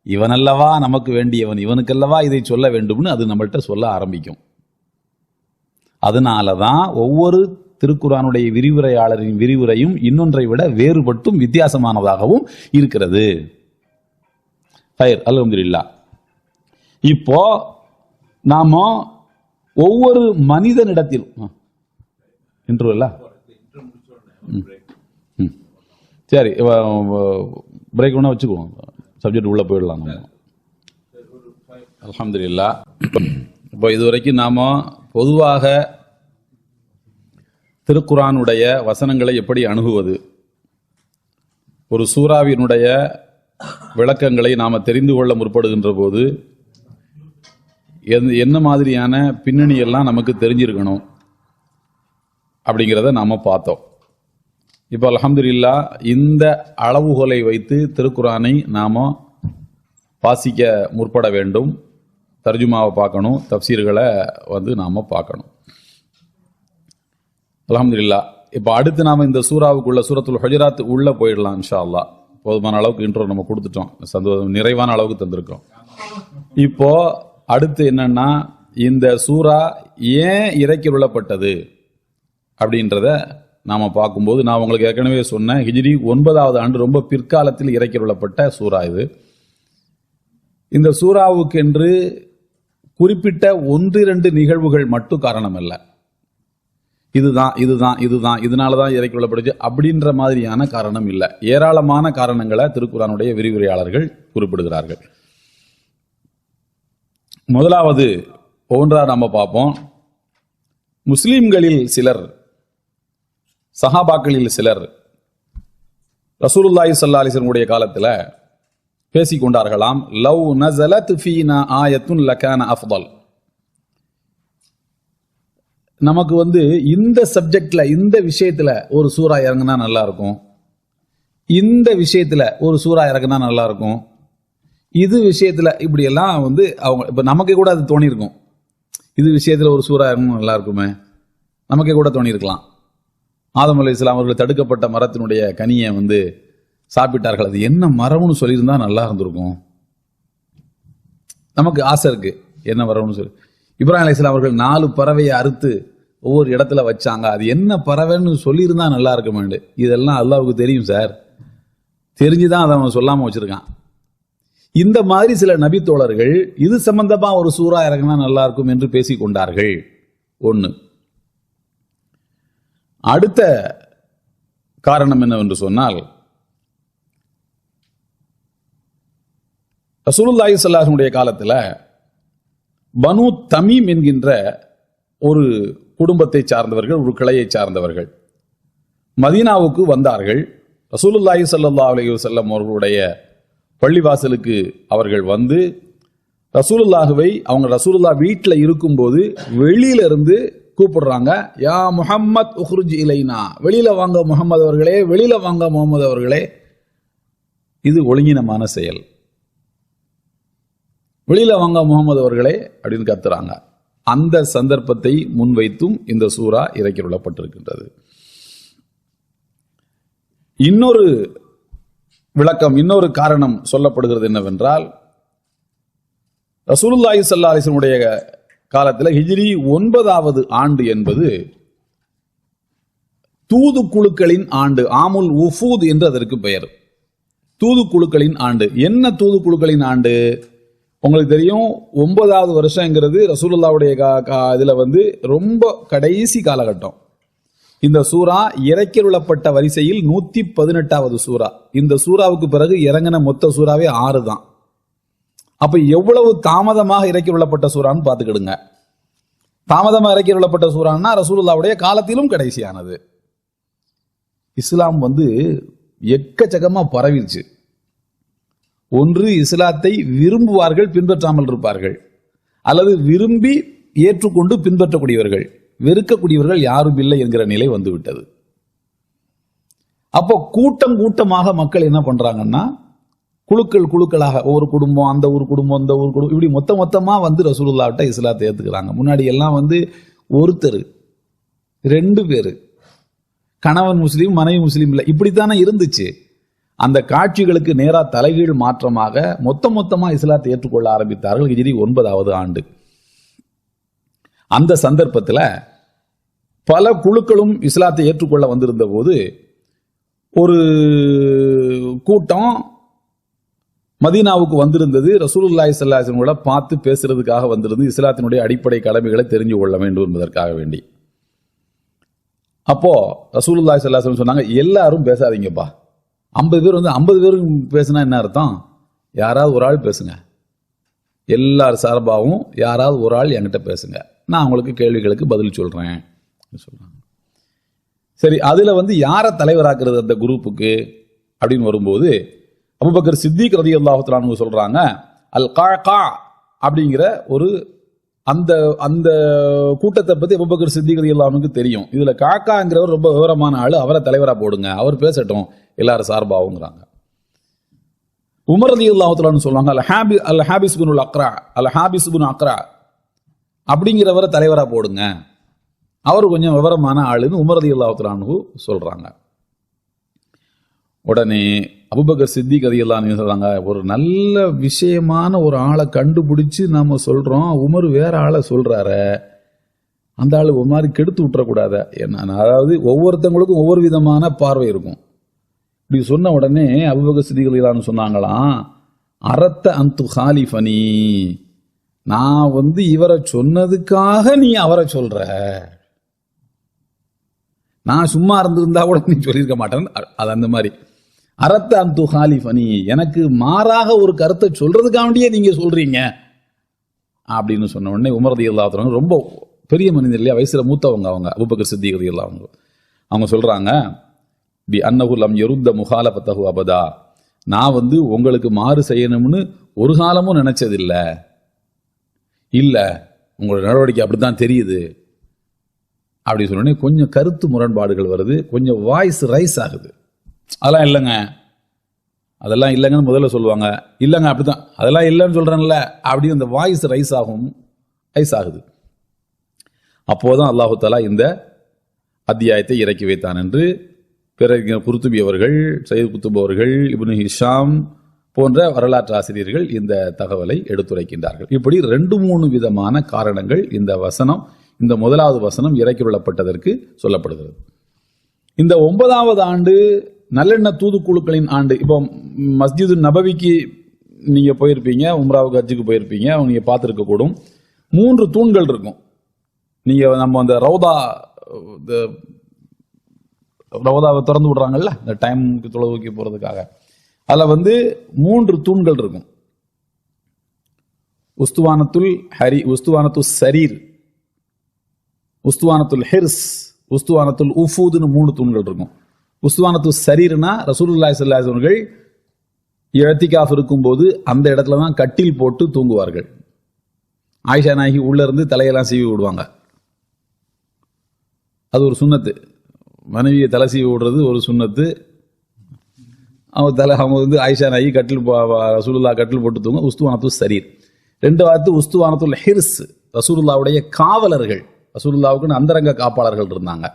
இவனல்லவா நமக்கு வேண்டியவன், இவனுக்கல்லவா இதை சொல்ல வேண்டும்னு அது நம்மள்கிட்ட சொல்ல ஆரம்பிக்கும். அதனாலதான் ஒவ்வொரு திருக்குர்ஆனுடைய விரிவுரையாளரின் விரிவுரையும் இன்னொன்றை விட வேறுபட்டும் வித்தியாசமானதாகவும் இருக்கிறது. அல்ஹம்துலில்லாஹ். இப்போ நாம ஒவ்வொரு மனிதனிடத்தில் இன்டர்வல்ல சரி பிரேக் வேணா வச்சுக்குவோம், சப்ஜெக்ட் உள்ள போயிடலாம் நம்ம. அல்ஹம்துலில்லாஹ். இப்போ இதுவரைக்கும் நாம பொதுவாக திருக்குர்ஆனுடைய வசனங்களை எப்படி அணுகுவது, ஒரு சூறாவினுடைய விளக்கங்களை நாம தெரிந்து கொள்ள முற்படுகின்ற போது என்ன மாதிரியான பின்னணி எல்லாம் நமக்கு தெரிஞ்சிருக்கணும் அப்படிங்கிறத நாம பார்த்தோம். இப்போ அல்ஹம்துலில்லாஹ் இந்த அளவுகோலை வைத்து திருக்குர்ஆனை நாம வாசிக்க முற்பட வேண்டும். தர்ஜுமாவை பார்க்கணும், தப்சீர்களை நாம பார்க்கணும். அல்ஹம்துலில்லாஹ். இப்போ அடுத்து நாம இந்த சூறாவுக்குள்ள, சூரத்துல் ஹுஜராத் உள்ள போயிடலாம் இன்ஷா அல்லாஹ். போதுமான அளவுக்கு இன்ட்ரோ நம்ம கொடுத்துட்டோம், நிறைவான அளவுக்கு தந்திருக்கோம். இப்போ அடுத்து என்னன்னா, இந்த சூரா ஏன் இறக்கியுள்ளப்பட்டது அப்படின்றத நாம பார்க்கும்போது, நான் உங்களுக்கு ஏற்கனவே சொன்னேன், ஹிஜ்ரி 9வது ஆண்டு ரொம்ப பிற்காலத்தில் இறக்கியுள்ளப்பட்ட சூரா இது. இந்த சூறாவுக்கென்று குறிப்பிட்ட 1-2 நிகழ்வுகள் மட்டும் காரணம் அல்ல, இதனாலதான் இறக்கியுள்ளப்படுச்சு அப்படின்ற மாதிரியான காரணம் இல்லை. ஏராளமான காரணங்களை திருக்குர்ஆனுடைய விரிவுரையாளர்கள் குறிப்பிடுகிறார்கள். முதலாவது ஒவ்வொன்றா நம்ம பார்ப்போம். முஸ்லிம்களில் சிலர், சஹாபாக்களில் சிலர் ரசூலுல்லாஹி ஸல்லல்லாஹு அலைஹி வஸல்லம் உடைய காலத்துல பேசிக்கொண்டார்களாம், லவ் நஸலத் ஃபீனா ஆயத்துன் லகான அஃதல். நமக்கு இந்த சப்ஜெக்ட்ல, இந்த விஷயத்துல ஒரு சூரா இறங்குனா நல்லா இருக்கும், இந்த விஷயத்துல ஒரு சூரா இறங்குனா நல்லா இருக்கும், இது விஷயத்துல இப்படி எல்லாம் அவங்க இப்ப நமக்கே கூட அது தோணி இருக்கும், இது விஷயத்துல ஒரு சூரா இறங்கணும் நல்லா இருக்குமே, நமக்கே கூட தோணி இருக்கலாம். ஆதம் அலைஹிஸ்ஸலாம் அவர்கள் தடுக்கப்பட்ட மரத்தினுடைய கனியை சாப்பிட்டார்கள், அது என்ன மரம்னு சொல்லியிருந்தா நல்லா இருந்திருக்கும். நமக்கு ஆசை இருக்கு, என்ன மரம்னு சொல்லி. இப்ராஹிம் அலைஹிஸ்ஸலாம் அவர்கள் 4 பறவையை அறுத்து ஒவ்வொரு இடத்துல வச்சாங்க, அது என்ன பறவைன்னு சொல்லியிருந்தா நல்லா இருக்குமாண்டு. இதெல்லாம் அல்லாஹ்வுக்கு தெரியும் சார், தெரிஞ்சுதான் அதை அவன் சொல்லாம வச்சிருக்கான். இந்த மாதிரி சில நபி தோழர்கள் இது சம்பந்தமா ஒரு சூரா இறங்கினா நல்லா இருக்கும் என்று பேசிக் கொண்டார்கள். ஒன்று. அடுத்த காரணம் என்னவென்று சொன்னால், ரசூலுல்லாஹி ஸல்லல்லாஹு அலைஹி வஸல்லம் காலத்தில் பனு தமீம் என்கின்ற ஒரு குடும்பத்தை சார்ந்தவர்கள், ஒரு கிளையை சார்ந்தவர்கள் மதீனாவுக்கு வந்தார்கள். ரசூலுல்லாஹி ஸல்லல்லாஹு அலைஹி வஸல்லம் அவர்களுடைய பள்ளிவாசலுக்கு அவர்கள் வந்து ரசூலுல்லாஹுவை, அவங்க ரசூலுல்லாஹ் வீட்டில் இருக்கும்போது வெளியில இருந்து கூப்பிடுறாங்க, யா முஹம்மத் உஹ்ருஜ் இலைனா, வெளியில வாங்க முஹம்மது அவர்களே, வெளியில வாங்க முஹம்மது அவர்களே. இது ஒழுங்கினமான செயல். வெளியில வாங்க முகமது அவர்களே அப்படின்னு கத்துறாங்க. அந்த சந்தர்ப்பத்தை முன்வைத்தும் இந்த சூரா இறக்கியுள்ளப்பட்டிருக்கின்றது. இன்னொரு விளக்கம், இன்னொரு காரணம் சொல்லப்படுகிறது என்னவென்றால், ரசூலுல்லாஹி ஸல்லல்லாஹு அலைஹி வஸல்லம் உடைய காலத்தில் ஹிஜ்ரி 9வது ஆண்டு என்பது தூதுக்குழுக்களின் ஆண்டு, ஆமுல் உஃபூத் என்று அதற்கு பெயர். தூதுக்குழுக்களின் ஆண்டு. என்ன தூதுக்குழுக்களின் ஆண்டு? உங்களுக்கு தெரியும், 9வது வருஷங்கிறது ரசூலுல்லாஹ்வுடைய இதுல ரொம்ப கடைசி காலகட்டம். இந்த சூரா இறக்கியுள்ளப்பட்ட வரிசையில் 118வது சூரா. இந்த சூறாவுக்கு பிறகு இறங்கின மொத்த சூறாவே 6 தான். அப்ப எவ்வளவு தாமதமாக இறக்கியுள்ளப்பட்ட சூறான்னு பார்த்துக்கிடுங்க. தாமதமாக இறக்கியுள்ளப்பட்ட சூறான்னா ரசூலுல்லாஹ்வுடைய காலத்திலும் கடைசியானது. இஸ்லாம் எக்கச்சக்கமா பரவிடுச்சு. ஒன்று, இஸ்லாத்தை விரும்புவார்கள், பின்பற்றாமல் இருப்பார்கள், அல்லது விரும்பி ஏற்றுக்கொண்டு பின்பற்றக்கூடியவர்கள், வெறுக்கக்கூடியவர்கள் யாரும் இல்லை என்கிற நிலை வந்துவிட்டது. அப்போ கூட்டம் கூட்டமாக மக்கள் என்ன பண்றாங்கன்னா, குழுக்களாக, ஒரு குடும்பம், அந்த ஒரு குடும்பம், அந்த ஒரு குடும்பம், இப்படி மொத்தமா ரசூலுல்லாஹ்ட்ட இஸ்லாத்தை ஏத்துக்கிறாங்க. முன்னாடி எல்லாம் ஒருத்தர் 2 பேரு, கணவன் முஸ்லீம் மனைவி முஸ்லீம் இல்லை, இப்படித்தானே இருந்துச்சு. அந்த காட்சிகளுக்கு நேரா தலைகீழ் மாற்றமாக மொத்தமா இஸ்லாத்தை ஏற்றுக்கொள்ள ஆரம்பித்தார்கள் ஹிஜ்ரி 9வது ஆண்டு. அந்த சந்தர்ப்பத்தில் பல குழுக்களும் இஸ்லாத்தை ஏற்றுக்கொள்ள வந்திருந்த போது ஒரு கூட்டம் மதீனாவுக்கு வந்திருந்தது. ரசூலுல்லாஹி ஸல்லல்லாஹு அலைஹி வஸல்லம் பார்த்து பேசுறதுக்காக வந்திருந்து இஸ்லாத்தினுடைய அடிப்படை கடமைகளை தெரிஞ்சு கொள்ள வேண்டும் என்பதற்காக வேண்டி. அப்போ ரசூலுல்லாஹி ஸல்லல்லாஹு அலைஹி வஸல்லம் சொன்னாங்க, எல்லாரும் பேசாதீங்கப்பா. 50 பேர் 50 பேரும் பேசுனா என்ன அர்த்தம்? யாராவது ஒரு ஆள் பேசுங்க, எல்லார் சார்பாகவும் யாராவது ஒரு ஆள் என்கிட்ட பேசுங்க, நான் உங்களுக்கு கேள்விகளுக்கு பதில் சொல்றேன் சொல்றாங்க. சரி, அதுல யாரை தலைவராக்குறது அந்த குரூப்புக்கு அப்படின்னு வரும்போது, அபூபக்கர் சித்திக் ரலியல்லாஹு தஆலா அன்ஹு சொல்றாங்க, அல் கஅகா அப்படிங்கிற ஒரு அந்த அந்த கூட்டத்தை பத்தி அபூபக்கர் சித்திக் ரலியல்லாஹு அன்ஹுக்கு தெரியும். இதுல காக்காங்கிறவர் ரொம்ப விவரமான ஆளு, அவரை தலைவரா போடுங்க, அவர் பேசட்டும் எல்லாரும் சார்பாவுங்கிறாங்க. உமர் ரலியல்லாஹு தஆலா அன்ஹு சொல்றாங்க, அல் ஹாபிஸ் இப்னு அக்ரா அப்படிங்கிறவரை தலைவரா போடுங்க, அவர் கொஞ்சம் விவரமான ஆளுன்னு உமர் ரலியல்லாஹு தஆலா அன்ஹு சொல்றாங்க. உடனே அபூபக்கர் சித்திக் ரலியல்லாஹு அன்ஹு சொல்றாங்க, ஒரு நல்ல விஷயமான ஒரு ஆளை கண்டுபிடிச்சு நாம சொல்றோம், உமர் வேற ஆளை சொல்றாரு, அந்த ஆளு ஒரு மாதிரி கெடுத்து விட்டுறக்கூடாத என்ன. அதாவது ஒவ்வொருத்தவங்களுக்கும் ஒவ்வொரு விதமான பார்வை இருக்கும். இப்படி சொன்ன உடனே அபூபக்கர் சித்திக் ரலியல்லாஹு அன்ஹு சொன்னாங்களாம், அரத்த அந்து ஹாலிஃபனி, நான் இவரை சொன்னதுக்காக நீ அவரை சொல்ற, நான் சும்மா இருந்திருந்தா கூட நீ சொல்லியிருக்க மாட்டேன். அது அந்த மாதிரி அரத்த அந்து ஹாலிஃபனி, எனக்கு மாறாக ஒரு கருத்தை சொல்றதுக்காண்டியே நீங்க சொல்றீங்க அப்படின்னு சொன்ன உடனே உமர் ரலியல்லாஹு அன்ஹு ரொம்ப பெரிய மனிதர் இல்லையா, வயசுல மூத்தவங்க அவங்க அபூபக்கர் சித்திக் ரலியல்லாஹு அன்ஹு, அவங்க சொல்றாங்க, பி அன்னஹு லம் யருத்த முகாலஃபத்தஹு அபதா, நான் உங்களுக்கு மாறு செய்யணும்னு ஒரு காலமும் நினைச்சதில்லை, இல்ல உங்களோட நடவடிக்கை அப்படித்தான் தெரியுது அப்படி சொன்னோடனே கொஞ்சம் கருத்து முரண்பாடுகள் வருது, கொஞ்சம் வாய்ஸ் ரைஸ் ஆகுது. அதெல்லாம் இல்லைங்க, அதெல்லாம் இல்லைங்கன்னு முதல்ல சொல்லுவாங்க, இல்லைங்க அப்படித்தான், அதெல்லாம் இல்லைன்னு சொல்றேன்ல அப்படின்னு அந்த வாய்ஸ் ரைஸ் ஆகுது. அப்போதான் அல்லாஹு தஆலா இந்த அத்தியாயத்தை இறக்கி வைத்தான் என்று பிறகு குர்துபி அவர்கள், சையத் குத்துப் அவர்கள், இப்னு ஹிஷாம் போன்ற வரலாற்று ஆசிரியர்கள் இந்த தகவலை எடுத்துரைக்கின்றார்கள். இப்படி 2-3 விதமான காரணங்கள் இந்த வசனம், இந்த முதலாவது வசனம் இறக்கிவிடப்பட்டதற்கு சொல்லப்படுகிறது. இந்த 9வது ஆண்டு நல்லெண்ண தூதுக்குழுக்களின் ஆண்டு. இப்போ மஸ்ஜிது நபவிக்கு நீங்க போயிருப்பீங்க, உம்ராவுக்கு ஹஜ்ஜுக்கு போயிருப்பீங்க, நீங்க பார்த்துருக்க கூடும். 3 தூண்கள் இருக்கும். நீங்க நம்ம அந்த ரவுதாவை திறந்து விடுறாங்கல்ல இந்த டைமுக்கு தொழுகைக்கு போறதுக்காக, அதுல 3 தூண்கள் இருக்கும். உஸ்துவானத்துல் சரீர், உஸ்துவானத்துல் ஹிர்ஸ், உஸ்துவானத்துல் உஃபூதுன்னு 3 தூண்கள் இருக்கும். உஸ்துவானத்துல் சரீர்னா ரசூலுல்லாஹி ஸல்லல்லாஹு அலைஹி வஸல்லம் இஅ்திகாஃப் இருக்கும்போது அந்த இடத்துல தான் கட்டில் போட்டு தூங்குவார்கள். ஆயிஷா நாயகி உள்ள இருந்து தலையெல்லாம் சீவி விடுவாங்க. அது ஒரு சுன்னத்து, மனைவியை தலை சீவி விடுறது ஒரு சுன்னத்து. அவங்க ஆயிஷா நாயகி ரசூலுல்லாஹ் கட்டில் போட்டு தூங்க. உஸ்துவானத்துல் சரீர். 2வது உஸ்துவானத்துல் ஹிர்ஸ், ரசூலுல்லாஹ்வுடைய காவலர்கள், ரசூலுல்லாஹ்வுக்கு அந்தரங்க காப்பாளர்கள் இருந்தாங்க.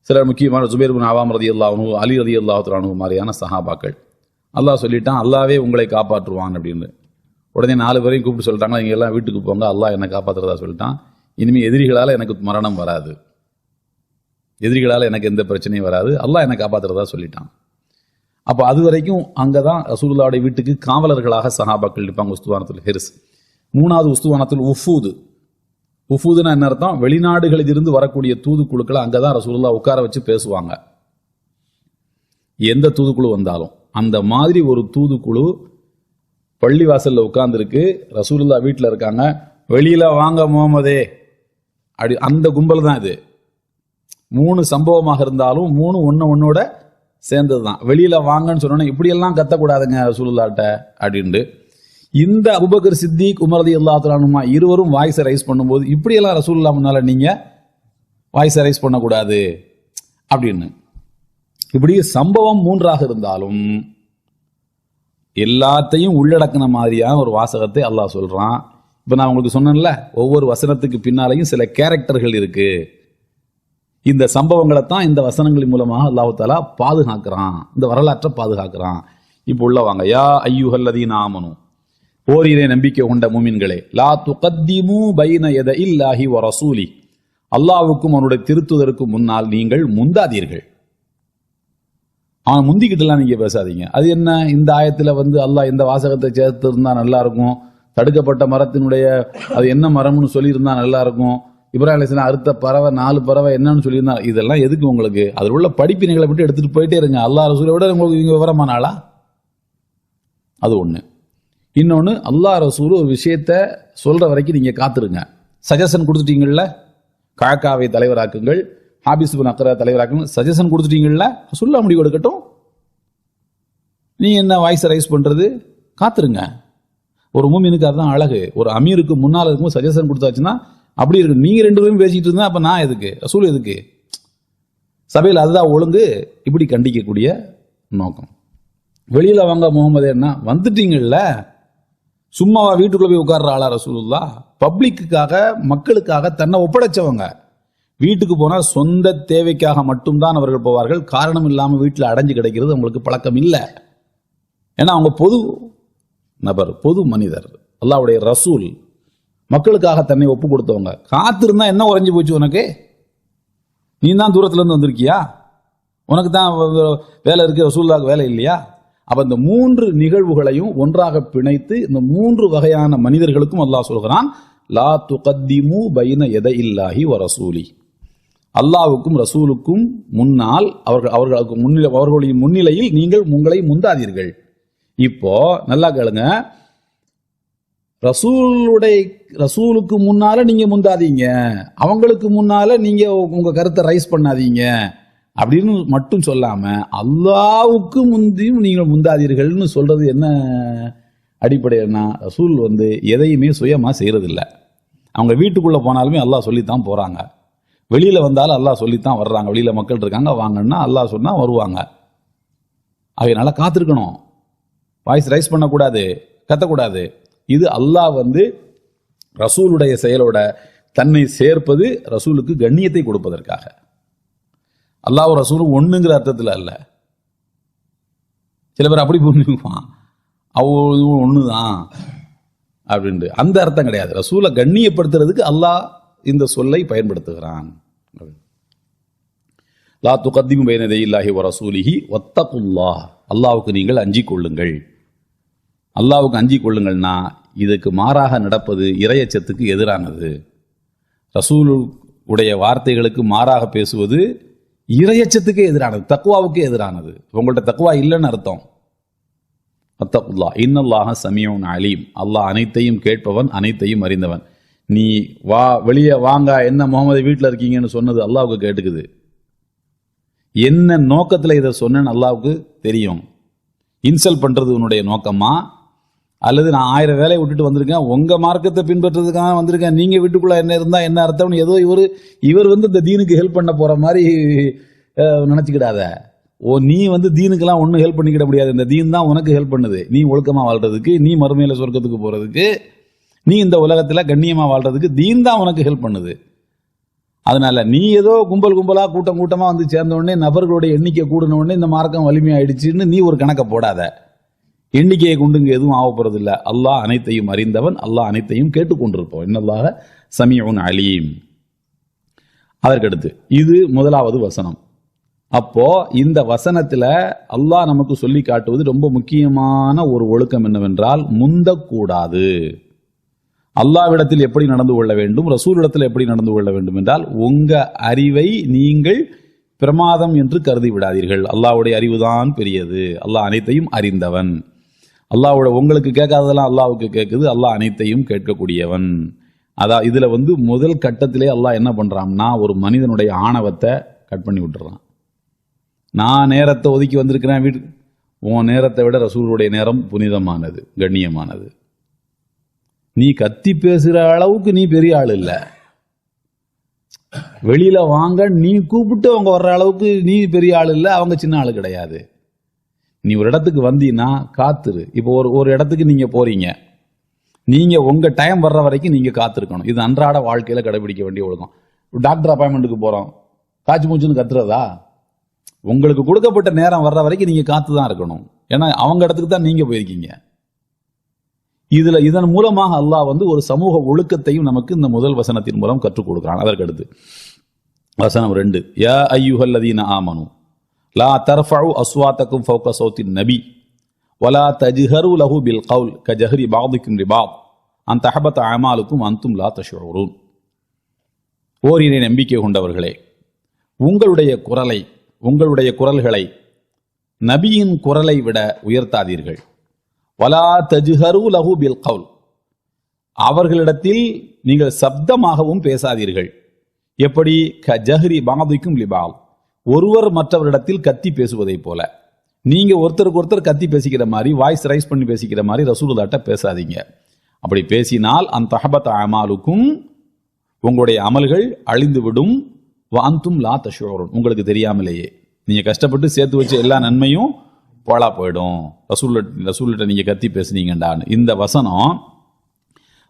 சிலர் முக்கியமான ஜுபைர் பின் அவாம் ரலியல்லாஹு அன்ஹு, அலி ரலியல்லாஹு அன்ஹு மாதிரியான சஹாபாக்கள். அல்லாஹ் சொல்லிட்டான், அல்லாஹ்வே உங்களை காப்பாற்றுவான் அப்படின்னு. உடனே 4 பேரையும் கூப்பிட்டு சொல்லிட்டாங்க, நீங்க எல்லாம் வீட்டுக்கு போங்க, அல்லாஹ் என்னை காப்பாற்றுறதா சொல்லிட்டான். இனிமே எதிரிகளால் எனக்கு மரணம் வராது, எதிரிகளால் எனக்கு எந்த பிரச்சனையும் வராது, அல்லாஹ் என்னை காப்பாற்றுறதா சொல்லிட்டான். அப்போ அது வரைக்கும் அங்கதான் ரசூலுல்லாஹ்வுடைய வீட்டுக்கு காவலர்களாக சஹாபாக்கள் இருப்பாங்க. உஸ்துவானத்துல் ஹிர்ஸ். 3வது உஸ்துவானத்துல் உஃபூது. உஃபூதுன்னா என்ன அர்த்தம்? வெளிநாடுகளில் இருந்து வரக்கூடிய தூதுக்குழுக்களை அங்கதான் ரசூலுல்லாஹ் உட்கார வச்சு பேசுவாங்க. எந்த தூதுக்குழு வந்தாலும் அந்த மாதிரி ஒரு தூதுக்குழு பள்ளிவாசல்ல உட்கார்ந்துருக்கு, ரசூலுல்லாஹ் வீட்டில் இருக்காங்க, வெளியில வாங்க முகமதே அப்படி அந்த கும்பல் தான் இது. 3 சம்பவமாக இருந்தாலும் 3 ஒன்னோட சேர்ந்ததுதான். வெளியில வாங்கன்னு சொன்னோன்னா இப்படியெல்லாம் கத்தக்கூடாதுங்க ரசூலுல்லாஹ்ட்ட அப்படின்ட்டு. இந்த அபூபக்கர் சித்திக், உமர் ரலியல்லாஹு அன்ஹுமா இருவரும் வாய்ஸ் ரைஸ் பண்ணும்போது இப்படியெல்லாம் ரசூலுல்லாஹ் முன்னால நீங்க வாய்ஸ் ரைஸ் பண்ணக்கூடாது அப்படின்னு. இப்படி சம்பவம் 3ஆக இருந்தாலும் எல்லாத்தையும் உள்ளடக்கின மாதிரியான ஒரு வாசகத்தை அல்லாஹ் சொல்றான். இப்ப நான் உங்களுக்கு சொன்னேன்ல, ஒவ்வொரு வசனத்துக்கு பின்னாலையும் சில கேரக்டர்கள் இருக்கு. இந்த சம்பவங்களை தான் இந்த வசனங்களின் மூலமாக அல்லாஹ் தஆலா பாதுகாக்கிறான், இந்த வரலாற்றை பாதுகாக்கிறான். இப்போ உள்ளவாங்க, யா அய்யுஹல்லதீன ஆமனு, ஓரிரை நம்பிக்கை கொண்ட மூமின்களே, லா துகத்திமு பைன யதைல்லாஹி வ ரசூலி, அல்லாஹ்வுக்கும் அவனுடைய திருத்துதருக்கும் முன்னால் நீங்கள் முந்தாதீர்கள். அவன் முந்திக்கிட்டுலாம் நீங்க பேசாதீங்க. அது என்ன, இந்த ஆயத்துல அல்லாஹ் இந்த வாசகத்தை சேர்த்து இருந்தா நல்லா இருக்கும், தடுக்கப்பட்ட மரத்தினுடைய அது என்ன மரம்னு சொல்லி இருந்தா நல்லா இருக்கும், இப்ராஹிம் அலைஹிஸ்ஸலாம் அறுத்த பறவை 4 பறவை என்னன்னு சொல்லியிருந்தா, இதெல்லாம் எதுக்கு உங்களுக்கு? அதில் உள்ள படிப்பினைகளை விட்டு எடுத்துட்டு போயிட்டே இருங்க. அல்லாஹ் ரசூலை விட உங்களுக்கு இங்க விவரமான ஆளா? அது ஒண்ணு. இன்னொன்னு, அல்லாஹ் ரசூல் ஒரு விஷயத்த சொல்ற வரைக்கும் நீங்க காத்துருங்க. சஜஷன் கொடுத்துட்டீங்கல்ல, காக்காவை தலைவராக்குங்கள், ஹாபிஸ் பின் அக்ரா தலைவராக்குங்கள், சஜஷன் கொடுத்துட்டீங்கல்ல, சொல்ல முடிவு எடுக்கட்டும். நீ என்ன வாய்ஸ் ரைஸ் பண்றது? காத்துருங்க. ஒரு மூமினுக்கு அதுதான் அழகு. ஒரு அமீருக்கு முன்னால் இருக்கும் சஜஷன் கொடுத்தாச்சுன்னா அப்படி இருக்கு. நீங்க 2 பேரும் பேசிட்டு இருந்தா அப்ப நான் எதுக்கு, ரசூல் எதுக்கு? சபையில் அதுதான் ஒழுங்கு. இப்படி கண்டிக்கக்கூடிய நோக்கம். வெளியில வாங்க முகமது, என்ன வந்துட்டீங்கல்ல, சும்மாவா வீட்டுக்குள்ள போய் உட்கார்ற ஆளா ரசூலுல்லாஹ்? பப்ளிக்குக்காக, மக்களுக்காக தன்னை ஒப்படைச்சவங்க. வீட்டுக்கு போனா சொந்த தேவைக்காக மட்டும்தான் அவர்கள் போவார்கள். காரணம் இல்லாம வீட்டில் அடைஞ்சு கிடைக்கிறது அவங்களுக்கு பழக்கம் இல்லை. ஏன்னா அவங்க பொது நபர், பொது மனிதர், அல்லாஹ்வுடைய ரசூல், மக்களுக்காக தன்னை ஒப்பு கொடுத்தவங்க. காத்திருந்தா என்ன உறைஞ்சு போச்சு உனக்கு? நீ தான் தூரத்துல இருந்து வந்திருக்கியா? உனக்கு தான் வேலை இருக்கு, ரசூலுல்லாஹ்க்கு வேலை இல்லையா? அப்ப இந்த 3 நிகழ்வுகளையும் ஒன்றாக பிணைத்து இந்த 3 வகையான மனிதர்களுக்கும் அல்லாஹ் சொல்கிறான், லா துகத்திமு பைன யதையில்லாஹி வ ரசூலி. அல்லாஹ்வுக்கும் ரசூலுக்கும் முன்னால் அவர்களுடைய முன்னிலையில் நீங்கள் உங்களை முந்தாதீர்கள். இப்போ நல்லா கேளுங்க, ரசூலுக்கு முன்னால நீங்க முந்தாதீங்க, அவங்களுக்கு முன்னால நீங்க உங்க கருத்தை ரைஸ் பண்ணாதீங்க அப்படின்னு மட்டும் சொல்லாம அல்லாஹ்வுக்கு முந்தியும் நீங்கள் முந்தாதீர்கள்னு சொல்றது என்ன அடிப்படைன்னா, ரசூல் எதையுமே சுயமா செய்யறதில்ல. அவங்க வீட்டுக்குள்ள போனாலுமே அல்லாஹ் சொல்லித்தான் போறாங்க, வெளியில வந்தாலும் அல்லாஹ் சொல்லித்தான் வர்றாங்க. வெளியில மக்கள் இருக்காங்க வாங்கன்னா அல்லாஹ் சொன்னா வருவாங்க. அதனால காத்திருக்கணும், வாய்ஸ் ரைஸ் பண்ணக்கூடாது, கத்தக்கூடாது. இது அல்லாஹ் ரசூலுடைய செயலோட தன்னை சேர்ப்பது ரசூலுக்கு கண்ணியத்தை கொடுப்பதற்காக. அல்லாஹ் ரசூலும் ஒண்ணுங்கிற அர்த்தத்தில் அல்ல. சில பேர் அப்படி புரிஞ்சுக்குவான், ஒண்ணுதான் அப்படின்ட்டு. அந்த அர்த்தம் கிடையாது. ரசூலை கண்ணியப்படுத்துறதுக்கு அல்லாஹ் இந்த சொல்லை பயன்படுத்துகிறான். லா துகத்திமு பைன யதையில்லாஹி வ ரசூலிஹி வத்தகுல்லாஹ். அல்லாஹ்வுக்கு நீங்கள் அஞ்சிக் கொள்ளுங்கள். அல்லாஹ்வுக்கு அஞ்சிக் கொள்ளுங்கள்னா இதுக்கு மாறாக நடப்பது இறையச்சத்துக்கு எதிரானது. ரசூல் உடைய வார்த்தைகளுக்கு மாறாக பேசுவது இறையச்சத்துக்கு எதிரானது, தக்வாவுக்கு எதிரானது. உங்கள்ட்ட தக்வா இல்லைன்னு அர்த்தம். வத்தகுல்லாஹ் இன்னல்லாஹ சமீஉன் அலீம். அல்லாஹ் அனைத்தையும் கேட்பவன், அனைத்தையும் அறிந்தவன். நீ வெளியே வாங்க, என்ன முகமது வீட்டில் இருக்கீங்கன்னு சொன்னது அல்லாஹ்வுக்கு கேட்டுக்குது. என்ன நோக்கத்தில் இதை சொன்னேன்னு அல்லாஹ்வுக்கு தெரியும். இன்சல்ட் பண்றது உன்னுடைய நோக்கமா, அல்லது நான் 1000 வேலையை விட்டுட்டு வந்திருக்கேன், உங்க மார்க்கத்தை பின்பற்றதுக்காக வந்திருக்கேன், நீங்க வீட்டுக்குள்ள என்ன இருந்தா என்ன அர்த்தம்னு ஏதோ இவர் இந்த தீனுக்கு ஹெல்ப் பண்ண போற மாதிரி நினைச்சுக்கிடாத. நீ தீனுக்கெல்லாம் ஒன்றும் ஹெல்ப் பண்ணிக்கிட முடியாது. இந்த தீன் தான் உனக்கு ஹெல்ப் பண்ணுது. நீ ஒழுக்கமா வாழ்றதுக்கு, நீ மறுமையில சொர்க்கத்துக்கு போறதுக்கு, நீ இந்த உலகத்துல கண்ணியமா வாழ்றதுக்கு தீன் தான் உனக்கு ஹெல்ப் பண்ணுது. அதனால நீ ஏதோ கும்பலா கூட்டமா சேர்ந்த உடனே நபர்களுடைய எண்ணிக்கை கூடின உடனே இந்த மார்க்கம் வலிமையாயிடுச்சுன்னு நீ ஒரு கணக்கை போடாத. எண்ணிக்கையை கொண்டு இங்க எதுவும் ஆக போறது இல்ல. அல்லாஹ் அனைத்தையும் அறிந்தவன், அல்லாஹ் அனைத்தையும் கேட்டுக்கொண்டிருப்போம். இன்னல்லாஹ சமீஉன் அலீம். அதற்கடுத்து இது முதலாவது வசனம். அப்போ இந்த வசனத்துல அல்லாஹ் நமக்கு சொல்லி காட்டுவது ரொம்ப முக்கியமான ஒரு ஒழுக்கம் என்னவென்றால், முந்தக்கூடாது. அல்லாஹ்விடத்தில் எப்படி நடந்து கொள்ள வேண்டும், ரசூலிடத்தில் எப்படி நடந்து கொள்ள வேண்டும் என்றால், உங்க அறிவை நீங்கள் பிரமாதம் என்று கருதி விடாதீர்கள். அல்லாஹ்வுடைய அறிவுதான் பெரியது. அல்லாஹ் அனைத்தையும் அறிந்தவன். அல்லாஹ்வோட உங்களுக்கு கேட்காததெல்லாம் அல்லாஹ்வுக்கு கேட்குது. அல்லாஹ் அனைத்தையும் கேட்கக்கூடியவன். அதான் இதுல முதல் கட்டத்திலே அல்லாஹ் என்ன பண்றான்னா, ஒரு மனிதனுடைய ஆணவத்தை கட் பண்ணி விட்டுறான். நான் நேரத்தை ஒதுக்கி வந்திருக்கிறேன் வீட்டுக்கு, உன் நேரத்தை விட ரசூலுடைய நேரம் புனிதமானது, கண்ணியமானது. நீ கத்தி பேசுற அளவுக்கு நீ பெரிய ஆள் இல்ல. வெளியில வாங்க நீ கூப்பிட்டு அவங்க வர்ற அளவுக்கு நீ பெரிய ஆள் இல்ல, அவங்க சின்ன ஆளு கிடையாது. நீ ஒரு இடத்துக்கு வந்தீங்கன்னா காத்துரு. இப்போ ஒரு இடத்துக்கு நீங்க போறீங்க, நீங்க உங்க டைம் வர்ற வரைக்கும் நீங்க காத்திருக்கணும். இது அன்றாட வாழ்க்கையில கடைபிடிக்க வேண்டிய ஒழுக்கம். டாக்டர் அப்பாயின்மெண்ட்டுக்கு போறோம், காய்ச்சி மூச்சுன்னு கத்துறதா? உங்களுக்கு கொடுக்கப்பட்ட நேரம் வர்ற வரைக்கும் நீங்க காத்துதான் இருக்கணும். ஏன்னா அவங்க இடத்துக்கு தான் நீங்க போயிருக்கீங்க. இதன் மூலமாக அல்லாஹ் ஒரு சமூக ஒழுக்கத்தையும் நமக்கு இந்த முதல் வசனத்தின் மூலம் கற்றுக் கொடுக்கிறான். அதற்கடுத்து வசனம் 2, யா அய்யுஹல்லதீன ஆமனு லா தர்ஃபஉ அஸ்வாத்தக்கும் ஃபௌக ஸௌத்தின் நபி வலா தஜ்ஹரு லஹு பில் கவுல் கஜஹரி பஅதிக்கும் லிபஅத் அன் தஹபத அமாலுக்கும் அன்தும் லா தஷ்உரூன். ஓரினை நம்பிக்கை கொண்டவர்களே, உங்களுடைய குரல்களை நபியின் குரலை விட உயர்த்தாதீர்கள். வலா தஜ்ஹரு லஹு பில் கவுல், அவர்களிடத்தில் நீங்கள் சப்தமாகவும் பேசாதீர்கள். எப்படி? கஜஹரி பஅதிக்கும் லிபஅத், ஒருவர் மற்றவரிடத்தில் கத்தி பேசுவதை போல. நீங்க ஒருத்தருக்கு ஒருத்தர் கத்தி பேசிக்கிற மாதிரி, வாய்ஸ் ரைஸ் பண்ணி பேசிக்கிற மாதிரி ரசூலுல்லாஹ்ட்ட பேசாதீங்க. அப்படி பேசினால் அந்த தஹபத அமாலுக்கும், உங்களுடைய அமல்கள் அழிந்துவிடும். வஅன்தும் லா தஷ்உரூன், உங்களுக்கு தெரியாமலேயே நீங்க கஷ்டப்பட்டு சேர்த்து வச்ச எல்லா நன்மையும் போலா போயிடும். ரசூல்கிட்ட நீங்க கத்தி பேசுனீங்கடான்னு. இந்த வசனம்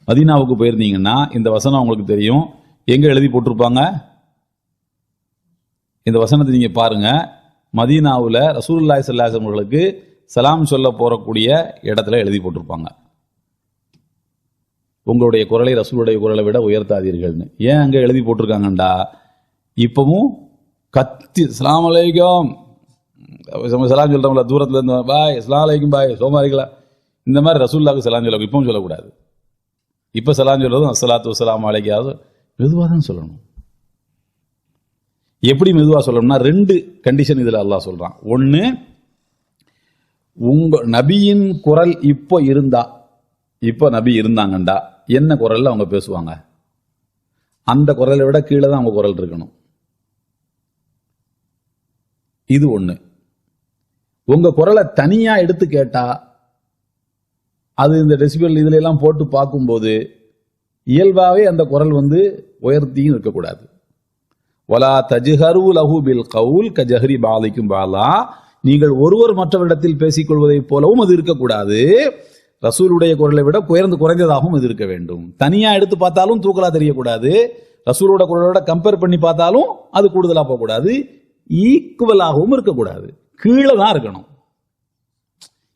மதீனாவுக்கு போயிருந்தீங்கன்னா இந்த வசனம் உங்களுக்கு தெரியும். எங்க எழுதி போட்டிருப்பாங்க? இந்த வசனத்தை நீங்க பாருங்க. மதீனாவுல ரசூலுல்லாஹி ஸல்லல்லாஹு அலைஹி வஸல்லம் அவர்களுக்கு சலாம் சொல்ல போறக்கூடிய இடத்துல எழுதி போட்டிருப்பாங்க, உங்களுடைய குரலை ரசூலுடைய குரலை விட உயர்த்தாதீர்கள்னு. ஏன் அங்க எழுதி போட்டிருக்காங்கண்டா, இப்பவும் கத்தி அஸ்ஸலாமு அலைக்கும் சலாம் சொல்றோம்ல, தூரத்துல இருந்து பாய் அஸ்ஸலாமு அலைக்கும் பாய் சோமாரிகளா, இந்த மாதிரி ரசூலுல்லாஹ்க்கு சலாம் சொல்ல இப்பவும் சொல்லக்கூடாது. இப்ப சலாம் சொல்றதும் அஸ்ஸலாத்து வஸ்ஸலாமு அலைக்காவது மெதுவாக தான் சொல்லணும். எப்படி மெதுவா சொல்லணும்னா, 2 கண்டிஷன் இதுல அல்லாஹ் சொல்றான். ஒன்னு, உங்க நபியின் குரல் இப்போ நபி இருந்தாங்கண்டா என்ன குரல்ல அவங்க பேசுவாங்க, அந்த குரலை விட கீழே தான் அவங்க குரல் இருக்கணும். இது ஒண்ணு. உங்க குரலை தனியா எடுத்து கேட்டா, அது இந்த டெசிபல் இதுல எல்லாம் போட்டு பார்க்கும்போது இயல்பாவே அந்த குரல் உயர்த்தியும் இருக்கக்கூடாது. வலா தஜ்ஹரு லஹு பில் கவுல் கஜஹரி பாலிக்கும் பாலா, நீங்கள் ஒருவர் மற்றவரிடத்தில் பேசிக்கொள்வதை போலவும் அது இருக்கக்கூடாது. ரசூலுடைய குரலை விட குறைந்ததாகவும் இது இருக்க வேண்டும். தனியா எடுத்து பார்த்தாலும் தூக்கலா தெரியக்கூடாது, ரசூலோட குரலோட கம்பேர் பண்ணி பார்த்தாலும் அது கூடுதலா போகக்கூடாது, ஈக்குவலாகவும் இருக்கக்கூடாது, கீழே தான் இருக்கணும்.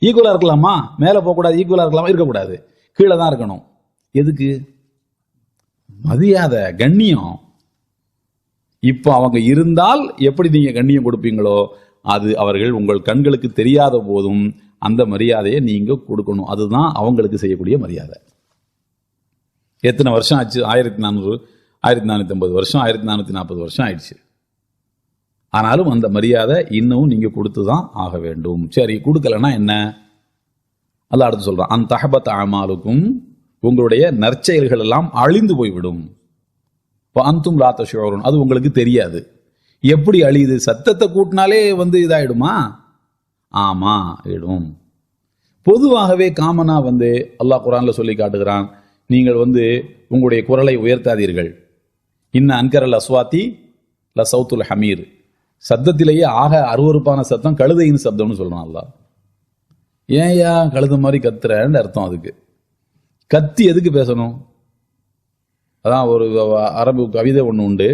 ஈக்குவலா இருக்கலாமா, மேல போகக்கூடாது, ஈக்குவலா இருக்கலாமா, இருக்கக்கூடாது, கீழே தான் இருக்கணும். எதுக்கு? மரியாதை, கண்ணியம். இப்ப அவங்க இருந்தால் எப்படி நீங்க கண்ணியம் கொடுப்பீங்களோ, அது அவர்கள் உங்கள் கண்களுக்கு தெரியாத போதும் அந்த மரியாதையை நீங்க கொடுக்கணும். அதுதான் அவங்களுக்கு செய்யக்கூடிய மரியாதை. எத்தனை வருஷம் ஆச்சு? 1400, 1450 வருஷம், 1440 வருஷம் ஆயிடுச்சு. ஆனாலும் அந்த மரியாதை இன்னும் நீங்க கொடுத்துதான் ஆக வேண்டும். சரி, கொடுக்கலன்னா என்ன? அல்லாஹ் அடுத்து சொல்றான், அந்த தஹபத் அமாலுக்கும், உங்களுடைய நற்செயல்கள் எல்லாம் அழிந்து போய்விடும். அந்தும் லா தஷ்உரூன், அது உங்களுக்கு தெரியாது. எப்படி அழியுது? சத்தத்தை கூட்டினாலே இதாயிடுமா? ஆமா, இடும். பொதுவாகவே காமனா அல்லாஹ் குர்ஆன்ல சொல்லி காட்டுகிறான், நீங்கள் உங்களுடைய குரலை உயர்த்தாதீர்கள். இன்ன அன்கரல் அஸ்வாத்தி ல சௌத்துல் ஹமீர், சத்தத்திலேயே ஆக அருவருப்பான சத்தம் கழுதையின் சப்தம்னு சொல்றான் அல்லாஹ். ஏன்யா கழுத மாதிரி கத்துறன்னு அர்த்தம். அதுக்கு கத்தி எதுக்கு பேசணும்? அதான் ஒரு அரபு கவிதை ஒன்று உண்டு,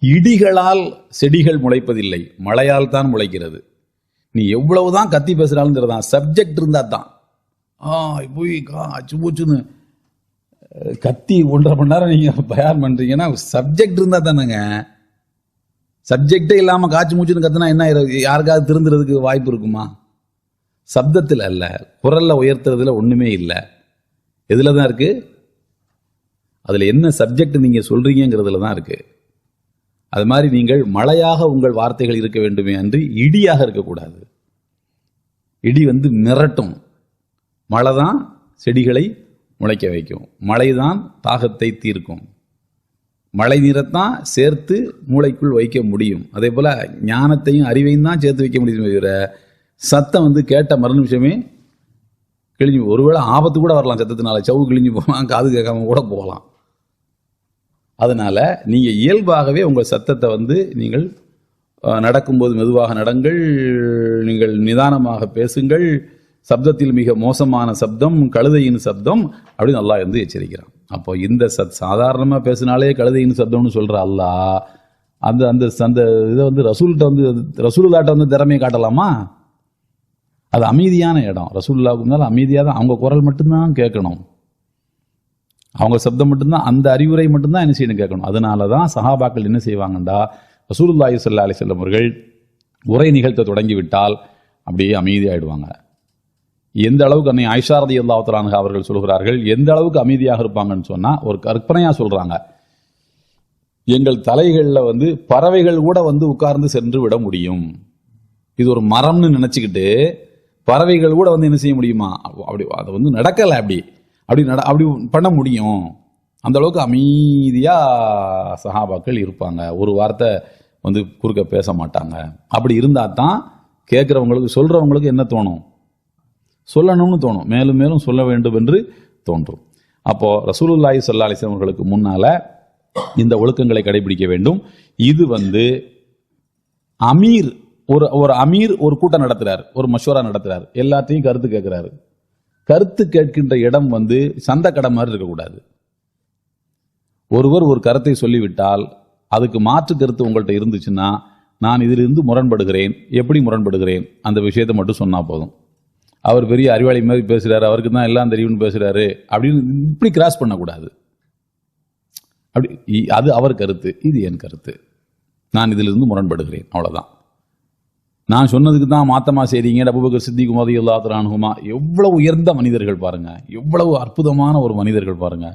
இடிகளால் செடிகள் முளைப்பதில்லை, மழையால் தான் முளைக்கிறது. நீ எவ்வளவுதான் கத்தி பேசுறாலும் தெரியுதான், சப்ஜெக்ட் இருந்தா தான். போய் அச்சு பூச்சுன்னு கத்தி 1.5 மணி நேரம் நீங்க பயான் பண்றீங்கன்னா சப்ஜெக்ட் இருந்தா தானேங்க. சப்ஜெக்டே இல்லாம காய்ச்சி மூச்சுன்னு கத்துனா என்ன, யாருக்காவது திருந்துறதுக்கு வாய்ப்பு இருக்குமா? சப்தத்தில் அல்ல, குரல்ல உயர்த்துறதுல ஒண்ணுமே இல்லை. எதுலதான் இருக்கு? அதுல என்ன சப்ஜெக்ட் நீங்க சொல்றீங்கிறதுல தான் இருக்கு. அது மாதிரி நீங்கள் மழையாக உங்கள் வார்த்தைகள் இருக்க வேண்டுமே அன்று இடியாக இருக்கக்கூடாது. இடி மிரட்டும். மழை தான் செடிகளை முளைக்க வைக்கும், மழை தான் தாகத்தை தீர்க்கும், மழை நீரைத்தான் சேர்த்து மூளைக்குள் வைக்க முடியும். அதே போல ஞானத்தையும் அறிவையும் தான் சேர்த்து வைக்க முடியும். தவிர சத்தம் கேட்ட மறு நிமிஷமே கிழிஞ்சு, ஒருவேளை ஆபத்து கூட வரலாம் சத்தத்தினால, சவு கிழிஞ்சு போகலாம், காது கேட்காம கூட போகலாம். அதனால நீங்க இயல்பாகவே உங்கள் சத்தத்தை நீங்கள் நடக்கும்போது மெதுவாக நடங்கள், நீங்கள் நிதானமாக பேசுங்கள். சப்தத்தில் மிக மோசமான சப்தம் கழுதையின் சப்தம் அப்படின்னு அல்லாஹ் எச்சரிக்கிறான். அப்போ இந்த சாதாரணமா பேசினாலே கழுதையின் சப்தம்னு சொல்ற அல்லாஹ் அந்த அந்த அந்த இதை ரசூல்கிட்ட ரசூலுல்லாஹ்ட்ட திறமையை காட்டலாமா? அது அமைதியான இடம். ரசூலுல்லாஹ்வுக்கு மேல அமைதியாக தான், அவங்க குரல் மட்டும்தான் கேட்கணும், அவங்க சப்தம் மட்டும்தான், அந்த அறிவுரை மட்டும்தான் என்ன செய்யணும் கேட்கணும். அதனாலதான் சஹாபாக்கள் என்ன செய்வாங்கண்டா, ரசூலுல்லாஹி ஸல்லல்லாஹு அலைஹி வஸல்லம் அவர்கள் உரை நிகழ்த்த தொடங்கிவிட்டால் அப்படியே அமைதியாயிடுவாங்க. எந்த அளவுக்கு அன்னை ஆயிஷா ரலியல்லாஹு தஆலா அன்ஹா அவர்கள் சொல்கிறார்கள், எந்த அளவுக்கு அமைதியாக இருப்பாங்கன்னு சொன்னா, ஒரு கற்பனையா சொல்றாங்க, எங்கள் தலைகள்ல பறவைகள் கூட உட்கார்ந்து சென்று விட முடியும். இது ஒரு மரம்னு நினைச்சுக்கிட்டு பறவைகள் கூட என்ன செய்ய முடியுமா? அப்படி அது நடக்கல, அப்படி பண்ண முடியும். அந்த அளவுக்கு அமைதியா சஹாபாக்கள் இருப்பாங்க. ஒரு வார்த்தை குறுக்க பேச மாட்டாங்க. அப்படி இருந்தா தான் கேட்கிறவங்களுக்கு, சொல்றவங்களுக்கு என்ன தோணும்? சொல்லணும்னு தோணும், மேலும் மேலும் சொல்ல வேண்டும் என்று தோன்றும். அப்போ ரசூலுல்லாஹி ஸல்லல்லாஹு அலைஹி வஸல்லம் அவர்களுக்கு முன்னால இந்த ஒழுக்கங்களை கடைபிடிக்க வேண்டும். இது அமீர், ஒரு அமீர் ஒரு கூட்டம் நடத்துறார், ஒரு மஷூரா நடத்துறார், எல்லாத்தையும் கருத்து கேட்கிறாரு. கருத்து கேட்கின்ற இடம் சந்த கடை மாதிரி இருக்கக்கூடாது. ஒருவர் ஒரு கருத்தை சொல்லிவிட்டால் அதுக்கு மாற்று கருத்து உங்கள்கிட்ட இருந்துச்சுன்னா நான் இதிலிருந்து முரண்படுகிறேன். எப்படி முரண்படுகிறேன் அந்த விஷயத்தை மட்டும் சொன்னா போதும். அவர் பெரிய அறிவாளி மாதிரி பேசுறாரு, அவருக்கு தான் எல்லாம் தெரியும்னு பேசுறாரு அப்படின்னு இப்படி கிராஸ் பண்ணக்கூடாது. அப்படி அது அவர் கருத்து, இது என் கருத்து, நான் இதிலிருந்து முரண்படுகிறேன், அவ்வளவுதான். நான் சொன்னதுக்கு தான் மாத்தமா செய்றீங்க. அபூபக்கர் சித்திக் ரலியல்லாஹு அன்ஹுமா எவ்வளவு உயர்ந்த மனிதர்கள் பாருங்க, எவ்வளவு அற்புதமான ஒரு மனிதர்கள் பாருங்க.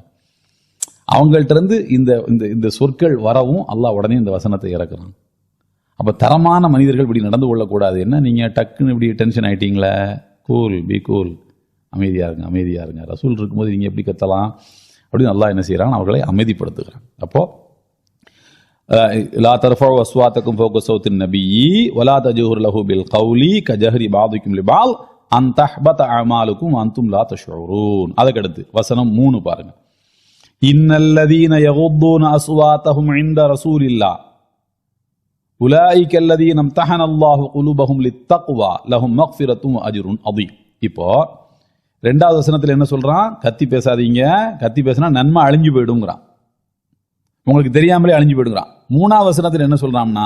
அவங்கள்ட்ட இருந்து இந்த இந்த சொற்கள் வரவும் அல்லாஹ் உடனே இந்த வசனத்தை இறக்குறான். அப்ப தரமான மனிதர்கள் இப்படி நடந்து கொள்ளக்கூடாது. என்ன நீங்க டக்குன்னு இப்படி டென்ஷன் ஆயிட்டீங்களே, கூல், பி கூல், அமைதியா இருங்க, அமைதியா இருங்க. ரசூல் இருக்கும்போது நீங்க எப்படி கத்தலாம் அப்படின்னு அல்லாஹ் என்ன செய்யறான், அவர்களை அமைதிப்படுத்துகிறான். அப்போ லா தர்ஃபஉ அஸ்வாத்தக்கும் ஃபௌக ஸௌத்தின் நபியி வலா தஜஹுர் லஹு பில் கௌலி கஜஹரி பாதுக்கும் லிபால் அன் தஹ்பத அமாலுக்கும் அன்தும் லா தஷ்உரூன். அதுக்கடுத்து வசனம் 3 பாருங்க. இன்னல்லதீன யகுத்தூன அஸ்வாத்தஹும் இன்த ரசூலில்லாஹ் உலாயிக அல்லதீன இம்தஹன அல்லாஹு குலூபஹும் லித்தக்வா லஹும் மக்ஃபிரத்தும் வ அஜ்ருன் அதீம். இப்போ ரெண்டாவது வசனத்துல என்ன சொல்றான், கத்தி பேசாதீங்க, கத்தி பேசினா நன்மை அழிஞ்சு போயிடுங்கிறான், உங்களுக்கு தெரியாமலே அழிஞ்சு போயிடுங்கிறான். மூணாவது வசனத்தில் என்ன சொல்றான்னா,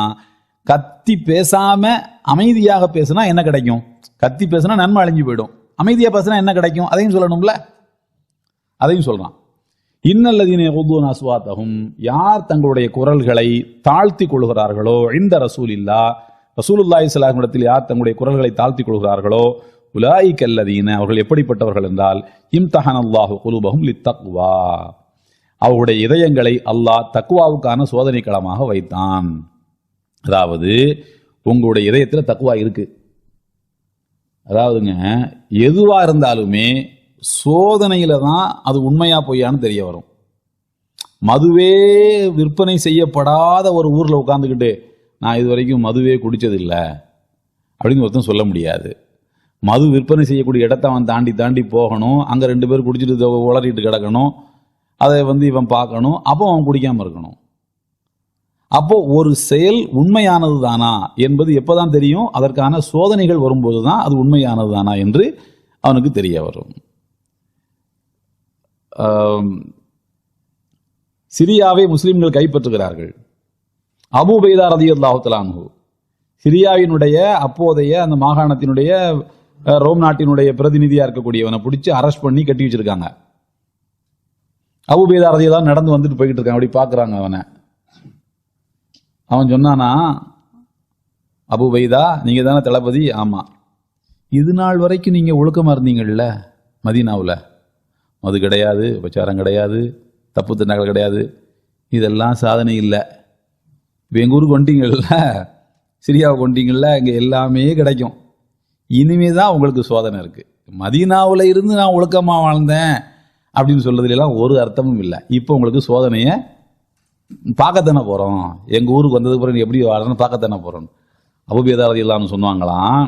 கத்தி பேசாம அமைதியாக பேசினா என்ன கிடைக்கும், கத்தி பேசினா நன்மை அழிஞ்சு போயிடும், அமைதியா பேசினா என்ன கிடைக்கும் அதையும் சொல்லணும்ல, அதையும் சொல்றான். இன்னல்லதீன யகுத்தூன அஸ்வாத்தஹும், யார் தங்களுடைய குரல்களை தாழ்த்தி கொள்கிறார்களோ, இந்த ரசூலில்லாஹ் ரசூலுல்லாஹி ஸல்லல்லாஹு அலைஹி வஸல்லம் யார் தங்களுடைய குரல்களை தாழ்த்தி கொள்கிறார்களோ, உலாயிக அல்லதீன அவர்கள் எப்படிப்பட்டவர்கள் என்றால் இம்தஹனல்லாஹு குலூபஹும் லித்தக்வா அவருடைய இதயங்களை அல்லாஹ் தக்வாவுக்கான சோதனை களமாக வைத்தான். அதாவது உங்களுடைய இதயத்துல தக்வா இருக்கு. அதாவதுங்க எதுவா இருந்தாலுமே சோதனையில தான் அது உண்மையா பொய்யான்னு தெரிய வரும். மதுவே விற்பனை செய்யப்படாத ஒரு ஊர்ல உட்கார்ந்துக்கிட்டு நான் இது வரைக்கும் மதுவே குடிச்சதில்லை அப்படின்னு ஒருத்தன் சொல்ல முடியாது. மது விற்பனை செய்யக்கூடிய இடத்த அவன் தாண்டி தாண்டி போகணும், அங்க 2 பேர் குடிச்சிட்டு உளறிட்டு கிடக்கணும், அதை இவன் பார்க்கணும், அப்போ அவன் குடிக்காம இருக்கணும். அப்போ ஒரு செயல் உண்மையானது தானா என்பது எப்பதான் தெரியும், அதற்கான சோதனைகள் வரும்போது தான் அது உண்மையானது தானா என்று அவனுக்கு தெரிய வரும். சிரியாவை முஸ்லிம்கள் கைப்பற்றுகிறார்கள். அபூ உபைதா ரலியல்லாஹு தஆலா அன்ஹு சிரியாவினுடைய அப்போதைய அந்த மாகாணத்தினுடைய ரோம் நாட்டினுடைய பிரதிநிதியா இருக்கக்கூடியவனை பிடிச்சி அரெஸ்ட் பண்ணி கட்டி வச்சிருக்காங்க. அபூ உபைதா ரலியல்லாஹு நடந்து வந்துட்டு போய்கிட்டு இருக்கான், அப்படி பாக்குறாங்க அவனை. அவன் சொன்னானா, அபூ உபைதா நீங்க தானே தளபதி? ஆமா. இது நாள் வரைக்கும் நீங்க ஒழுக்கமா இருந்தீங்கல்ல மதீனாவுல, மது கிடையாது, உபச்சாரம் கிடையாது, தப்பு திண்ணங்கள் கிடையாது, இதெல்லாம் சாதனை இல்லை. இப்போ எங்கள் ஊருக்கு கொண்டீங்கள்ல, சிரியாவை கொண்டீங்கள்ல, இங்கே எல்லாமே கிடைக்கும். இனிமே தான் உங்களுக்கு சோதனை இருக்கு. மதீனாவில் இருந்து நான் ஒழுக்கமாக வாழ்ந்தேன் அப்படின்னு சொல்றதுலாம் ஒரு அர்த்தமும் இல்லை. இப்போ உங்களுக்கு சோதனையை பார்க்கத்தானே போகிறோம், எங்கள் ஊருக்கு வந்ததுக்கு பிறகு எப்படி வாழணும்னு பார்க்கத்தானே போகிறோம். அபூ உபைதா ரலியல்லாஹு சொன்னாங்களாம்,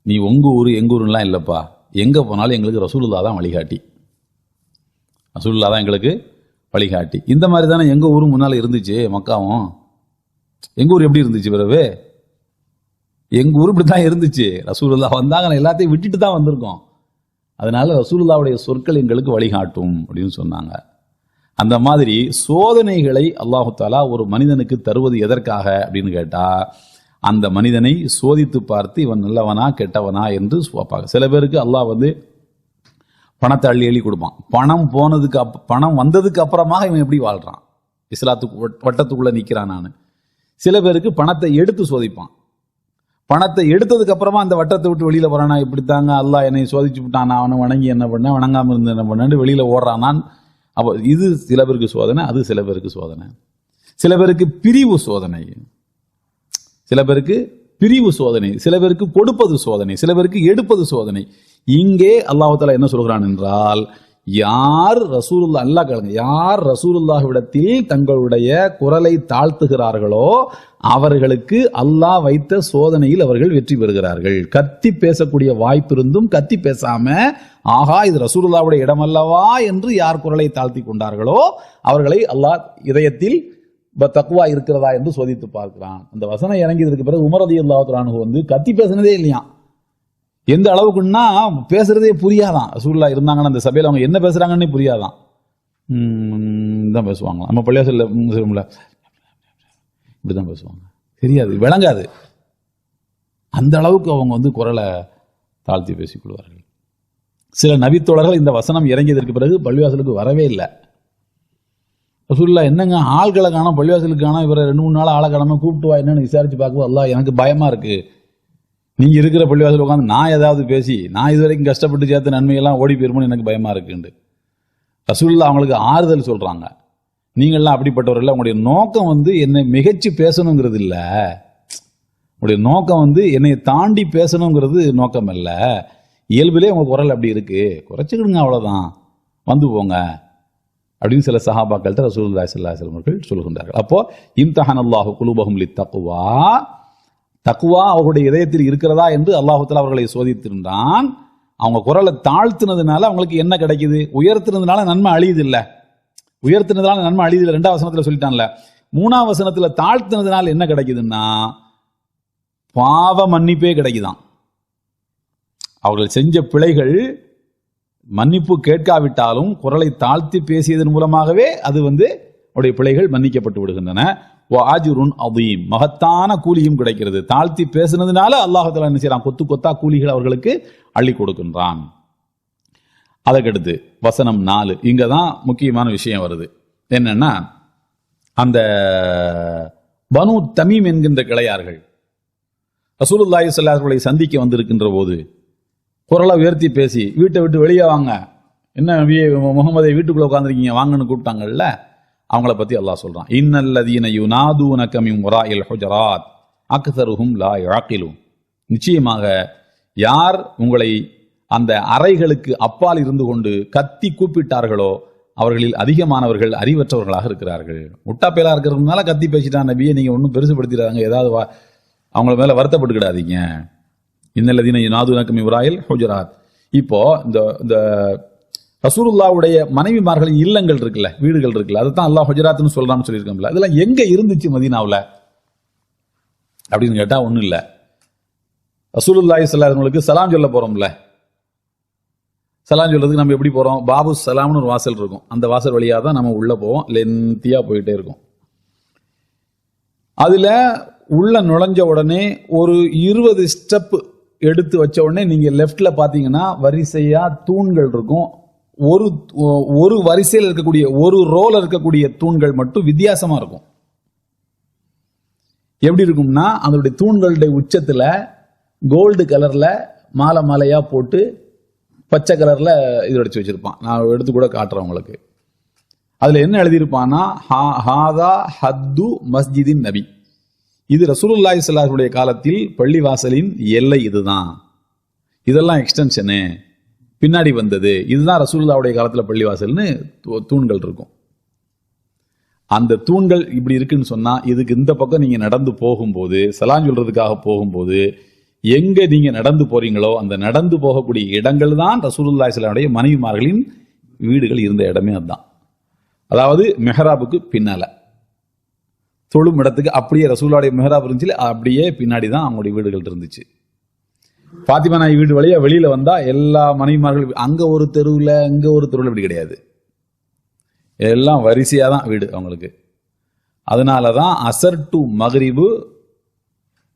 நீ உங்க ஊர் எங்க ஊருலாம் இல்லைப்பா, எங்கே போனாலும் எங்களுக்கு ரசூலுல்லாஹ் தான் வழிகாட்டி, ரசூலுல்லாஹ் தான் எங்களுக்கு வழிகாட்டி. இந்த மாதிரி தானே எங்கள் ஊரும் முன்னால் இருந்துச்சு, மக்காவும். எங்கள் ஊர் எப்படி இருந்துச்சு பிறகு? எங்கள் ஊர் இப்படி தான் இருந்துச்சு. ரசூலுல்லாஹ் வந்தாங்க, எல்லாத்தையும் விட்டுட்டு தான் வந்திருக்கோம். அதனால ரசூலுல்லாஹ்வுடைய சொற்கள் எங்களுக்கு வழிகாட்டும் அப்படின்னு சொன்னாங்க. அந்த மாதிரி சோதனைகளை அல்லாஹு தஆலா ஒரு மனிதனுக்கு தருவது எதற்காக அப்படின்னு கேட்டா, அந்த மனிதனை சோதித்து பார்த்து இவன் நல்லவனா கெட்டவனா என்று பார்ப்பாங்க. சில பேருக்கு அல்லாஹ் பணத்தை அள்ளி கொடுப்பான். பணம் வந்ததுக்கு அப்புறமாக இவன் எப்படி வாழ்றான், இஸ்லாத்துக்கு வட்டத்துக்குள்ள நிற்கிறான் நான். சில பேருக்கு பணத்தை எடுத்து சோதிப்பான். பணத்தை எடுத்ததுக்கு அப்புறமா அந்த வட்டத்தை விட்டு வெளியில போறானா, இப்படித்தாங்க அல்லாஹ் என்னை சோதிச்சு விட்டான், நான் அவனை வணங்கி என்ன பண்ணேன், வணங்காம இருந்து என்ன பண்ணேன்னு வெளியில ஓடுறான். அப்போ இது சில பேருக்கு சோதனை, அது சில பேருக்கு சோதனை. சில பேருக்கு பிரிவு சோதனை, சில பேருக்கு பிரிவு சோதனை, சில பேருக்கு கொடுப்பது சோதனை, சில பேருக்கு எடுப்பது சோதனை. இங்கே அல்லாஹ் தஆலா என்ன சொல்கிறான் என்றால், யார் ரசூலுல்லாஹ், அல்லாஹ் கேளுங்க, யார் ரசூலுல்லாஹ்விடத்தில் தங்களுடைய குரலை தாழ்த்துகிறார்களோ அவர்களுக்கு அல்லாஹ் வைத்த சோதனையில் அவர்கள் வெற்றி பெறுகிறார்கள். கத்தி பேசக்கூடிய வாய்ப்பு இருந்தும் கத்தி பேசாம, ஆகா இது ரசூலுல்லாஹ்வுடைய இடமல்லவா என்று யார் குரலை தாழ்த்தி கொண்டார்களோ அவர்களை அல்லாஹ் இதயத்தில் தக்வா இருக்கிறதா என்று சோதித்து பார்க்கிறான். அந்த வசனம் இறங்கியதற்கு பிறகு உமர் ரலியல்லாஹு அன்ஹு கத்தி பேசினதே இல்லையா. எந்த அளவுக்குன்னா பேசுறதே புரியாதான். ரசூலுல்லாஹ் இருந்தாங்கன்னா அந்த சபையில் அவங்க என்ன பேசுறாங்கன்னு புரியாதான், தான் பேசுவாங்களாம். நம்ம பள்ளியாசல்ல இப்படிதான் பேசுவாங்க. தெரியாது, விளங்காது. அந்த அளவுக்கு அவங்க குரலை தாழ்த்தி பேசிக்கொள்வார்கள். சில நபித்தோழர்கள் இந்த வசனம் இறங்கியதற்கு பிறகு பள்ளிவாசலுக்கு வரவே இல்லை. ரசூலுல்லாஹ் என்னங்க ஆள்களை காணோம், பள்ளிவாசலுக்கு காணோம், இவரை 2-3 நாள் ஆளை காணாம கூப்பிட்டு வா என்னன்னு விசாரிச்சு பார்க்கும்போது, அல்லாஹ் எனக்கு பயமா இருக்கு, நீங்க இருக்கிற பள்ளிவாசல் உட்காந்து நான் ஏதாவது பேசி நான் இது வரைக்கும் கஷ்டப்பட்டு சேர்த்த நன்மையெல்லாம் ஓடி போயிருமோன்னு எனக்கு பயமா இருக்குண்டு ரசூலுல்லாஹ் அவங்களுக்கு ஆறுதல் சொல்றாங்க. நீங்கள்லாம் அப்படிப்பட்டவர்கள், உங்களுடைய நோக்கம் என்னை மிகச்சி பேசணுங்கிறது இல்லை, உங்களுடைய நோக்கம் என்னை தாண்டி பேசணுங்கிறது நோக்கம் அல்ல, இயல்பிலே உங்க குரல் அப்படி இருக்கு, குறைச்சிக்கிடுங்க அவ்வளவுதான், வந்து போங்க அப்படின்னு சில சஹாபாக்கள்கிட்ட ரசூலுல்லாஹி ஸல்லல்லாஹு அலைஹி வஸல்லம் அவர்கள் சொல்கின்றார்கள். அப்போ இம்தஹனல்லாஹு குலூபஹும் லித்தக்வா, தக்வா அவர்களுடைய இதயத்தில் இருக்கிறதா என்று அல்லாஹ் தஆலா அவர்களை சோதித்திருந்தான். அவங்க குரலை தாழ்த்தினதுனால அவங்களுக்கு என்ன கிடைக்குது? உயர்த்தினதுனால நன்மை அழியுது இல்ல, உயர்த்தினதுனால நன்மை அழியுது இல்லை. 2ஆம் வசனத்துல சொல்லிட்டான்ல. 3ஆம் வசனத்துல தாழ்த்தினதுனால என்ன கிடைக்குதுன்னா பாவ மன்னிப்பே கிடைக்குதான். அவர்கள் செஞ்ச பிழைகள் மன்னிப்பு கேட்காவிட்டாலும் குரலை தாழ்த்தி பேசியதன் மூலமாகவே அது அவருடைய பிழைகள் மன்னிக்கப்பட்டு விடுகின்றன. அஜ்ருன் அதீம், மகத்தான கூலியும் கிடைக்கிறது. தாழ்த்தி பேசினதுனால அல்லாஹ் தஆலா என்ன செய்யறான்? கொத்து கொத்தா கூலிகள் அவர்களுக்கு அள்ளி கொடுக்கின்றான். அதற்கடுத்து வசனம் 4, இங்கதான் முக்கியமான விஷயம் வருது. என்னன்னா, அந்த பனு தமீம் என்கின்ற கிளையார்கள் ரசூலுல்லாஹி ஸல்லல்லாஹு அலைஹி வஸல்லம் சந்திக்க வந்திருக்கின்ற போது குரலை உயர்த்தி பேசி வீட்டை விட்டு வெளியே வாங்க, என்ன முகமதை வீட்டுக்குள்ள உட்காந்துருக்கீங்க வாங்கன்னு கூப்பிட்டாங்கல்ல, அவங்கள பத்தி அல்லாஹ் சொல்றான். இன்னல்லதீன யுனாதூனக மின் வராஇல் ஹுஜராத் அக்ஸருஹும் லா யஅகிலூன், நிச்சயமாக யார் உங்களை அந்த அறைகளுக்கு அப்பால் இருந்து கொண்டு கத்தி கூப்பிட்டார்களோ அவர்களில் அதிகமானவர்கள் அறிவற்றவர்களாக இருக்கிறார்கள். முட்டாப்பேலா இருக்கிறதுனால கத்தி பேசிட்டான் நபியை நீங்க ஒன்றும் பெருசுபடுத்திடாங்க, ஏதாவது அவங்கள மேல வருத்தப்பட்டுக்கிடாதீங்க. இன்னல்லதீன யுனாதூனக மின் வராஇல் ஹுஜராத். இப்போ இந்த ரசூலுல்லாஹ்வுடைய மனைவிமார்களின் இல்லங்கள் இருக்குல்ல, வீடுகள் இருக்குல்ல, அதுதான் அல்லாஹ் ஹுஜராத்னு சொல்றான்னு சொல்லியிருக்கோம்ல. அதெல்லாம் எங்க இருந்துச்சு மதீனாவுல அப்படின்னு கேட்டா ஒண்ணும் இல்ல. ரசூலுல்லாஹி ஸல்லல்லாஹு அலைஹி வஸல்லம் சலாம் சொல்ல போறோம்ல, சலாம் சொல்றதுக்கு நம்ம எப்படி போறோம்? பாபு சலாம்னு ஒரு வாசல் இருக்கும், அந்த வாசல் வழியா தான் நம்ம உள்ள போவோம். லென்த்தியா போயிட்டே இருக்கும். அதுல உள்ள நுழைஞ்ச உடனே ஒரு 20 ஸ்டெப் எடுத்து வச்ச உடனே நீங்க லெப்ட்ல பாத்தீங்கன்னா வரிசையா தூண்கள் இருக்கும். ஒரு வரிசையில் இருக்கக்கூடிய ஒரு ரோல இருக்கக்கூடிய தூண்கள் மட்டும் வித்தியாசமா இருக்கும். எப்படி இருக்கும்னா, அதனுடைய தூண்களுடைய உச்சத்துல கோல்டு கலர்ல மாலை மாலையா போட்டு பச்சை கலர்ல இது அடிச்சு வச்சிருப்பான். நான் எடுத்து கூட காட்டுறேன் உங்களுக்கு. அதுல என்ன எழுதியிருப்பான்னா, ஹாதா ஹத்து மஸ்ஜிதின் நபி, இது ரசூலுல்லாஹி ஸல்லல்லாஹு அலைஹி வஸல்லம் காலத்தில் பள்ளிவாசலின் எல்லை இதுதான், இதெல்லாம் எக்ஸ்டென்ஷனு பின்னாடி வந்தது, இதுதான் ரசூலுல்லாஹ்வுடைய காலத்துல பள்ளிவாசல்னு தூண்கள் இருக்கும். அந்த தூண்கள் இப்படி இருக்குன்னு சொன்னா, இதுக்கு இந்த பக்கம் நீங்க நடந்து போகும்போது, சலாம் சொல்றதுக்காக போகும்போது எங்க நீங்க நடந்து போறீங்களோ அந்த நடந்து போகக்கூடிய இடங்கள் தான் ரசூலுல்லாஹி ஸல்லல்லாஹு அலைஹி வஸல்லம் மனைவிமார்களின் வீடுகள் இருந்த இடமே அதுதான். அதாவது மெஹராபுக்கு பின்னால தொழும் இடத்துக்கு அப்படியே ரசூலுல்லாஹ்வுடைய மெஹராப் இருந்துச்சு, அப்படியே பின்னாடி தான் அவங்களுடைய வீடுகள் இருந்துச்சு. பாத்திமா நாய் வீடு வழியா வெளியில வந்தா எல்லா மனைவிமார்கள் அங்க ஒரு தெருவுல இங்க ஒரு தெருவுல இப்படி கிடையாது, எல்லாம் வரிசையா தான் வீடு அவங்களுக்கு. அதனாலதான் அசர் டு மக்ரிபு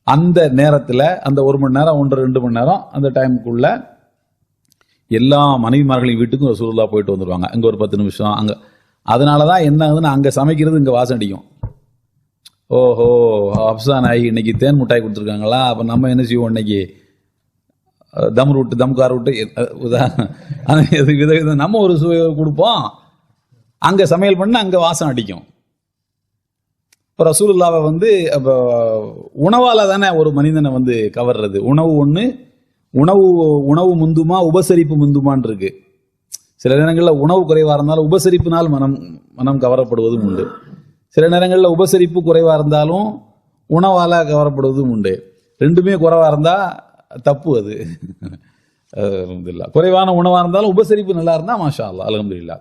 அந்த நேரத்துல, அந்த 1 மணி நேரம் 1-2 மணி நேரம் அந்த டைமுக்குள்ள எல்லா மனைவிமார்களின் வீட்டுக்கும் ரசூலுல்லாஹ் போயிட்டு வந்துருவாங்க. அங்க ஒரு 10 நிமிஷம் அங்க. அதனாலதான் என்ன ஆகுதுன்னு, அங்க சமைக்கிறது இங்க வாசம் அடிக்கும். ஓஹோ, அப்சா நாய் இன்னைக்கு தேன் மிட்டாய் கொடுத்துருக்காங்களா, அப்ப நம்ம என்ன செய்வோம், இன்னைக்கு தம் ரூட்டு தம்கார் ரூட்டு வித நம்ம ஒரு சுவை கொடுப்போம். அங்க சமையல் பண்ண அங்க வாசம் அடிக்கும். இப்போ ரசூலுல்லாவை உணவால தானே ஒரு மனிதனை கவர்றது. உணவு ஒண்ணு, உணவு முந்துமா உபசரிப்பு முந்துமான் இருக்கு. சில நேரங்களில் உணவு குறைவா இருந்தாலும் உபசரிப்பினால் மனம் கவரப்படுவதும் உண்டு. சில நேரங்களில் உபசரிப்பு குறைவா இருந்தாலும் உணவால கவரப்படுவதும் உண்டு. ரெண்டுமே குறைவா இருந்தா தப்பு. அது குறைவான உணவா இருந்தாலும் உபசரிப்பு நல்லா இருந்தா மாஷா அல்லாஹ் அல்ஹம்துலில்லாஹ்.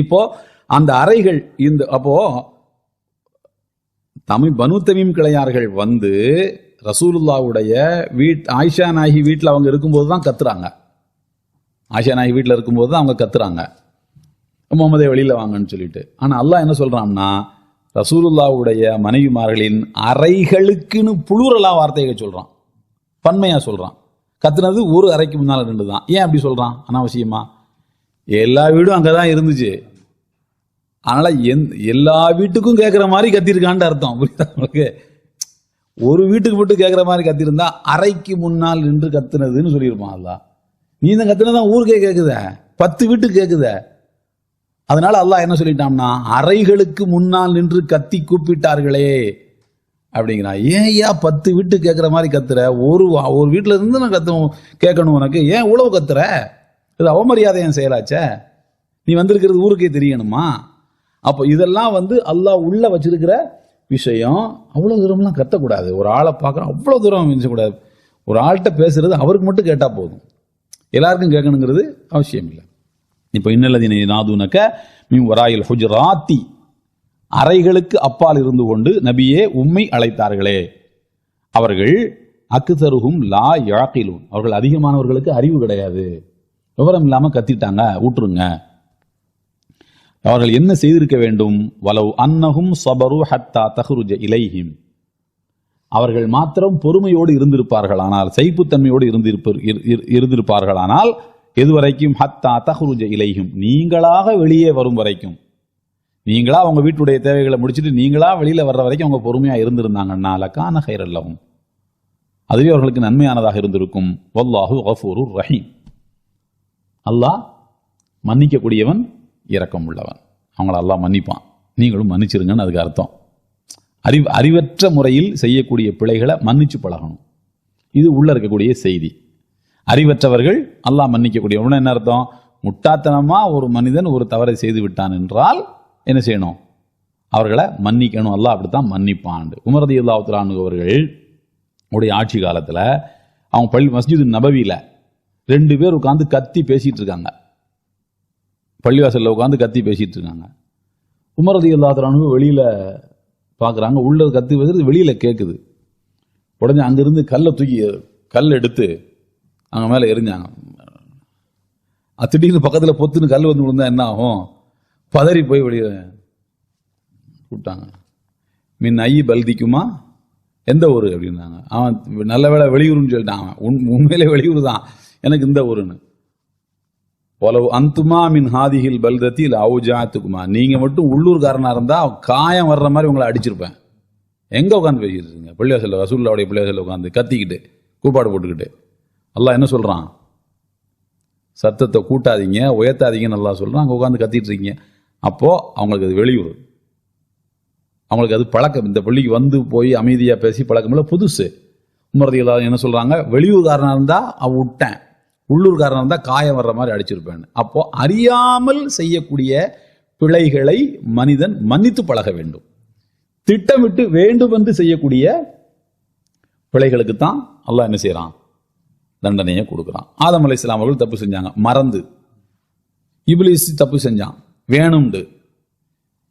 இப்போ அந்த அறைகள் அப்போ பனு தமீம் கிளையார்கள் ரசூலுல்லாஹ்வுடைய ஆயிஷா நாயகி வீட்டில் அவங்க இருக்கும்போது தான் கத்துறாங்க. ஆயிஷா நாயகி வீட்டில் இருக்கும்போது தான் அவங்க கத்துறாங்க, முகமதே வெளியில வாங்கன்னு சொல்லிட்டு. ஆனா அல்லாஹ் என்ன சொல்றான்னா, ரசூலுல்லாவுடைய மனைவிமார்களின் அறைகளுக்குன்னு புளூரலா வார்த்தையை சொல்றான், பன்மையா சொல்றான். கத்துனது ஒரு அறைக்கு முன்னால் 2 தான். ஏன் அப்படி சொல்றான்? அனாவசியமா எல்லா வீடும் அங்கதான் இருந்துச்சு, அதனால எல்லா வீட்டுக்கும் கேட்கிற மாதிரி கத்திருக்கான்னு அர்த்தம். புரியுதா உங்களுக்கு? ஒரு வீட்டுக்கு மட்டும் கேட்கிற மாதிரி கத்திருந்தா அறைக்கு முன்னால் நின்று கத்துனதுன்னு சொல்லியிருப்பான் அல்லாஹ். நீ இந்த கத்துனதான் ஊருக்கே கேட்குத, 10 வீட்டுக்கு கேட்குத. அதனால அல்லாஹ் என்ன சொல்லிட்டான்னா, அறைகளுக்கு முன்னால் நின்று கத்தி கூப்பிட்டார்களே அப்படிங்கிறான். ஏன் 10 வீட்டுக்கு கேட்குற மாதிரி கத்துற? ஒரு வீட்டில் இருந்து நான் கேட்கணும் உனக்கு, ஏன் உழவு கத்துற? இது அவமரியாதை என் செயலாச்சே. நீ வந்திருக்கிறது ஊருக்கே தெரியணுமா? அப்போ இதெல்லாம் அல்லாஹ் உள்ள வச்சிருக்கிற விஷயம். அவ்வளோ தூரம்லாம் கத்தக்கூடாது. ஒரு ஆளை பார்க்குறோம், அவ்வளோ தூரம் மிஞ்சக்கூடாது. ஒரு ஆள்கிட்ட பேசுறது அவருக்கு மட்டும் கேட்டால் போதும், எல்லாருக்கும் கேட்கணுங்கிறது அவசியம் இல்லை. இப்போ இன்னல்லதீன யுனாதூனக மின் வராயில் ஹுஜராத்தி, அறைகளுக்கு அப்பால் இருந்து கொண்டு நபியே உம்மை அழைத்தார்களே, அவர்கள் அக்தருஹும் லா யாகிலூன், அவர்கள் அதிகமானவர்களுக்கு அறிவு கிடையாது, விவரம் இல்லாமல் கத்திட்டாங்க, ஊற்றுங்க. அவர்கள் என்ன செய்திருக்க வேண்டும்? வலவ் அன்னஹும் ஸபரு ஹத்தா தஹ்ருஜ இலைஹிம், அவர்கள் மாத்திரம் பொறுமையோடு இருந்திருப்பார்களானால், சைப்புத்தன்மையோடு இருந்திருப்பார்களானால், எதுவரைக்கும்? ஹத்தா தஹ்ருஜ இலைஹிம், நீங்களாக வெளியே வரும் வரைக்கும். நீங்களா அவங்க வீட்டுடைய தேவைகளை முடிச்சுட்டு நீங்களா வெளியில வர்ற வரைக்கும் அவங்க பொறுமையா இருந்திருந்தாங்கன்னா லகான கைரல் லஹும், அதுவே அவர்களுக்கு நன்மையானதாக இருந்திருக்கும். வல்லாஹு கஃபூருர் ரஹீம், அல்லாஹ் மன்னிக்கக்கூடியவன், இரக்கம் உள்ளவன். அவங்கள அல்லாஹ் மன்னிப்பான், நீங்களும் மன்னிச்சிருங்கன்னு அதுக்கு அர்த்தம். அறிவற்ற முறையில் செய்யக்கூடிய பிழைகளை மன்னிச்சு பழகணும், இது உள்ள இருக்கக்கூடிய செய்தி. அறிவற்றவர்கள் அல்லாஹ் மன்னிக்கக்கூடியவன் என்ன அர்த்தம்? முட்டாத்தனமா ஒரு மனிதன் ஒரு தவறை செய்து விட்டான் என்றால் என்ன செய்யணும்? அவர்களை மன்னிக்கணும். அல்லாஹ் அப்படித்தான் மன்னிப்பான். உமர் ரலியல்லாஹு தஆலா அன்ஹு அவர்கள் உடைய ஆட்சி காலத்தில் அவங்க மஸ்ஜிது நபவியில் 2 பேர் உட்காந்து கத்தி பேசிட்டு இருக்காங்க. பள்ளிவாசலில் உட்காந்து கத்தி பேசிட்டு இருக்காங்க. உமர் ரலியல்லாஹு தஆலா அன்ஹு வெளியில பார்க்குறாங்க, உள்ள கத்தி பேசுறது வெளியில கேட்குது. உடனே அங்கிருந்து கல் எடுத்து அங்கே மேலே எரிஞ்சாங்க. திடீர்னு பக்கத்தில் பொத்துன்னு கல் வந்து விழுந்தா என்ன ஆகும்? பதறி போய் வெளியே கூப்பிட்டாங்க. மின் ஐ பல்திக்குமா, எந்த ஊர் அப்படின்னாங்க. அவன் நல்ல வேளை வெளியூருன்னு சொல்லிட்டான். அவன் உண்மையிலே வெளியூர் தான், எனக்கு இந்த ஊருன்னு. போலவு அந்துமா மின் ஹாதிஹில் பல்தத்தில் அவுஜாத்துக்குமா, நீங்க மட்டும் உள்ளூர்காரனா இருந்தா காயம் வர்ற மாதிரி உங்களை அடிச்சிருப்பேன். எங்க உட்காந்து பேசிட்டு இருக்கீங்க? பள்ளிவாசல்ல, ரசூலுல்லாஹ்வுடைய பள்ளிவாசல்ல உட்காந்து கத்திக்கிட்டு கூப்பாடு போட்டுக்கிட்டு. அல்லாஹ் என்ன சொல்றான்? சத்தத்தை கூட்டாதீங்க, உயர்த்தாதீங்கன்னு அல்லாஹ் சொல்றான். அங்கே உட்காந்து கத்திட்டு இருக்கீங்க. அப்போ அவங்களுக்கு அது வெளியூர், அவங்களுக்கு அது பழக்கம். இந்த பள்ளிக்கு வந்து போய் அமைதியா பேசி பழக்கம் இல்லை, புதுசு. உமர் ரலியல்லாஹு என்ன சொல்றாங்க? வெளியூர்காரனா இருந்தா அவ விட்டேன், உள்ளூர்காரனா இருந்தா காயம் வர்ற மாதிரி அடிச்சிருப்பேன். அப்போ அறியாமல் செய்யக்கூடிய பிழைகளை மனிதன் மன்னித்து பழக வேண்டும். திட்டமிட்டு வேண்டும் என்று செய்யக்கூடிய பிழைகளுக்கு தான் அல்லாஹ் என்ன செய்யறான்? தண்டனையை கொடுக்குறான். ஆதம் அலைஹிஸ்ஸலாம் அவர்கள் தப்பு செஞ்சாங்க, மறந்து. இப்லீஸ் தப்பு செஞ்சான், வேணும்ண்டு.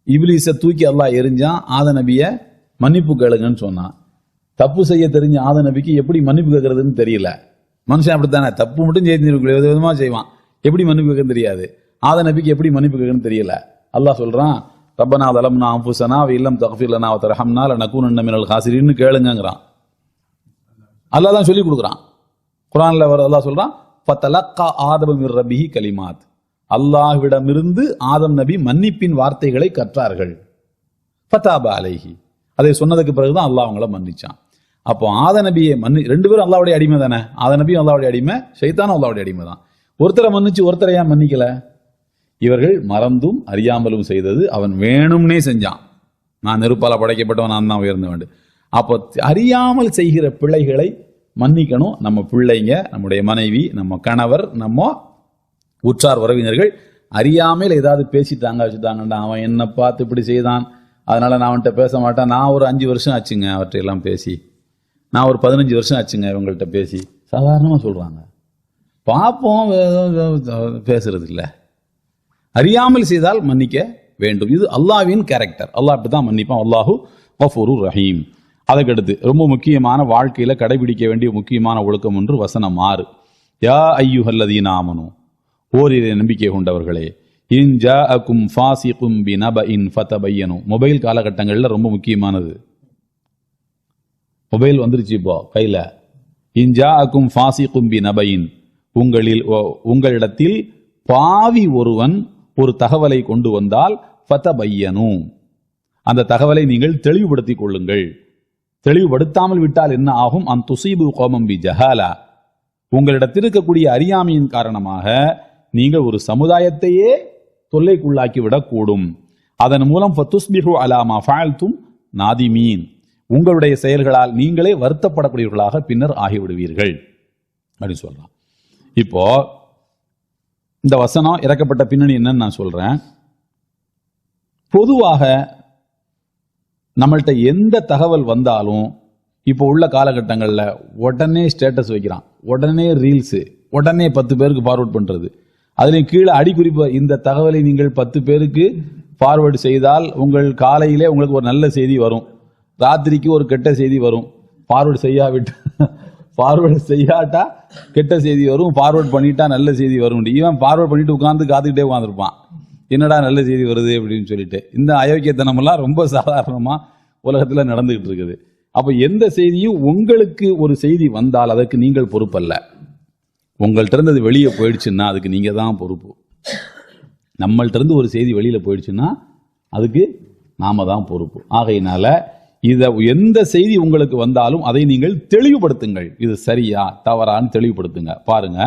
இப்லீஸை தூக்கி அல்லாஹ் எரிஞ்சான். ஆத நபியை மன்னிப்பு கேளுங்கன்னு சொன்னான். தப்பு செய்ய தெரிஞ்ச ஆத நபிக்கு எப்படி மன்னிப்பு கேட்கறதுன்னு தெரியல. மனுஷன் அப்படித்தானே, தப்பு மட்டும் செய்து விதமா செய்வான், எப்படி மன்னிப்பு கேட்கன்னு தெரியாது. ஆத நபிக்கு எப்படி மன்னிப்பு கேட்கன்னு தெரியல. அல்லாஹ் சொல்றான், ரப்பனா ஸலம்னா அன்ஃபுஸனா வ இல்லம் தக்ஃபிர் லனா வ தர்ஹம்னா லனகூனன்ன மினல் காசிரீன்னு கேளுங்கங்கறான். அல்லாஹ் தான் சொல்லி கொடுக்குறான். குர்ஆன்ல அல்லாஹ் சொல்றான், ஃபதலக்கா ஆதமு மிர் ரப்பிஹி கலிமாத், அல்லாஹ்விடமிருந்து ஆதம் நபி மன்னிப்பின் வார்த்தைகளை கற்றார்கள். ஃபதாப அலைஹி, அதை சொன்னதுக்கு பிறகுதான் அல்லாஹ் அவங்கள மன்னிச்சான். அப்போ ஆத நபியை 2 பேரும் அல்லாஹ்வுடைய அடிமை தானே. ஆத நபியும் அல்லாஹ்வுடைய அடிமை, ஷைத்தானும் அல்லாஹ்வுடைய அடிமை தான். ஒருத்தரை மன்னிச்சு ஒருத்தரை ஏன் மன்னிக்கல? இவர்கள் மறந்தும் அறியாமலும் செய்தது. அவன் வேணும்னே செஞ்சான். நான் நெருப்பால படைக்கப்பட்டவன், நான் தான் உயர்ந்த வேண்டும். அப்போ அறியாமல் செய்கிற பிழைகளை மன்னிக்கணும். நம்ம பிள்ளைங்க, நம்முடைய மனைவி, நம்ம கணவர், நம்ம உற்றார் உறவினர்கள் அறியாமல் ஏதாவது பேசிட்டாங்க வச்சுட்டாங்கண்டா, அவன் என்ன பார்த்து இப்படி செய்தான், அதனால நான் அவன்கிட்ட பேச மாட்டேன். நான் ஒரு 5 வருஷம் ஆச்சுங்க அவற்றையெல்லாம் பேசி, நான் ஒரு 15 வருஷம் ஆச்சுங்க இவங்கள்ட்ட பேசி, சாதாரணமாக சொல்றாங்க. பார்ப்போம், பேசுறது இல்லை. அறியாமல் செய்தால் மன்னிக்க வேண்டும். இது அல்லாஹ்வின் கேரக்டர். அல்லாஹ் அப்படிதான் மன்னிப்பான். அல்லாஹு கஃபூருர் ரஹீம். அதுக்கடுத்து ரொம்ப முக்கியமான வாழ்க்கையில கடைபிடிக்க வேண்டிய முக்கியமான ஒழுக்கம் ஒன்று, வசனம் 6. யா ஐயுஹல்லதீன ஆமனு, ஓரிரை நம்பிக்கை கொண்டவர்களே, இன் ஜாஅக்கும் ஃபாசிகும் பினபஇன் ஃபதபையனு. மொபைல் காலகட்டங்களில் ரொம்ப முக்கியமானது. மொபைல் வந்துருச்சு இப்போ கையில. இன் ஜாஅக்கும் ஃபாசிகும் பினபஇன், உங்களிடத்தில் பாவி ஒருவன் ஒரு தகவலை கொண்டு வந்தால் ஃபதபையனு, அந்த தகவலை நீங்கள் தெளிவுபடுத்திக் கொள்ளுங்கள். தெளிவுபடுத்தாமல் விட்டால் என்ன ஆகும்? அன் துசீபு கோமம் பி ஜஹாலா, உங்களிடத்தில் இருக்கக்கூடிய அறியாமையின் காரணமாக நீங்கள் ஒரு சமுதாயத்தையே தொல்லைக்குள்ளாக்கி விடக்கூடும். அதன் மூலம் ஃபதுஸ்பிஹு அலா மா ஃபஅல்தும் நாதிமீன், உங்களுடைய செயல்களால் நீங்களே வருத்தப்படக்கூடியவர்களாக பின்னர் ஆகிவிடுவீர்கள் அப்படின்னு சொல்றான். இப்போ இந்த வசனம் இறக்கப்பட்ட பின்னணி என்னன்னு நான் சொல்றேன். பொதுவாக நம்மள்ட்ட எந்த தகவல் வந்தாலும் இப்போ உள்ள காலகட்டங்களில் உடனே ஸ்டேட்டஸ் வைக்கிறான், உடனே ரீல்ஸு, உடனே 10 பேருக்கு ஃபார்வர்ட் பண்றது. அதுலேயும் கீழே அடிக்குறிப்பு, இந்த தகவலை நீங்கள் 10 பேருக்கு ஃபார்வர்டு செய்தால் உங்கள் காலையிலே உங்களுக்கு ஒரு நல்ல செய்தி வரும், ராத்திரிக்கு ஒரு கெட்ட செய்தி வரும். ஃபார்வர்டு செய்யாட்டா கெட்ட செய்தி வரும், ஃபார்வர்ட் பண்ணிட்டா நல்ல செய்தி வரும். இவன் ஃபார்வர்ட் பண்ணிட்டு உட்காந்து காத்துக்கிட்டே உட்காந்துருப்பான், என்னடா நல்ல செய்தி வருது அப்படின்னு சொல்லிட்டு. இந்த அயோக்கியத்தனமெல்லாம் ரொம்ப சாதாரணமா உலகத்துல நடந்துகிட்டு இருக்குது. அப்ப எந்த செய்தியும் உங்களுக்கு ஒரு செய்தி வந்தால் அதற்கு நீங்கள் பொறுப்பல்ல. உங்கள்ட்ட இருந்து அது வெளியே போயிடுச்சுன்னா அதுக்கு நீங்க தான் பொறுப்பு. நம்மள்ட்ட இருந்து ஒரு செய்தி வெளியில போயிடுச்சுன்னா அதுக்கு நாம தான் பொறுப்பு. ஆகையினால எந்த செய்தி உங்களுக்கு வந்தாலும் அதை நீங்கள் தெளிவுபடுத்துங்கள். இது சரியா தவறான்னு தெளிவுபடுத்துங்க. பாருங்க,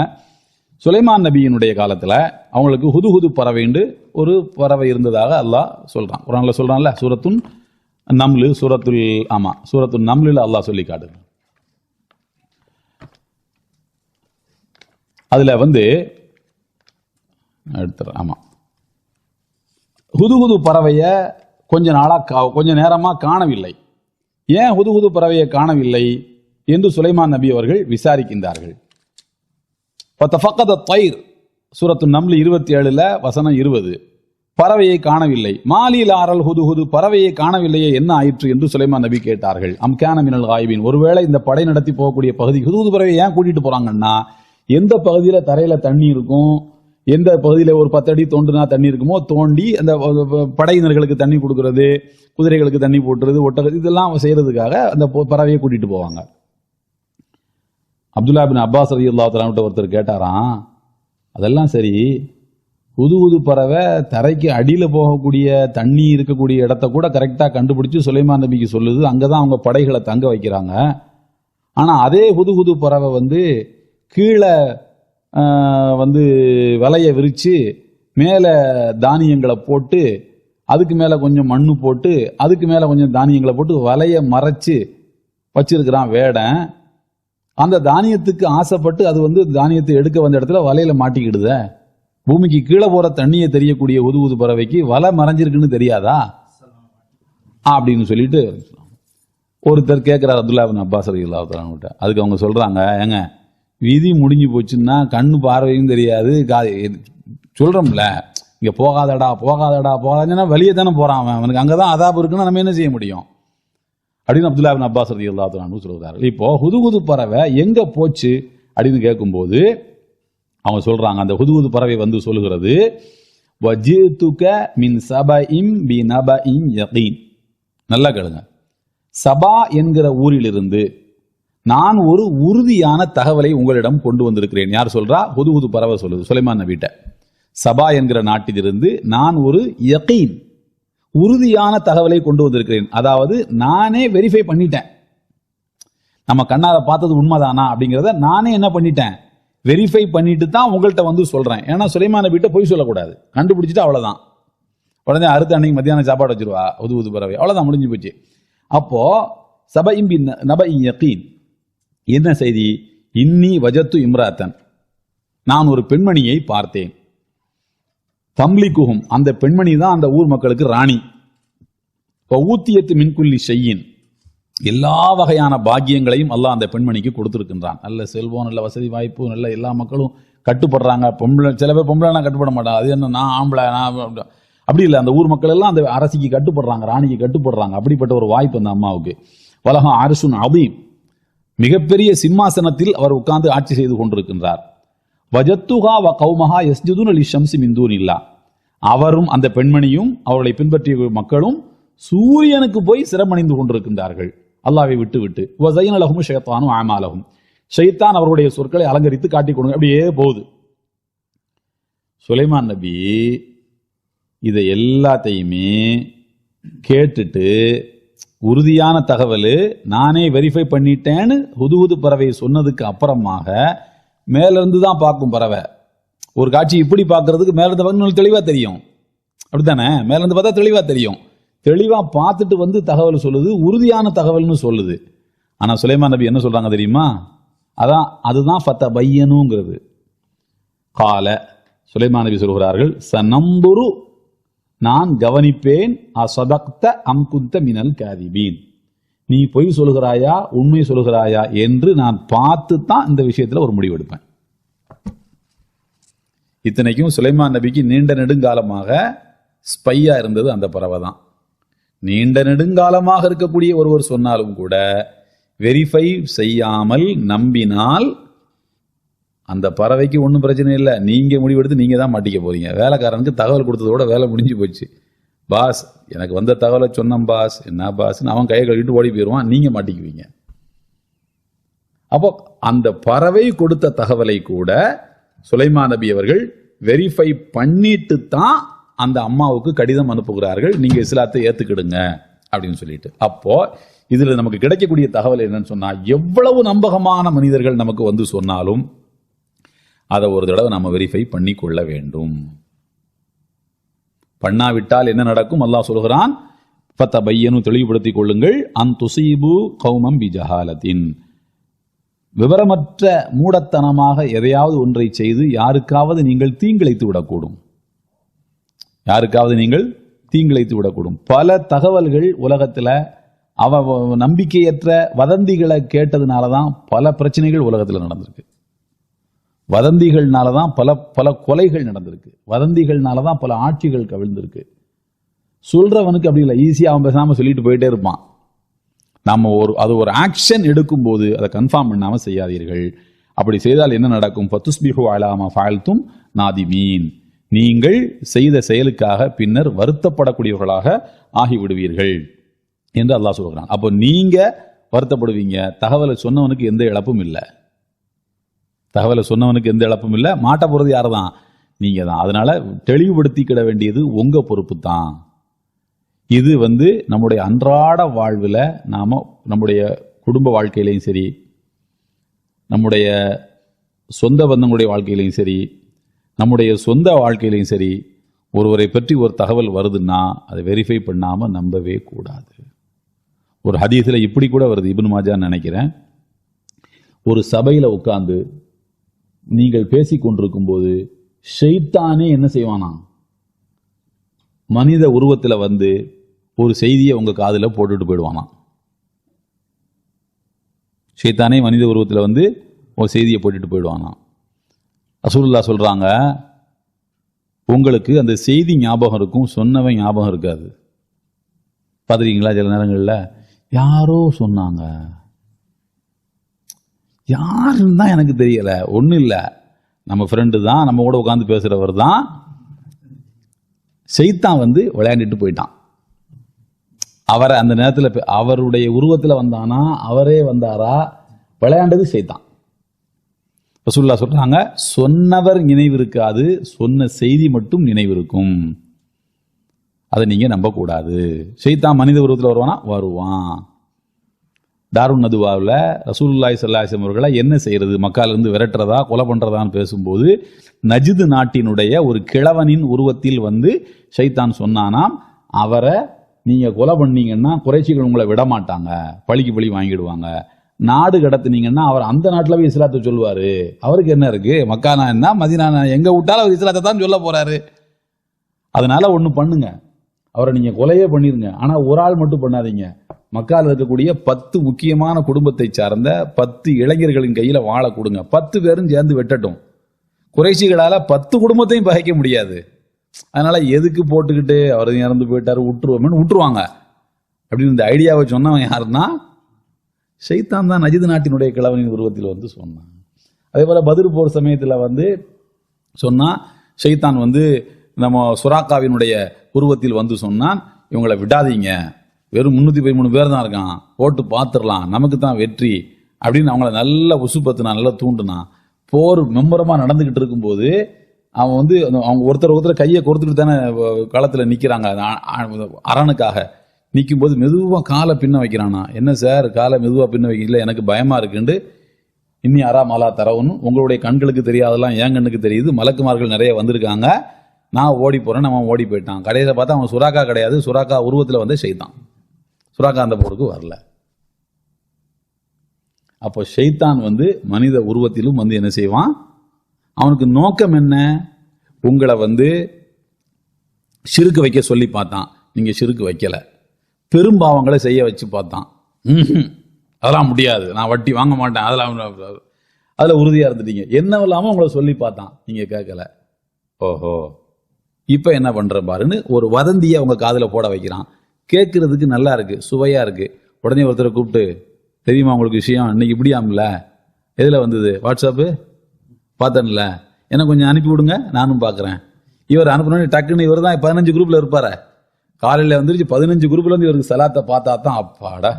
சுலைமான் நபியினுடைய காலத்துல அவங்களுக்கு ஹுதுஹுது பறவைண்டு ஒரு பறவை இருந்ததாக அல்லாஹ் சொல்றான். குர்ஆன்ல சொல்றான்ல, சூரத்துன் நம்லில் அல்லாஹ் சொல்லி காட்டுது. அதுல ஹுதுஹுது பறவைய கொஞ்ச நேரமா காணவில்லை. ஏன் ஹுதுஹுது பறவையை காணவில்லை என்று சுலைமான் நபி அவர்கள் விசாரிக்கின்றார்கள். சூரத்து நம்ல் 27 வசனம் 20, பறவையை காணவில்லை. மாலில் ஆரல் ஹுதுஹுது, பறவையை காணவில்லையே, என்ன ஆயிற்று என்று சுலைமான் நபி கேட்டார்கள். அம்கான மினல் காயிபின், ஒருவேளை இந்த படை நடத்தி போகக்கூடிய பகுதி ஹுதுஹுது பறவையை ஏன் கூட்டிட்டு போறாங்கன்னா, எந்த பகுதியில தரையில தண்ணி இருக்கும், எந்த பகுதியில ஒரு 10 அடி தோண்டுனா தண்ணி இருக்குமோ தோண்டி அந்த படையினர்களுக்கு தண்ணி கொடுக்கறது, குதிரைகளுக்கு தண்ணி போட்டுறது, ஒட்டறது, இதெல்லாம் செய்யறதுக்காக அந்த பறவையை கூட்டிட்டு போவாங்க. அப்துல்லா பின் அப்பாஸ் ரலியல்லாஹு தஆலா ஒருத்தர் கேட்டாராம், அதெல்லாம் சரி, ஹுதுஹுது பறவை தரைக்கு அடியில போகக்கூடிய தண்ணி இருக்கக்கூடிய இடத்த கூட கரெக்டா கண்டுபிடிச்சு சுலைமான் நபிக்கு சொல்லுது, அங்கதான் அவங்க படைகளை தங்க வைக்கிறாங்க. ஆனா அதே ஹுதுஹுது பறவை கீழே வலைய விரிச்சு மேல தானியங்களை போட்டு, அதுக்கு மேல கொஞ்சம் மண்ணு போட்டு, அதுக்கு மேல கொஞ்சம் தானியங்களை போட்டு வலைய மறைச்சு வச்சிருக்கிறான் வேடன். அந்த தானியத்துக்கு ஆசைப்பட்டு அது தானியத்தை எடுக்க வந்த இடத்துல வலையில மாட்டிக்கிடுத. பூமிக்கு கீழே போற தண்ணியை தெரியக்கூடிய ஹுதுஹுது பறவைக்கு வலை மறைஞ்சிருக்குன்னு தெரியாதா அப்படின்னு சொல்லிட்டு ஒருத்தர் கேட்கிறார் அப்துல்லா பின் அப்பாஸ் ரலியல்லாஹு தஆலா. அதுக்கு அவங்க சொல்றாங்க, ஏங்க விதி முடிஞ்சு போச்சுன்னா கண்ணு பார்வையும் தெரியாது, சொல்றோம்ல இங்க போகாதடா போகாதன்னா வெளியே தானே போறான் அவனுக்கு, அங்கதான் அதாபு இருக்குன்னா நம்ம என்ன செய்ய முடியும் அப்படின்னு அப்துல்லா பின் அப்பாஸ் ரலியல்லாஹு தஆலா சொல்றாரு. இப்போ ஹுதுஹுது பறவை எங்க போச்சு அப்படின்னு கேட்கும்போது அவங்க சொல்றாங்க, அந்த ஹுதுஹுது பறவை சொல்லுகிறது, வஜிதுக மின் சபஇம் பினபஇன் யகீன். நல்லா கேளுங்க, சபா என்கிற ஊரிலிருந்து நான் ஒரு உறுதியான தகவலை உங்களிடம் கொண்டு வந்திருக்கிறேன். யார் சொல்றா? ஹுதுஹுது பறவை சொல்லுது சுலைமான் நபிட்ட. சபா என்கிற நாட்டிலிருந்து நான் ஒரு யகீன், உறுதியான தகவலை கொண்டு வந்திருக்கிறேன். அதாவது நானே வெரிஃபை பண்ணிட்டேன், நம்ம கண்ணால பார்த்தது உண்மைதானா அப்படிங்கிறத நானே என்ன பண்ணிட்டேன், வெரிஃபை பண்ணிட்டு தான் உங்கள்கிட்ட சொல்றேன். ஏன்னா சுலைமான் நபிட்ட போய் சொல்லக்கூடாது, கண்டுபிடிச்சிட்டு அவ்வளவுதான், உடனே அடுத்த அன்னைக்கு மத்தியானம் சாப்பாடு வச்சிருவா ஹுதுஹுது பறவை, அவ்வளவுதான், முடிஞ்சு போச்சு. அப்போ சபஇம் பினபஇன் யகீன் என்ன செய்தி? இன்னி வஜத்து இம்ராத்தன், நான் ஒரு பெண்மணியை பார்த்தேன். தம்லிக்குஹும், அந்த பெண்மணி தான் அந்த ஊர் மக்களுக்கு ராணி. ஊத்தியத்து மின்குல்லி ஷையின், எல்லா வகையான பாக்கியங்களையும் அல்லாஹ் அந்த பெண்மணிக்கு கொடுத்திருக்கின்றான். நல்ல செல்வம், நல்ல வசதி வாய்ப்பு, நல்ல எல்லா மக்களும் கட்டுப்படுறாங்க. பொம்பளை, சில பேர் பொம்பளைனா கட்டுப்பட மாட்டாங்க, அது என்ன நான் ஆம்பளை நான் அப்படி இல்லை, அந்த ஊர் மக்கள் எல்லாம் அந்த அரசிக்கு கட்டுப்படுறாங்க, ராணிக்கு கட்டுப்படுறாங்க. அப்படிப்பட்ட ஒரு வாய்ப்பு அந்த அம்மாவுக்கு. வலஹா அர்ஷுன் அதீம், மிகப்பெரிய சிம்மாசனத்தில் அவர் உட்கார்ந்து ஆட்சி செய்து கொண்டிருக்கின்றார். வஜத்துஹா வ கௌமஹா யஸ்ஜுதுன லிஷம்ஸி மின் தூனில்லாஹ், அவரும் அந்த பெண்மணியும் அவர்களை பின்பற்றிய மக்களும் சூரியனுக்கு போய் சிரமணிந்து கொண்டிருக்கின்றார்கள் அல்லாஹ்வை விட்டு விட்டு. வஸைனலஹும் ஷைத்தானு அமாலஹும், ஷைத்தான் அவருடைய சொற்களை அலங்கரித்து காட்டிக் கொடுங்க. அப்படியே போகுது. சுலைமான் நபி இதை எல்லாத்தையுமே கேட்டுட்டு உறுதியான தகவல் நானே வெரிஃபை பண்ணிட்டேன்னு ஹுதுஹுது பறவை சொன்னதுக்கு அப்புறமாக மேலிருந்து தான் பார்க்கும் பறவை. ஒரு காட்சி இப்படி பார்க்கறதுக்கு மேலிருந்து பார்க்க தெளிவா தெரியும், அப்படித்தானே? மேலிருந்து பார்த்தா தெளிவா தெரியும். தெளிவா பார்த்துட்டு வந்து தகவல் சொல்லுது, உறுதியான தகவல்னு சொல்லுது. ஆனா சுலைமான் நபி என்ன சொல்றாங்க தெரியுமா? அதுதான் ஃபத்த பையனுங்கிறது. கால சுலைமான் நபி சொல்கிறார்கள், சனம்புரு, நான் கவனிப்பேன், அசதக்த அம் குந்த மினல் காதிபீன், நீ பொய் சொல்கிறாயா உண்மை சொல்கிறாயா என்று நான் பார்த்து தான் இந்த விஷயத்தில் ஒரு முடிவு எடுப்பேன். இத்தனைக்கும் சுலைமான் நபிக்கு நீண்ட நெடுங்காலமாக ஸ்பையா இருந்தது அந்த பறவை தான். நீண்ட நெடுங்காலமாக இருக்கக்கூடிய ஒருவர் சொன்னாலும் கூட வெரிஃபை செய்யாமல் நம்பினால் அந்த பறவைக்கு ஒன்றும் பிரச்சனை இல்லை. நீங்க முடிவெடுத்து நீங்க தான் மாட்டிக்க போறீங்க. வேலைக்காரனுக்கு தகவல் கொடுத்ததோட வேலை முடிஞ்சு போச்சு. பாஸ் எனக்கு வந்த தகவலை சொன்னேன் பாஸ், என்ன பாஸ், அவன் கையை கழுவிட்டு ஓடி போயிடுவான், நீங்க மாட்டிக்குவீங்க. அப்போ அந்த பறவை கொடுத்த தகவலை கூட சுலைமான் நபி அவர்கள் வெரிஃபை பண்ணிட்டு தான் அந்த அம்மாவுக்கு கடிதம் அனுப்புகிறார்கள், நீங்க இஸ்லாத்தை ஏத்துக்கிடுங்க அப்படின்னு சொல்லிட்டு. அப்போ இதுல நமக்கு கிடைக்கக்கூடிய தகவல் என்னன்னு சொன்னா, எவ்வளவு நம்பகமான மனிதர்கள் நமக்கு வந்து சொன்னாலும் அதை ஒரு தடவை நம்ம வெரிஃபை பண்ணி கொள்ள வேண்டும். பண்ணாவிட்டால் என்ன நடக்கும்? அல்லாஹ் சொல்கிறான், ஃபதபையனு, தெளிவுபடுத்திக் கொள்ளுங்கள், அன் துஸீபு கௌமம் பிஜஹாலத்தின், விவரமற்ற மூடத்தனமாக எதையாவது ஒன்றை செய்து யாருக்காவது நீங்கள் தீங்கிழைத்து விடக்கூடும். யாருக்காவது நீங்கள் தீங்கிழைத்து விடக்கூடும். பல தகவல்கள் உலகத்தில் நம்பிக்கையற்ற வதந்திகளை கேட்டதுனால தான் பல பிரச்சனைகள் உலகத்தில் நடந்திருக்கு. வதந்திகள்னால தான் பல கொலைகள் நடந்திருக்கு. வதந்திகள்னால தான் பல ஆட்சிகள் கவிழ்ந்திருக்கு. சொல்றவனுக்கு அப்படி இல்லை, ஈஸியாக அவன் பேசாமல் சொல்லிட்டு போயிட்டே இருப்பான். நம்ம அது ஒரு ஆக்ஷன் எடுக்கும் போது அதை கன்ஃபார்ம் பண்ணாம செய்யாதீர்கள். அப்படி செய்தால் என்ன நடக்கும்? ஃபதுஸ்பிஹு அலா மா ஃபஅல்தும் நாதிமீன், நீங்கள் செய்த செயலுக்காக பின்னர் வருத்தப்படக்கூடியவர்களாக ஆகிவிடுவீர்கள் என்று அல்லாஹ் சொல்கிறான். அப்போ நீங்க வருத்தப்படுவீங்க, தகவலை சொன்னவனுக்கு எந்த இழப்பும் இல்லை. தகவலை சொன்னவனுக்கு எந்த இழப்பும் இல்லை, மாட்ட போறது யாரு தான்? நீங்க தான். அதனால தெளிவுபடுத்திக்கிட வேண்டியது உங்க பொறுப்பு தான். இது நம்முடைய அன்றாட வாழ்வில் நாம நம்முடைய குடும்ப வாழ்க்கையிலையும் சரி, நம்முடைய சொந்த பந்தங்களுடைய வாழ்க்கையிலையும் சரி, நம்முடைய சொந்த வாழ்க்கையிலையும் சரி, ஒருவரை பற்றி ஒரு தகவல் வருதுன்னா அதை வெரிஃபை பண்ணாம நம்பவே கூடாது. ஒரு ஹதீஸில் இப்படி கூட வருது, இப்னு மாஜான்னு நினைக்கிறேன். ஒரு சபையில உட்கார்ந்து நீங்கள் பேசிக் கொண்டிருக்கும் போது ஷைத்தானே என்ன செய்வானா, மனித உருவத்தில் ஒரு செய்தியை உங்க காதுல போட்டுட்டு போயிடுவானா. ஷைத்தானே மனித உருவத்தில் ஒரு செய்தியை போட்டுட்டு போயிடுவானா. ரசூலுல்லாஹ் சொல்றாங்க, உங்களுக்கு அந்த செய்தி ஞாபகம் இருக்கும், சொன்னவன் ஞாபகம் இருக்காது. பார்த்துருக்கீங்களா? சில நேரங்களில் யாரோ சொன்னாங்க, யாருன்னு தான் எனக்கு தெரியல, ஒன்றும் இல்லை, நம்ம ஃப்ரெண்டு தான், நம்ம கூட உட்காந்து பேசுகிறவர் தான். ஷைத்தான் விளையாண்டுட்டு போயிட்டான். அவரை அந்த நேரத்தில் அவருடைய உருவத்தில் வந்தானா, அவரே வந்தாரா, விளையாண்டது ஷைத்தான். ரசூலுல்லாஹ் சொல்றாங்க, சொன்னவர் நினைவு இருக்காது, சொன்ன செய்தி மட்டும் நினைவு இருக்கும். அதை நீங்க நம்பக்கூடாது. ஷைத்தான் மனித உருவத்தில் வருவானா? வருவான். தாருன் நதுவாவில் ரசூலுல்லாஹி ஸல்லல்லாஹு அலைஹி வஸல்லம் அவர்களை என்ன செய்யறது, மக்காலிருந்து விரட்டுறதா கொலை பண்றதான்னு பேசும்போது நஜ்து நாட்டினுடைய ஒரு கிழவனின் உருவத்தில் ஷைத்தான் சொன்னானாம், அவரை நீங்க கொலை பண்ணீங்கன்னா குறைச்சிகள் உங்களை விட மாட்டாங்க, பழிக்கு பழி வாங்கிடுவாங்க. நாடு கடத்துனீங்கன்னா அவர் அந்த நாட்டில் போய் இஸ்லாத்தை சொல்லுவாரு. அவருக்கு என்ன இருக்கு, மக்கானா என்ன மதீனா எங்க விட்டாலும் அவர் இஸ்லாத்தை தான் சொல்ல போறாரு. அதனால ஒண்ணு பண்ணுங்க, அவரை நீங்க கொலையே பண்ணிருங்க. ஆனா ஒரு ஆள் மட்டும் பண்ணாதீங்க. மக்கால் இருக்கக்கூடிய 10 முக்கியமான குடும்பத்தை சார்ந்த 10 இளைஞர்களின் கையில வாழ கொடுங்க. 10 பேரும் சேர்ந்து வெட்டட்டும். குறைஷிகளால 10 குடும்பத்தையும் பகைக்க முடியாது. அதனால எதுக்கு போட்டுக்கிட்டு அவர் இறந்து போயிட்டாரு விட்டுருவோம்னு விட்டுருவாங்க. அப்படின்னு இந்த ஐடியாவை சொன்னவன் யாருன்னா ஷைத்தான் தான். நஜ்து நாட்டினுடைய கிழவனின் உருவத்தில் சொன்னான். அதே போல பத்ர் போர் சமயத்தில் சொன்னா ஷைத்தான் நம்ம சுராக்காவினுடைய உருவத்தில் வந்து சொன்னான், இவங்களை விடாதீங்க, வெறும் 313 பேர் தான் இருக்கான், போட்டு பார்த்துடலாம், நமக்கு தான் வெற்றி அப்படின்னு அவங்கள நல்லா உசுப்பத்துனா, நல்லா தூண்டுனான். போர் மெம்பரமா நடந்துகிட்டு இருக்கும்போது அவன் வந்து அவங்க ஒருத்தர் கையை கொடுத்துட்டு தானே களத்தில் நிற்கிறாங்க அரணுக்காக. நிற்கும் போது மெதுவாக காலை பின்ன வைக்கிறானா. என்ன சார் காலை மெதுவாக பின்ன வைக்கல, எனக்கு பயமா இருக்குண்டு. இன்னி அரா மாலா தரவுன்னு, உங்களுடைய கண்களுக்கு தெரியாதெல்லாம் என் கண்ணுக்கு தெரியுது, மலக்குமார்கள் நிறைய வந்திருக்காங்க, நான் ஓடி போறேன். நம்ம ஓடி போயிட்டான். கடைசியில் பார்த்தா அவன் சுறாக்கா கிடையாது, சுறாக்கா உருவத்தில் வந்து ஷைத்தான். சுறாக்கா அந்த போருக்கு வரல. அப்போ ஷைத்தான் வந்து மனித உருவத்திலும் வந்து என்ன செய்வான், அவனுக்கு நோக்கம் என்ன, உங்களை வந்து ஷிருக்கு வைக்க சொல்லி பார்த்தான், நீங்க ஷிருக்கு வைக்கல. பெரும்பாவங்களை செய்ய வச்சு பார்த்தான், அதெல்லாம் முடியாது, நான் வட்டி வாங்க மாட்டேன், அதில் உறுதியா இருந்துட்டீங்க. என்னவெல்லாமோ உங்களை சொல்லி பார்த்தான், நீங்க கேட்கல. ஓஹோ, இப்ப என்ன பண்ற பாருன்னு ஒரு வதந்தியை அவங்க காதுல போட வைக்கிறான். கேட்கறதுக்கு நல்லா இருக்கு, சுவையா இருக்கு. உடனே ஒருத்தரை கூப்பிட்டு, தெரியுமா உங்களுக்கு விஷயம், இன்னைக்கு இப்படியாம்ல, எதுல வந்தது, வாட்ஸ்அப்பு பார்த்தேன்ல, எனக்கு கொஞ்சம் அனுப்பி விடுங்க, நானும் பார்க்குறேன். இவர் அனுப்பினோடனே டக்குன்னு இவர் தான் 15 குரூப்ல இருப்பாரு. காலையில் வந்துருச்சு 15 குரூப்ல இருந்து இவருக்கு சலாத்தை பார்த்தா தான் அப்பாடா.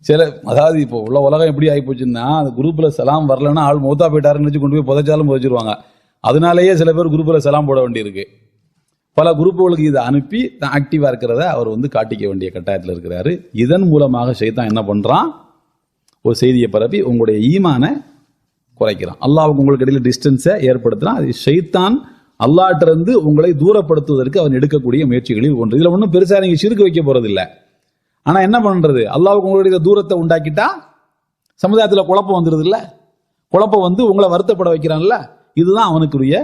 சில அதாவது இப்போ உள்ள உலகம் எப்படி ஆகி போச்சுன்னா, அந்த குரூப்ல சலாம் வரலன்னா ஆள் மௌத்தா போயிட்டாருன்னு கொண்டு போய் புதைச்சாலும் புதைச்சிருவாங்க. அதனாலேயே சில பேர் குரூப்ல சலாம் போட வேண்டியிருக்கு. பல குரூப்புகளுக்கு இதை அனுப்பி தான் ஆக்டிவா இருக்கிறத அவர் வந்து காட்டிக்க வேண்டிய கட்டாயத்தில் இருக்கிறாரு. இதன் மூலமாக ஷைத்தான் என்ன பண்றான், ஒரு செய்தியை பரப்பி உங்களுடைய ஈமானை குறைக்கிறான். அல்லாஹ்வுக்கு உங்களுக்கு இடையில டிஸ்டன்ஸை ஏற்படுத்துறான். அது ஷைத்தான் அல்லாஹ்விலிருந்து உங்களை தூரப்படுத்துவதற்கு அவன் எடுக்கக்கூடிய முயற்சிகளில் ஒன்று. இதுல ஒன்றும் பெருசா நீங்க ஷிர்க் வைக்க போறது இல்லை. ஆனா என்ன பண்றது, அல்லாஹ்வுக்கு உங்களுடைய தூரத்தை உண்டாக்கிட்டா சமுதாயத்தில் குழப்பம் வந்துருது இல்ல, குழப்பம் வந்து உங்களை வருத்தப்பட வைக்கிறான்ல, இதுதான் அவனுக்குரிய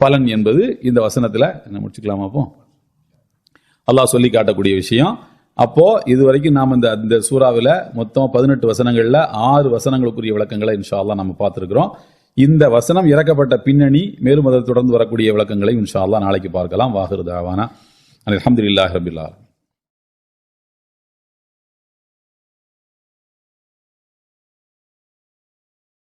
பலன் என்பது இந்த வசனத்துல என்ன முடிச்சுக்கலாமா. அப்போ அல்லாஹ் சொல்லி காட்டக்கூடிய விஷயம். அப்போ இதுவரைக்கும் நாம் இந்த சூறாவில் மொத்தம் 18 வசனங்கள்ல 6 வசனங்களுக்குரிய விளக்கங்களை இன்ஷா அல்லாஹ் நம்ம பார்த்திருக்கிறோம். இந்த வசனம் இறக்கப்பட்ட பின்னணி, மேலும் அதை தொடர்ந்து வரக்கூடிய விளக்கங்களை இன்ஷா அல்லாஹ் நாளைக்கு பார்க்கலாம். வாஹிரு தஅவானா அல்ஹம்துலில்லாஹி ரப்பில் ஆலமீன்.